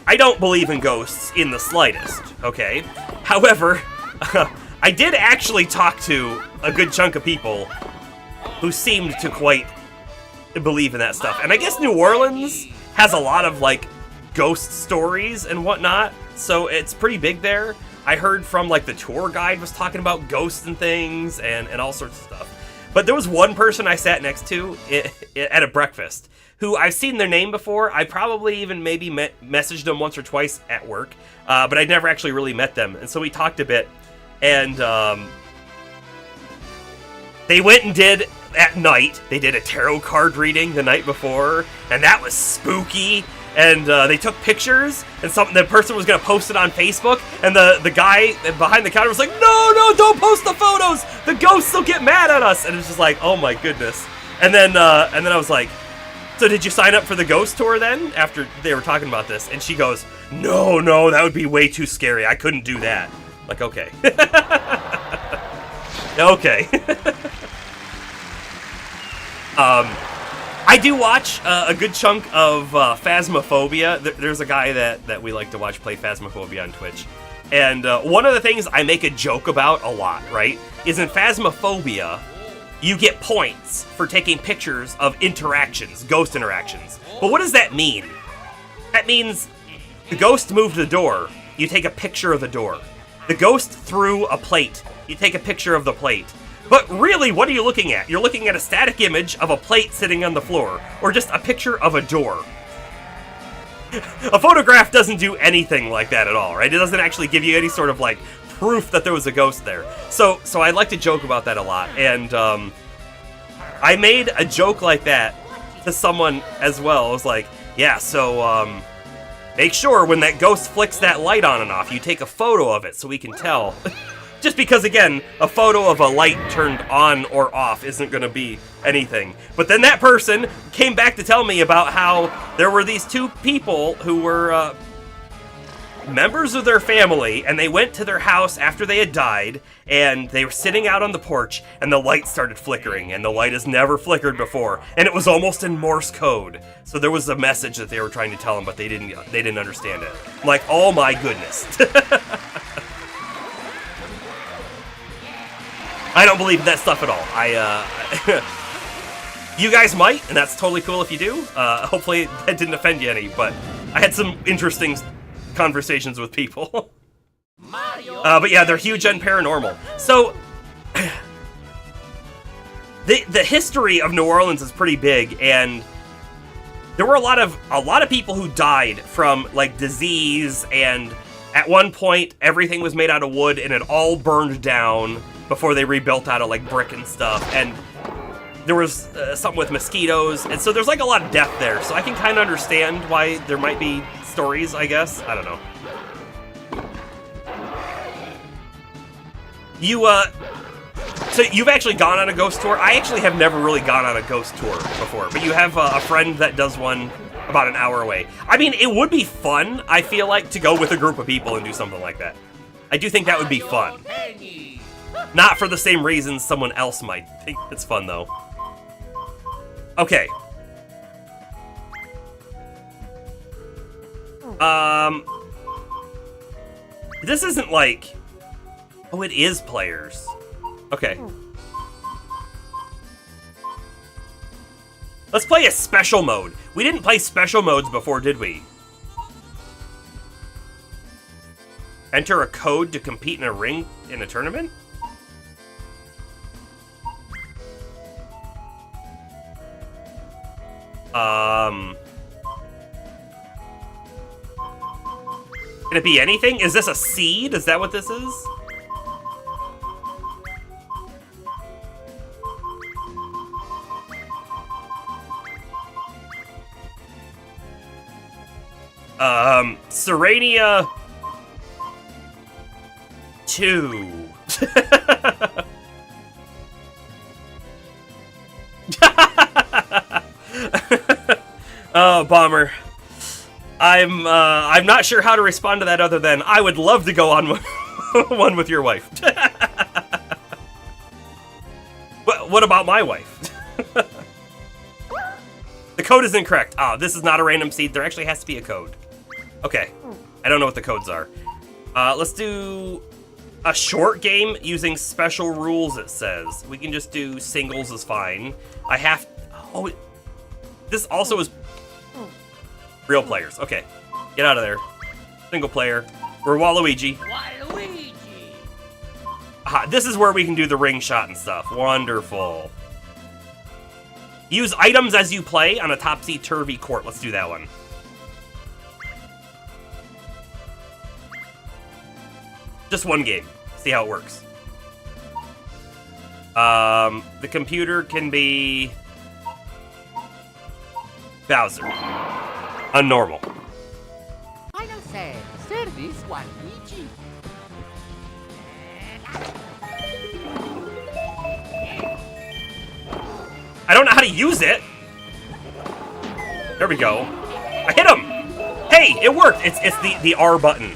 S1: I don't believe in ghosts in the slightest, okay? However, I did actually talk to a good chunk of people who seemed to quite believe in that stuff. And I guess New Orleans has a lot of, like, ghost stories and whatnot, so it's pretty big there. I heard from, like, the tour guide was talking about ghosts and things and all sorts of stuff. But there was one person I sat next to at a breakfast who I've seen their name before. I probably even maybe messaged them once or twice at work, but I'd never actually really met them. And so we talked a bit, and they went and did, at night, they did a tarot card reading the night before, and that was spooky. And they took pictures, and the person was going to post it on Facebook, and the guy behind the counter was like, no, don't post the photos! The ghosts will get mad at us! And it was just like, oh my goodness. And then I was like, so did you sign up for the ghost tour then, after they were talking about this? And she goes, no, that would be way too scary. I couldn't do that. Like, okay. Okay. I do watch a good chunk of Phasmophobia. There's a guy that we like to watch play Phasmophobia on Twitch. And one of the things I make a joke about a lot, right, is in Phasmophobia, you get points for taking pictures of interactions, ghost interactions. But what does that mean? That means the ghost moved the door, you take a picture of the door. The ghost threw a plate, you take a picture of the plate. But really, what are you looking at? You're looking at a static image of a plate sitting on the floor, or just a picture of a door. A photograph doesn't do anything like that at all, right? It doesn't actually give you any sort of, like, proof that there was a ghost there. So I like to joke about that a lot, and I made a joke like that to someone as well. I was like, yeah, so make sure when that ghost flicks that light on and off, you take a photo of it so we can tell. Just because, again, a photo of a light turned on or off isn't going to be anything. But then that person came back to tell me about how there were these two people who were members of their family, and they went to their house after they had died, and they were sitting out on the porch, and the light started flickering, and the light has never flickered before, and it was almost in Morse code. So there was a message that they were trying to tell them, but they didn't understand it. I'm like, oh my goodness. I don't believe in that stuff at all. You guys might, and that's totally cool if you do. Hopefully that didn't offend you any, but I had some interesting conversations with people. But yeah, they're huge on paranormal. So, the history of New Orleans is pretty big, and there were a lot of people who died from, like, disease, and at one point, everything was made out of wood, and it all burned down before they rebuilt out of, like, brick and stuff, and there was something with mosquitoes, and so there's, like, a lot of death there, so I can kind of understand why there might be stories, I guess. I don't know. So you've actually gone on a ghost tour? I actually have never really gone on a ghost tour before, but you have a friend that does one about an hour away. I mean, it would be fun, I feel like, to go with a group of people and do something like that. I do think that would be fun. Not for the same reasons someone else might think it's fun, though. Okay. This isn't like... Oh, it is players. Okay. Let's play a special mode. We didn't play special modes before, did we? Enter a code to compete in a ring in a tournament? Can it be anything? Is this a seed? Is that what this is? Serenia 2. Oh, Bomber. I'm not sure how to respond to that other than I would love to go on one with your wife. What about my wife? The code is incorrect. Ah, this is not a random seed. There actually has to be a code. Okay. I don't know what the codes are. Let's do a short game using special rules, it says. We can just do singles is fine. I have... Oh, this also is... Real players. Okay. Get out of there. Single player. We're Waluigi.
S3: Waluigi!
S1: Aha, this is where we can do the ring shot and stuff. Wonderful. Use items as you play on a topsy-turvy court. Let's do that one. Just one game. See how it works. The computer can be... Bowser. Unnormal.
S3: Final service, Waluigi.
S1: I don't know how to use it. There we go. I hit him. Hey, it worked. It's the R button.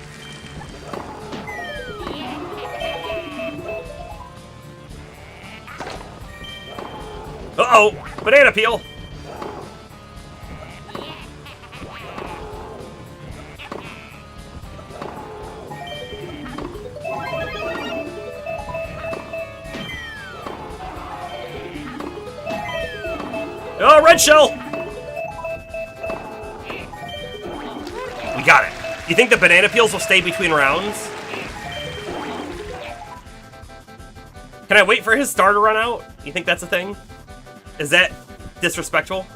S1: Uh-oh, banana peel. Oh, red shell! We got it. You think the banana peels will stay between rounds? Can I wait for his star to run out? You think that's a thing? Is that disrespectful?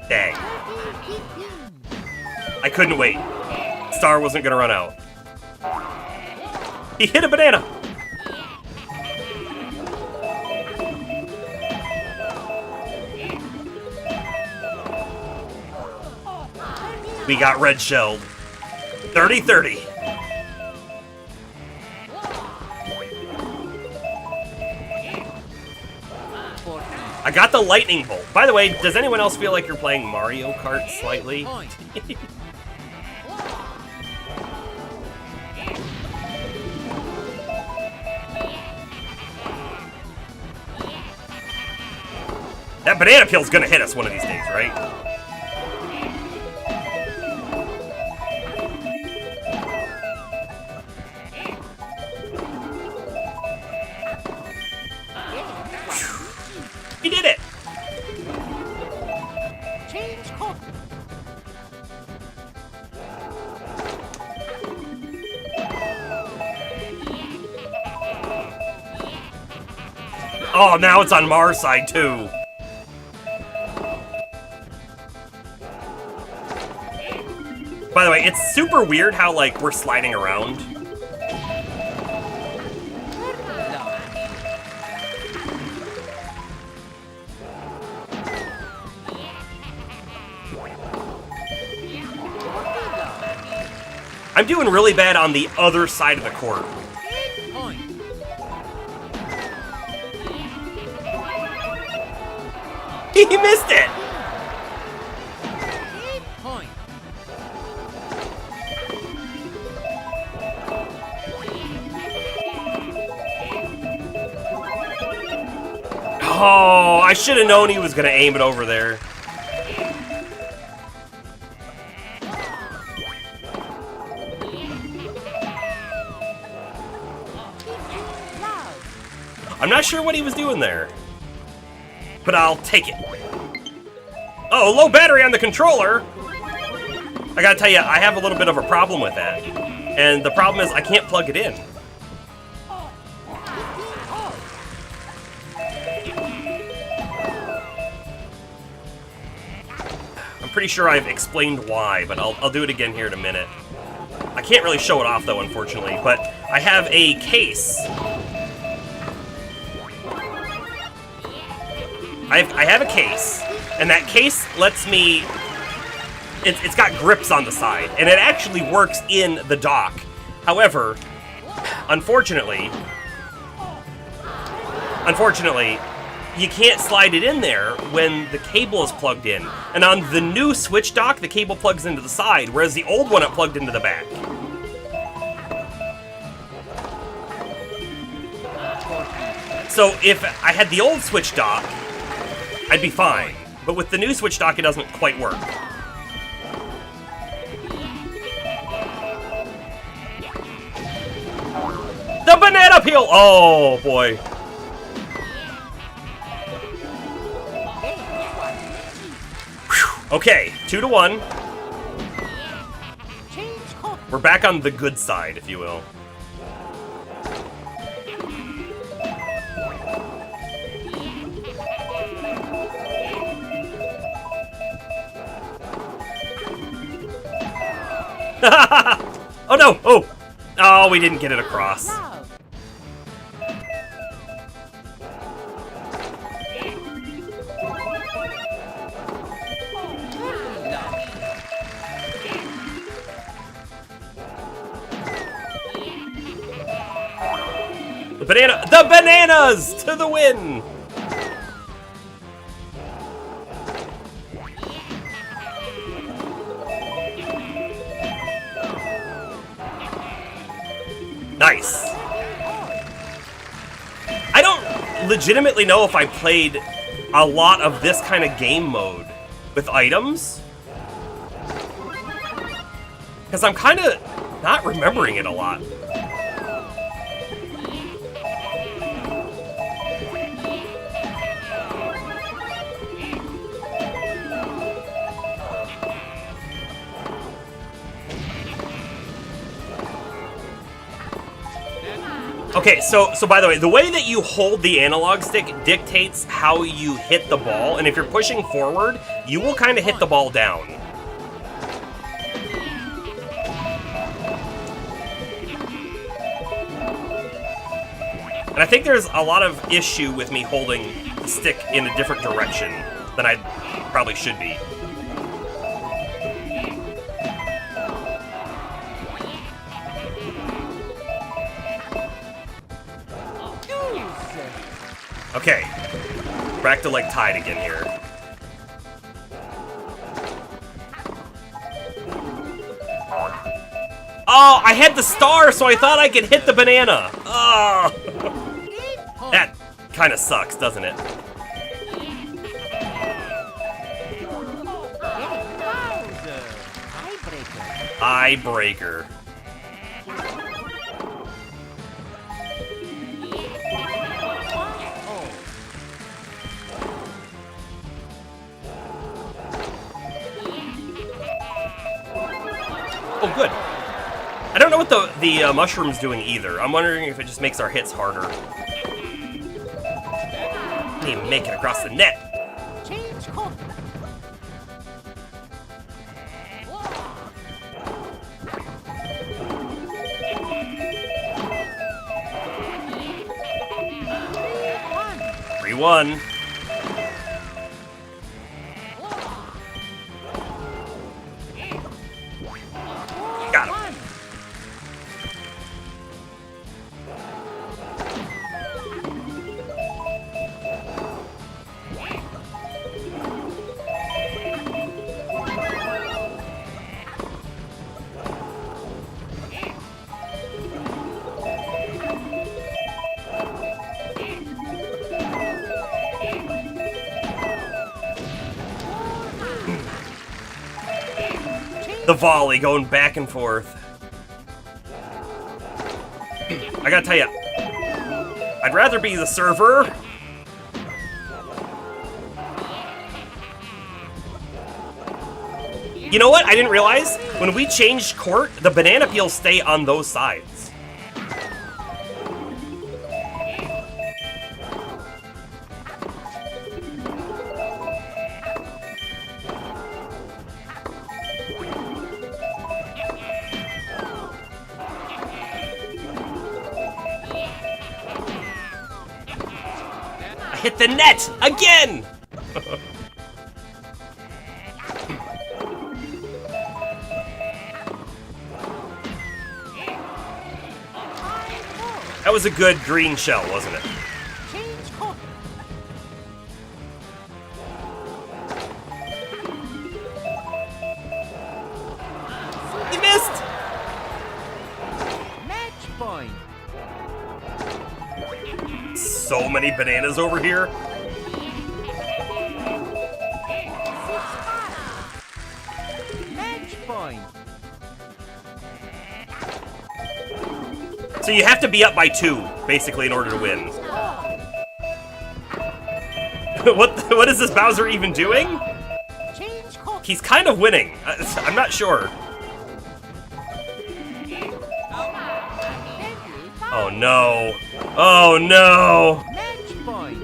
S1: Dang. I couldn't wait. Star wasn't gonna run out. He hit a banana! We got red shelled. 30-30. I got the lightning bolt. By the way, does anyone else feel like you're playing Mario Kart slightly? That banana peel's gonna hit us one of these days, right? He did it!
S3: Change course.
S1: Oh, now it's on Mars' side, too. By the way, it's super weird how, like, we're sliding around. I'm doing really bad on the other side of the court. He missed it! Oh, I should have known he was going to aim it over there. I'm not sure what he was doing there, but I'll take it. Oh, low battery on the controller. I gotta tell you, I have a little bit of a problem with that. And the problem is I can't plug it in. I'm pretty sure I've explained why, but I'll do it again here in a minute. I can't really show it off though, unfortunately, but I have a case I have a case, and that case lets me... It's got grips on the side, and it actually works in the dock. However, unfortunately, you can't slide it in there when the cable is plugged in. And on the new Switch dock, the cable plugs into the side, whereas the old one, it plugged into the back. So if I had the old Switch dock, I'd be fine. But with the new Switch dock, it doesn't quite work. The banana peel! Oh, boy. Whew. Okay, 2-1. We're back on the good side, if you will. Oh no! Oh! Oh, we didn't get it across. The bananas to the win! Nice. I don't legitimately know if I played a lot of this kind of game mode with items, because I'm kind of not remembering it a lot. Okay, so by the way, the way that you hold the analog stick dictates how you hit the ball, and if you're pushing forward, you will kind of hit the ball down. And I think there's a lot of issue with me holding the stick in a different direction than I probably should be. Okay, back to like tied again here. Oh, I had the star, so I thought I could hit the banana. Oh, that kind of sucks, doesn't it? Tiebreaker. Oh, good. I don't know what the mushroom's doing either. I'm wondering if it just makes our hits harder. Didn't even make it across the net. One. Got him. The volley going back and forth. I gotta tell you, I'd rather be the server. You know what? I didn't realize when we changed court, the banana peels stay on those sides. Hit the net again! That was a good green shell, wasn't it?
S3: Change course.
S1: He missed!
S3: Match point.
S1: So many bananas over here.
S3: Match point.
S1: So you have to be up by 2, basically, in order to win. What is this Bowser even doing?
S3: Change course.
S1: He's kind of winning. I'm not sure. Oh no. Oh no.
S3: Match point.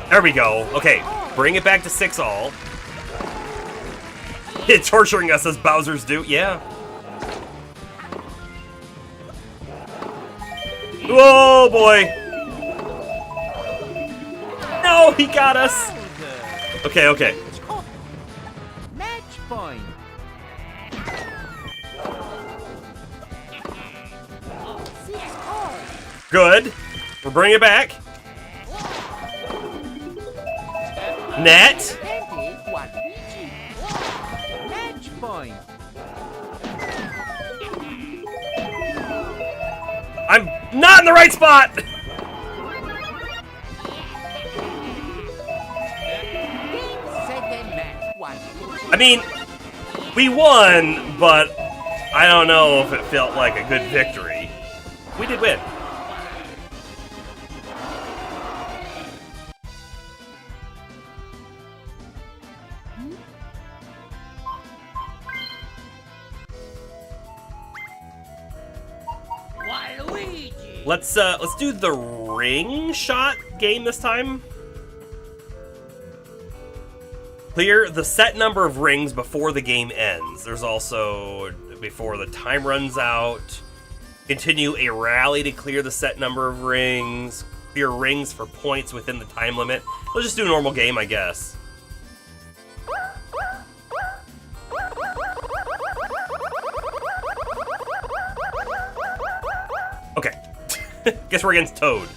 S1: There we go. Okay, bring it back to 6 all. It's torturing us as Bowsers do. Yeah. Whoa, boy. No, he got us. Okay, okay.
S3: Match point. Six cards.
S1: Good. We're bringing it back. Net.
S3: 21 Luigi. Match point.
S1: I'm not in the right spot.
S3: Game 7 match 1 Luigi.
S1: I mean, we won, but I don't know if it felt like a good victory. We did win.
S3: Waluigi.
S1: Let's do the ring shot game this time. Clear the set number of rings before the game ends. There's also before the time runs out. Continue a rally to clear the set number of rings. Clear rings for points within the time limit. Let's just do a normal game, I guess. Okay. Guess we're against Toad.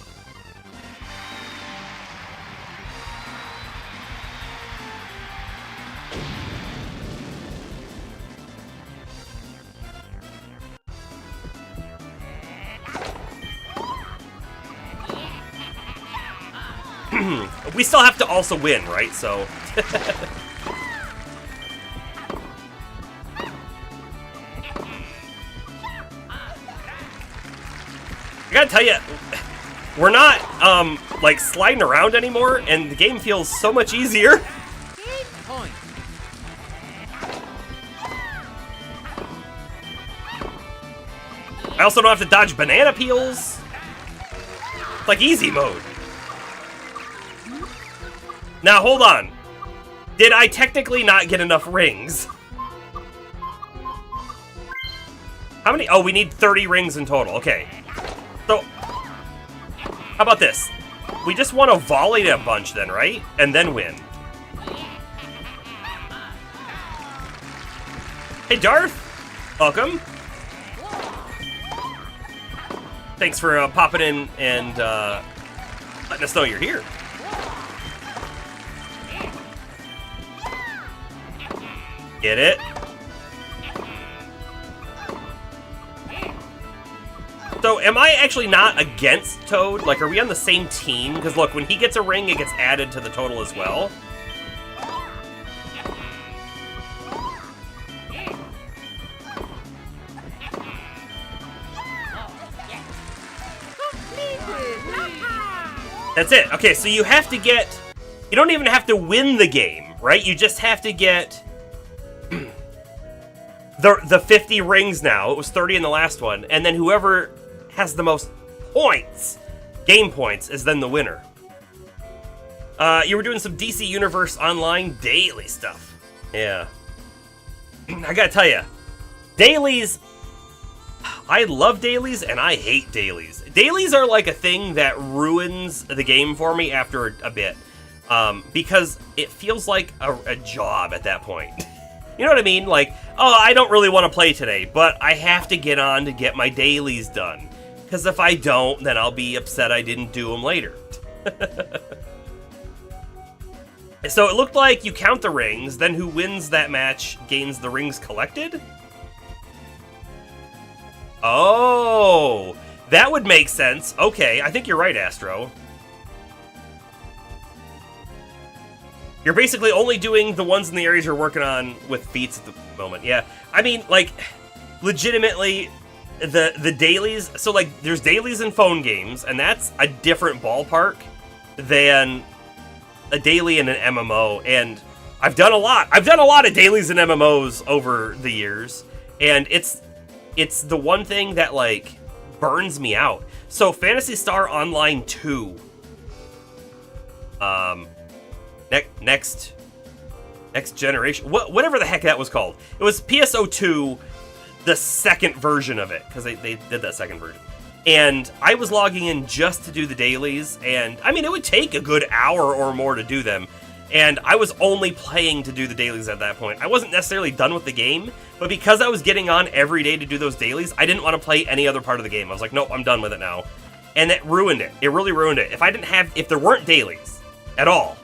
S1: We still have to also win, right? So... I gotta tell you, we're not, like, sliding around anymore, and the game feels so much easier.
S3: Game point.
S1: I also don't have to dodge banana peels. It's like easy mode. Now, hold on. Did I technically not get enough rings? How many? Oh, we need 30 rings in total. Okay. So, how about this? We just want to volley a bunch then, right? And then win. Hey, Darth. Welcome. Thanks for popping in and letting us know you're here. Get it? So, am I actually not against Toad? Like, are we on the same team? Because, look, when he gets a ring, it gets added to the total as well. That's it. Okay, so you have to get... You don't even have to win the game, right? You just have to get... the 50 rings now. It was 30 in the last one. And then whoever has the most points, game points, is then the winner. You were doing some DC Universe Online daily stuff. Yeah. I gotta tell you, dailies, I love dailies and I hate dailies. Dailies are like a thing that ruins the game for me after a bit. Because it feels like a job at that point. You know what I mean? Like, oh, I don't really want to play today, but I have to get on to get my dailies done. Because if I don't, then I'll be upset I didn't do them later. So it looked like you count the rings, then who wins that match gains the rings collected? Oh, that would make sense. Okay, I think you're right, Astro. You're basically only doing the ones in the areas you're working on with feats at the moment. Yeah, I mean, like, legitimately, the dailies... So, like, there's dailies in phone games, and that's a different ballpark than a daily in an MMO. And I've done a lot. I've done a lot of dailies in MMOs over the years, and it's the one thing that, like, burns me out. So, Phantasy Star Online 2... Next generation, whatever the heck that was called. It was PSO2, the second version of it, because they did that second version. And I was logging in just to do the dailies, and I mean, it would take a good hour or more to do them. And I was only playing to do the dailies at that point. I wasn't necessarily done with the game, but because I was getting on every day to do those dailies, I didn't want to play any other part of the game. I was like, nope, I'm done with it now. And it ruined it. It really ruined it. If there weren't dailies at all,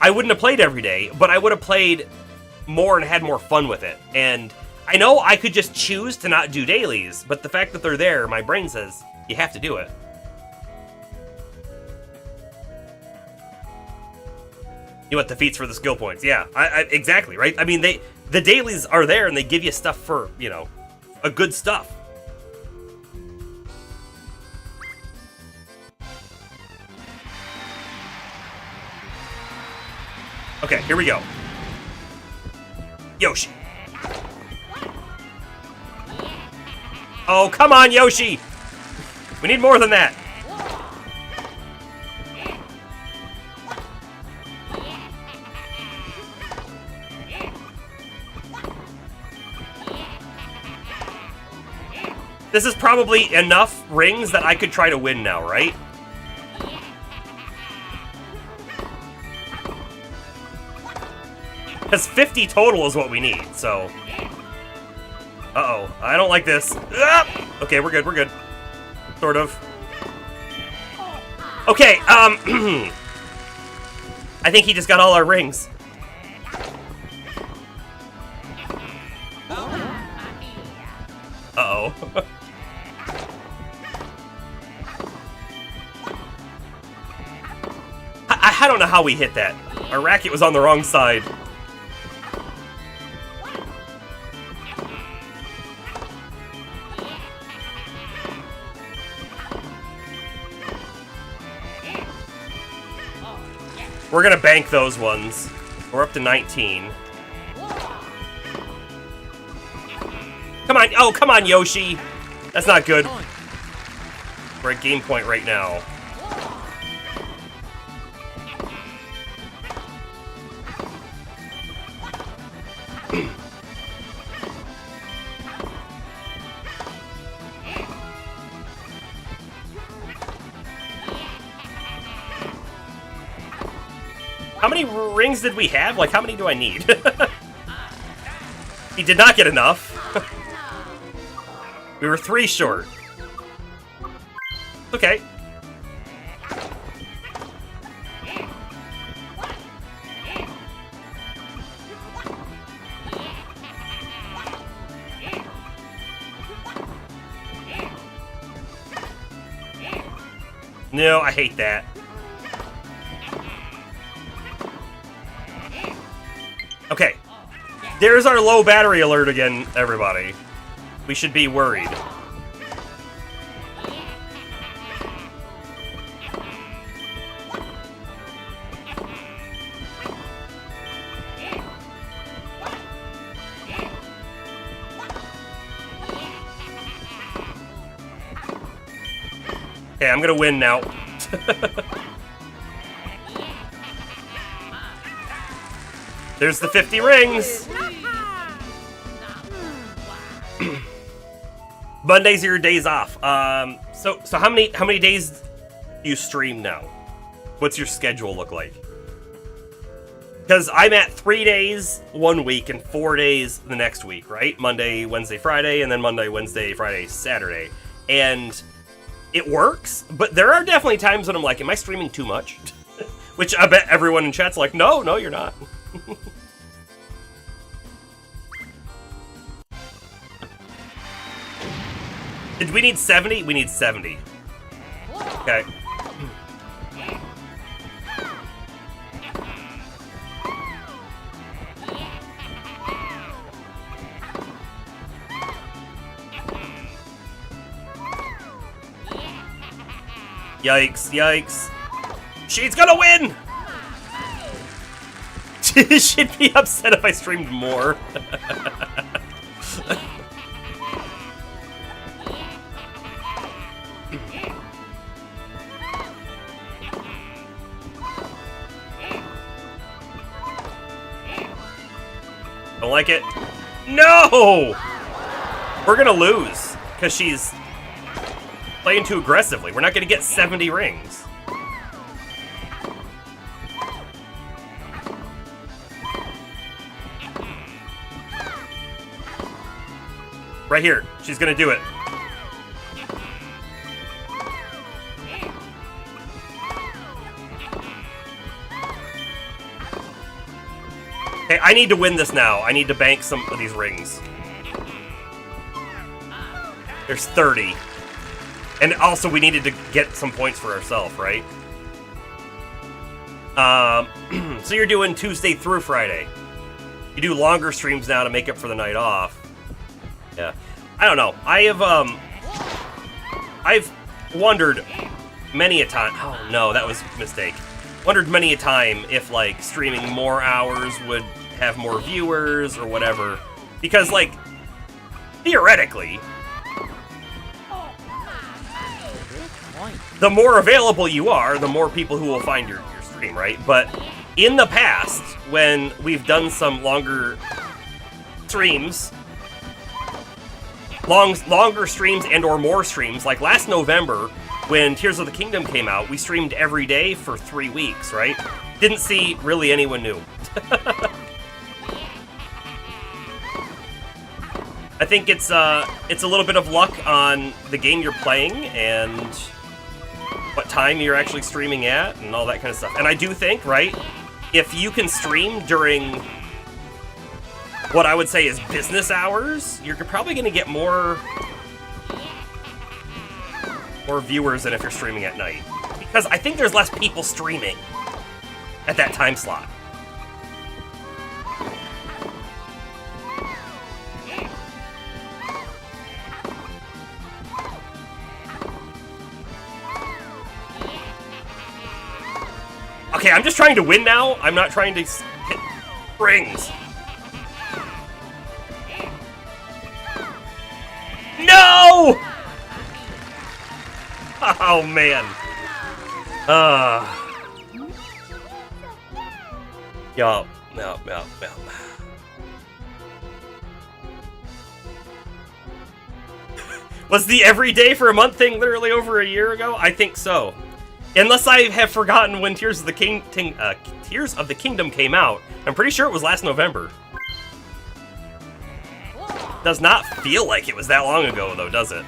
S1: I wouldn't have played every day, but I would have played more and had more fun with it. And I know I could just choose to not do dailies, but the fact that they're there, my brain says, you have to do it. You want the feats for the skill points. Yeah, exactly, right? I mean, the dailies are there, and they give you stuff for, you know, a good stuff. Okay, here we go. Yoshi. Oh, come on, Yoshi! We need more than that. This is probably enough rings that I could try to win now, right? Because 50 total is what we need, so... Uh-oh, I don't like this. Ah! Okay, we're good. Sort of. Okay, I think he just got all our rings. Uh-oh. I don't know how we hit that. Our racket was on the wrong side. We're gonna bank those ones. We're up to 19. Come on, oh, come on, Yoshi! That's not good. We're at game point right now. How many rings did we have? Like, how many do I need? He did not get enough. We were 3 short. Okay. No, I hate that. Okay. There's our low battery alert again, everybody. We should be worried. Okay, I'm gonna win now. There's the 50 rings. Mondays are your days off. So how many days do you stream now? What's your schedule look like? Because I'm at 3 days 1 week and 4 days the next week, right? Monday, Wednesday, Friday, and then Monday, Wednesday, Friday, Saturday. And it works, but there are definitely times when I'm like, am I streaming too much? Which I bet everyone in chat's like, no, you're not. Did we need 70? We need 70. Okay. Yikes, yikes. She's gonna win! She'd be upset if I streamed more. Don't like it. No! We're gonna lose, because she's playing too aggressively. We're not gonna get 70 rings. Right here. She's gonna do it. Okay, I need to win this now. I need to bank some of these rings. There's 30. And also, we needed to get some points for ourselves, right? So you're doing Tuesday through Friday. You do longer streams now to make up for the night off. Yeah. I don't know. I've wondered many a time. Oh, no, that was a mistake. Wondered many a time if, like, streaming more hours would have more viewers or whatever. Because, like, theoretically, the more available you are, the more people who will find your stream, right? But in the past, when we've done some longer streams, longer streams and or more streams, like last November, when Tears of the Kingdom came out, we streamed every day for 3 weeks, right? Didn't see really anyone new. I think it's a little bit of luck on the game you're playing and what time you're actually streaming at and all that kind of stuff. And I do think, right, if you can stream during what I would say is business hours, you're probably going to get more viewers than if you're streaming at night. Because I think there's less people streaming at that time slot. Okay, I'm just trying to win now. I'm not trying to hit rings. No! Oh, man. Yup. Was the everyday for a month thing literally over a year ago? I think so. Unless I have forgotten when Tears of the Kingdom came out. I'm pretty sure it was last November. Does not feel like it was that long ago, though, does it?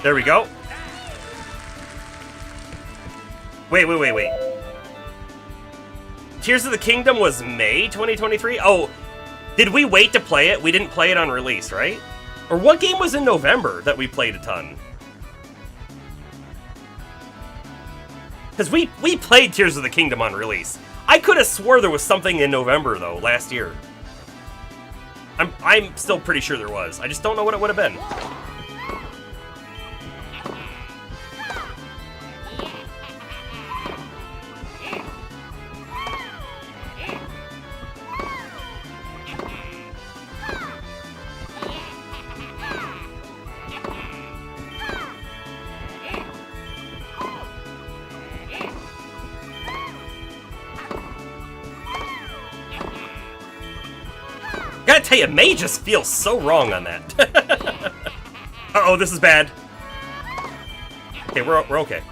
S1: There we go. Wait. Tears of the Kingdom was May 2023? Oh, did we wait to play it? We didn't play it on release, right? Or what game was in November that we played a ton? Because we played Tears of the Kingdom on release. I could have swore there was something in November, though, last year. I'm still pretty sure there was. I just don't know what it would have been. tell you, May just feels so wrong on that. Uh-oh, this is bad. Okay, we're okay.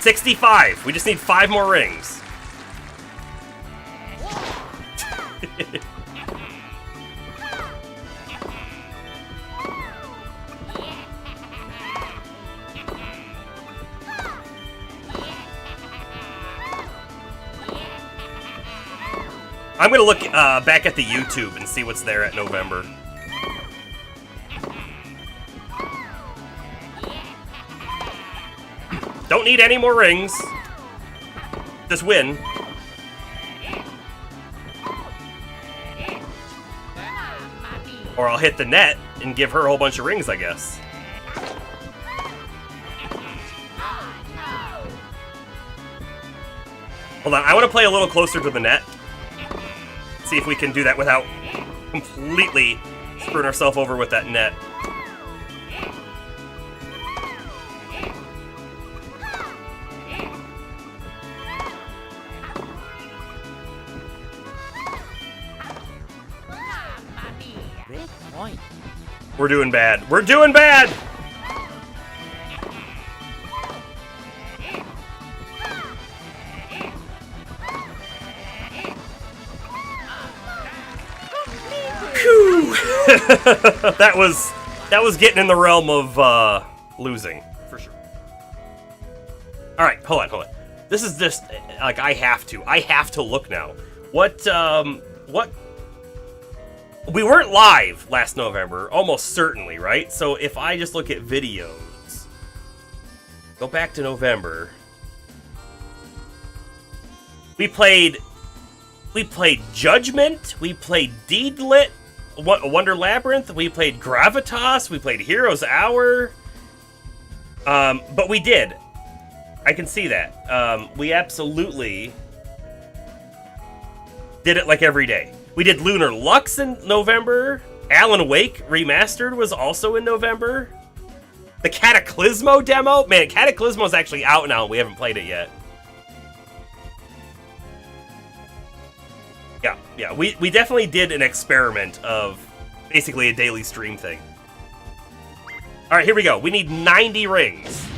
S1: $65. We just need 5 more rings. I'm gonna look back at the YouTube and see what's there at November. Don't need any more rings. Just win. Or I'll hit the net and give her a whole bunch of rings, I guess. Hold on, I want to play a little closer to the net. See if we can do that without completely screwing ourselves over with that net.
S3: Great point.
S1: We're doing bad. We're doing bad! that was getting in the realm of losing for sure. All right, hold on. This is just like I have to look now. What? We weren't live last November, almost certainly, right? So if I just look at videos, go back to November. We played Judgment. We played Deedlit. Wonder Labyrinth, we played Gravitas, we played Hero's Hour, but we did. I can see that. We absolutely did it like every day. We did Lunar Lux in November. Alan Wake Remastered was also in November. The Cataclysmo demo, man, Cataclysmo's actually out now. We haven't played it yet. Yeah, we definitely did an experiment of basically a daily stream thing. All right, here we go. We need 90 rings.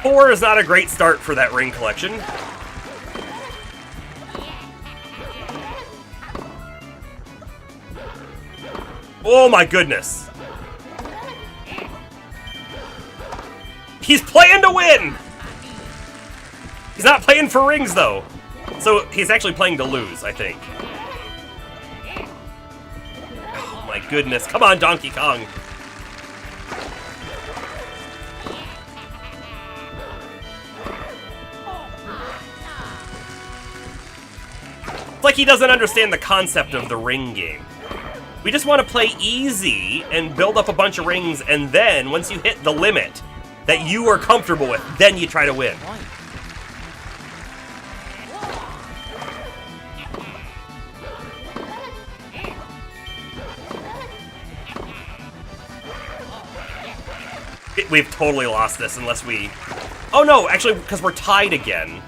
S1: Four is not a great start for that ring collection. Oh my goodness. He's playing to win! He's not playing for rings, though. So he's actually playing to lose, I think. Oh my goodness. Come on, Donkey Kong. It's like he doesn't understand the concept of the ring game. We just want to play easy and build up a bunch of rings, and then, once you hit the limit that you are comfortable with, then you try to win. We've totally lost this unless we... Oh no, actually, because we're tied again.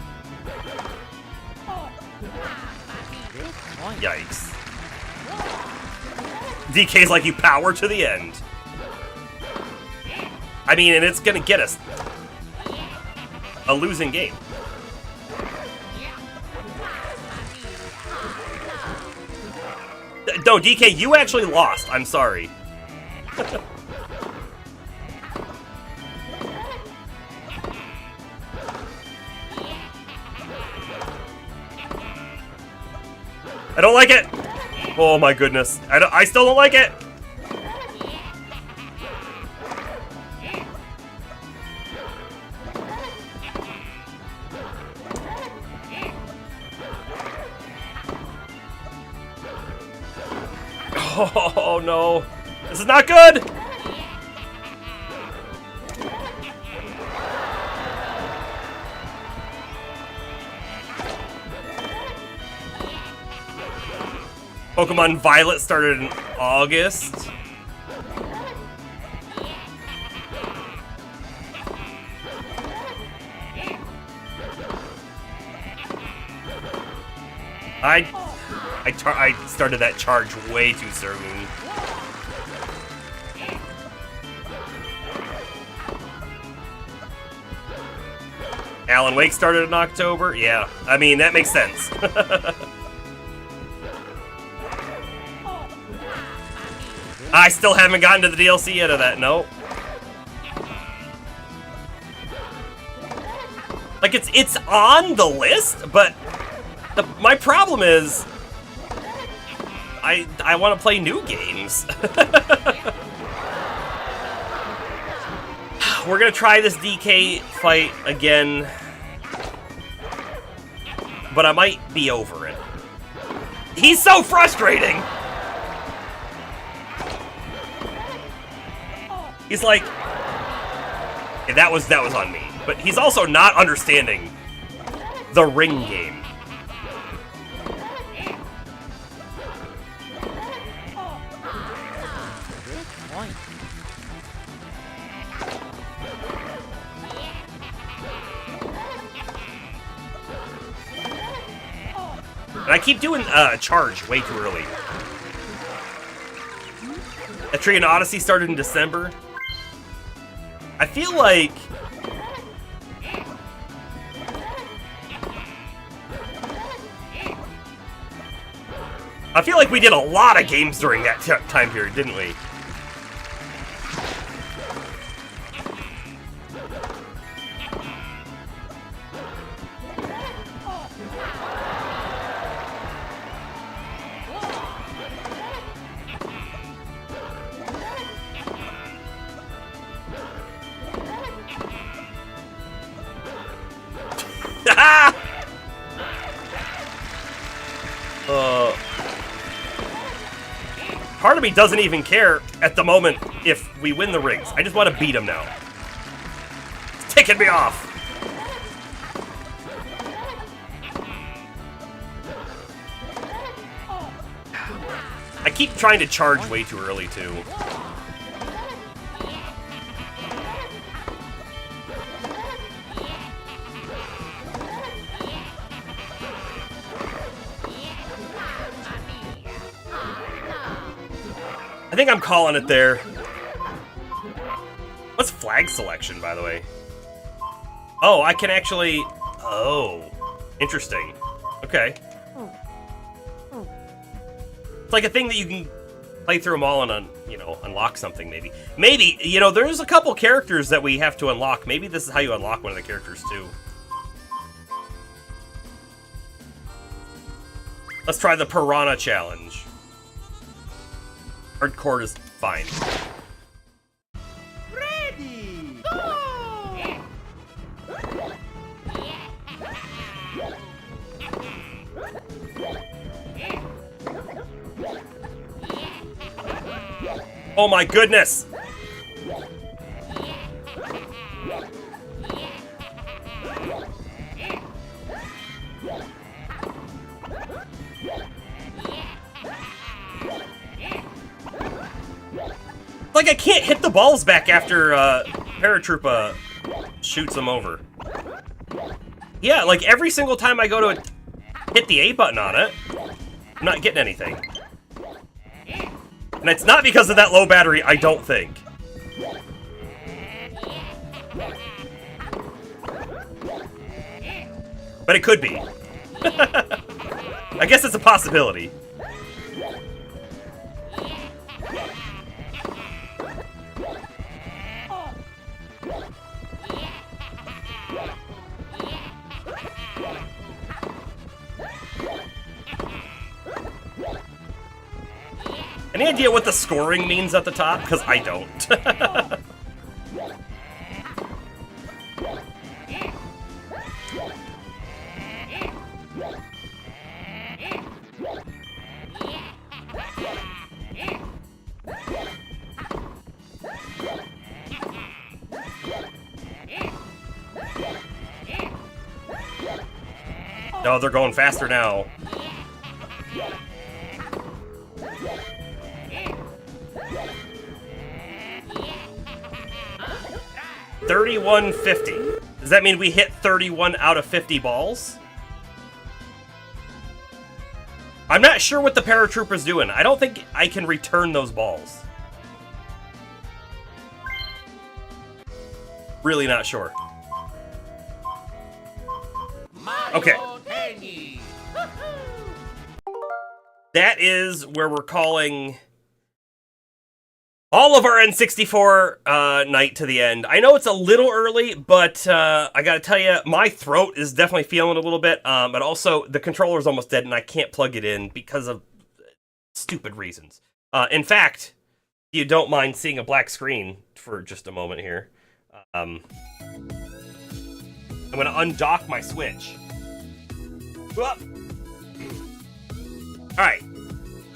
S1: Yikes. DK's like, you power to the end. I mean, and it's gonna get us a losing game. No, DK, you actually lost. I'm sorry. I don't like it. Oh my goodness. I still don't like it. Oh no. This is not good. Pokemon Violet started in August. I started that charge way too soon. Alan Wake started in October? Yeah, I mean, that makes sense. I still haven't gotten to the DLC yet of that, no. Like, it's on the list, but my problem is I want to play new games. We're gonna try this DK fight again, but I might be over it. He's so frustrating! He's like, yeah, that was on me. But he's also not understanding the ring game. And I keep doing charge way too early. Etrian Odyssey started in December. I feel like we did a lot of games during that time period, didn't we? Part of me doesn't even care at the moment if we win the rings. I just want to beat him now. It's ticking me off. I keep trying to charge way too early, too. I think I'm calling it there. What's flag selection, by the way? Oh, I can actually... Oh, interesting. Okay. It's like a thing that you can play through them all and, you know, unlock something, maybe. Maybe, you know, there's a couple characters that we have to unlock. Maybe this is how you unlock one of the characters, too. Let's try the Piranha Challenge. Hardcore is fine.
S3: Ready! Go!
S1: Oh my goodness! Like, I can't hit the balls back after Paratroopa shoots them over. Yeah, like every single time I go to hit the A button on it, I'm not getting anything. And it's not because of that low battery, I don't think. But it could be. I guess it's a possibility. Any idea what the scoring means at the top? Because I don't. No, they're going faster now. 3150. Does that mean we hit 31 out of 50 balls? I'm not sure what the paratrooper's doing. I don't think I can return those balls. Really not sure. Okay. That is where we're calling all of our N64 night to the end. I know it's a little early, but I gotta tell you, my throat is definitely feeling a little bit. But also, the controller's almost dead, and I can't plug it in because of stupid reasons. In fact, if you don't mind seeing a black screen for just a moment here, I'm gonna undock my Switch. All right,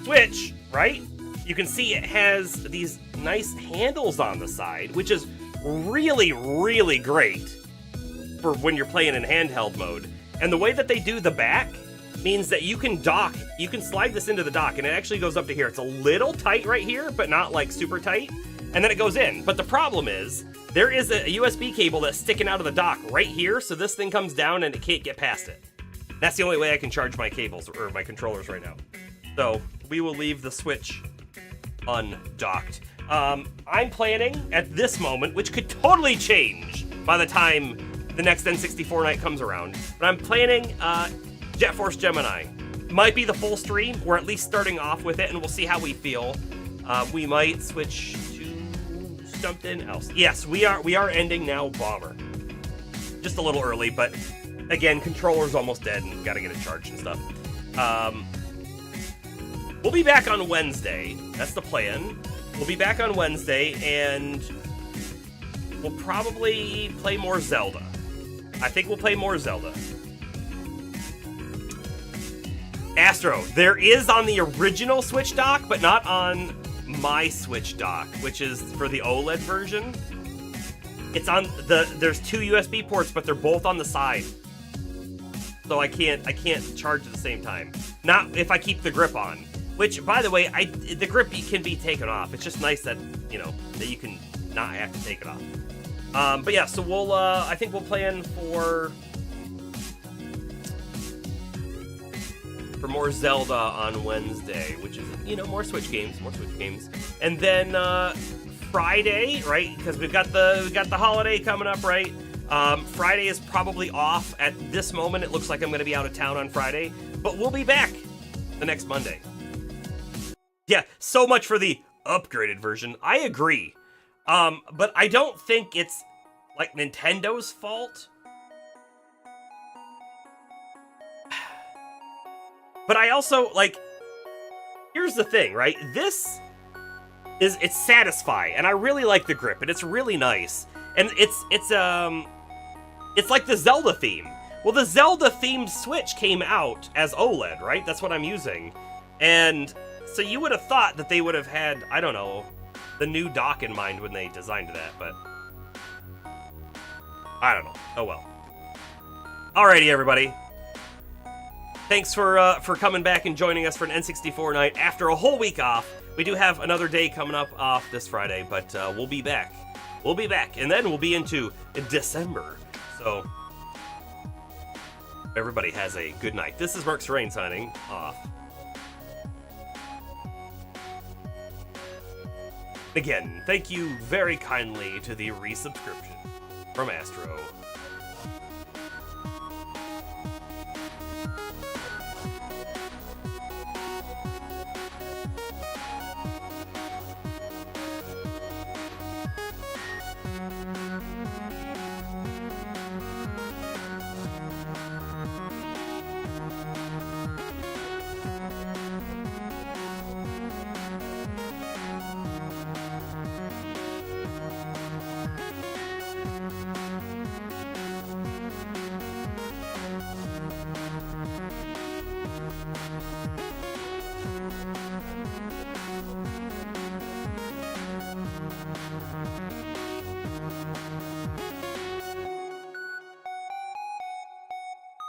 S1: Switch, right? You can see it has these nice handles on the side, which is really, really great for when you're playing in handheld mode. And the way that they do the back means that you can dock, you can slide this into the dock, and it actually goes up to here. It's a little tight right here, but not like super tight. And then it goes in. But the problem is, there is a USB cable that's sticking out of the dock right here, so this thing comes down and it can't get past it. That's the only way I can charge my cables, or my controllers right now. So, we will leave the Switch undocked. I'm planning at this moment, which could totally change by the time the next N64 night comes around, but I'm planning Jet Force Gemini. Might be the full stream. We're at least starting off with it, and we'll see how we feel. We might switch to something else. Yes, we are ending now Bomber. Just a little early, but again, controller's almost dead, and gotta get it charged and stuff. We'll be back on Wednesday. That's the plan. We'll be back on Wednesday, and we'll probably play more Zelda. I think we'll play more Zelda. Astro, there is on the original Switch dock, but not on my Switch dock, which is for the OLED version. It's on there's two USB ports, but they're both on the side. So I can't charge at the same time. Not if I keep the grip on. Which, by the way, the grip can be taken off. It's just nice that, you know, that you can not have to take it off. But yeah, so we'll, I think we'll plan for more Zelda on Wednesday, which is, you know, more Switch games. And then, Friday, right, because we've got the holiday coming up, right? Friday is probably off at this moment. It looks like I'm going to be out of town on Friday, but we'll be back the next Monday. Yeah, so much for the upgraded version. I agree. But I don't think it's, like, Nintendo's fault. But I also, like, here's the thing, right? It's Satisfy, and I really like the grip, and it's really nice. And it's like the Zelda theme. Well, the Zelda themed Switch came out as OLED, right? That's what I'm using. And so you would have thought that they would have had, I don't know, the new dock in mind when they designed that, but I don't know. Oh well. Alrighty, everybody. Thanks for coming back and joining us for an N64 night after a whole week off. We do have another day coming up off this Friday, but we'll be back. We'll be back, and then we'll be into December. So everybody has a good night. This is Merc Serene signing off. Again, thank you very kindly to the resubscription from Astro.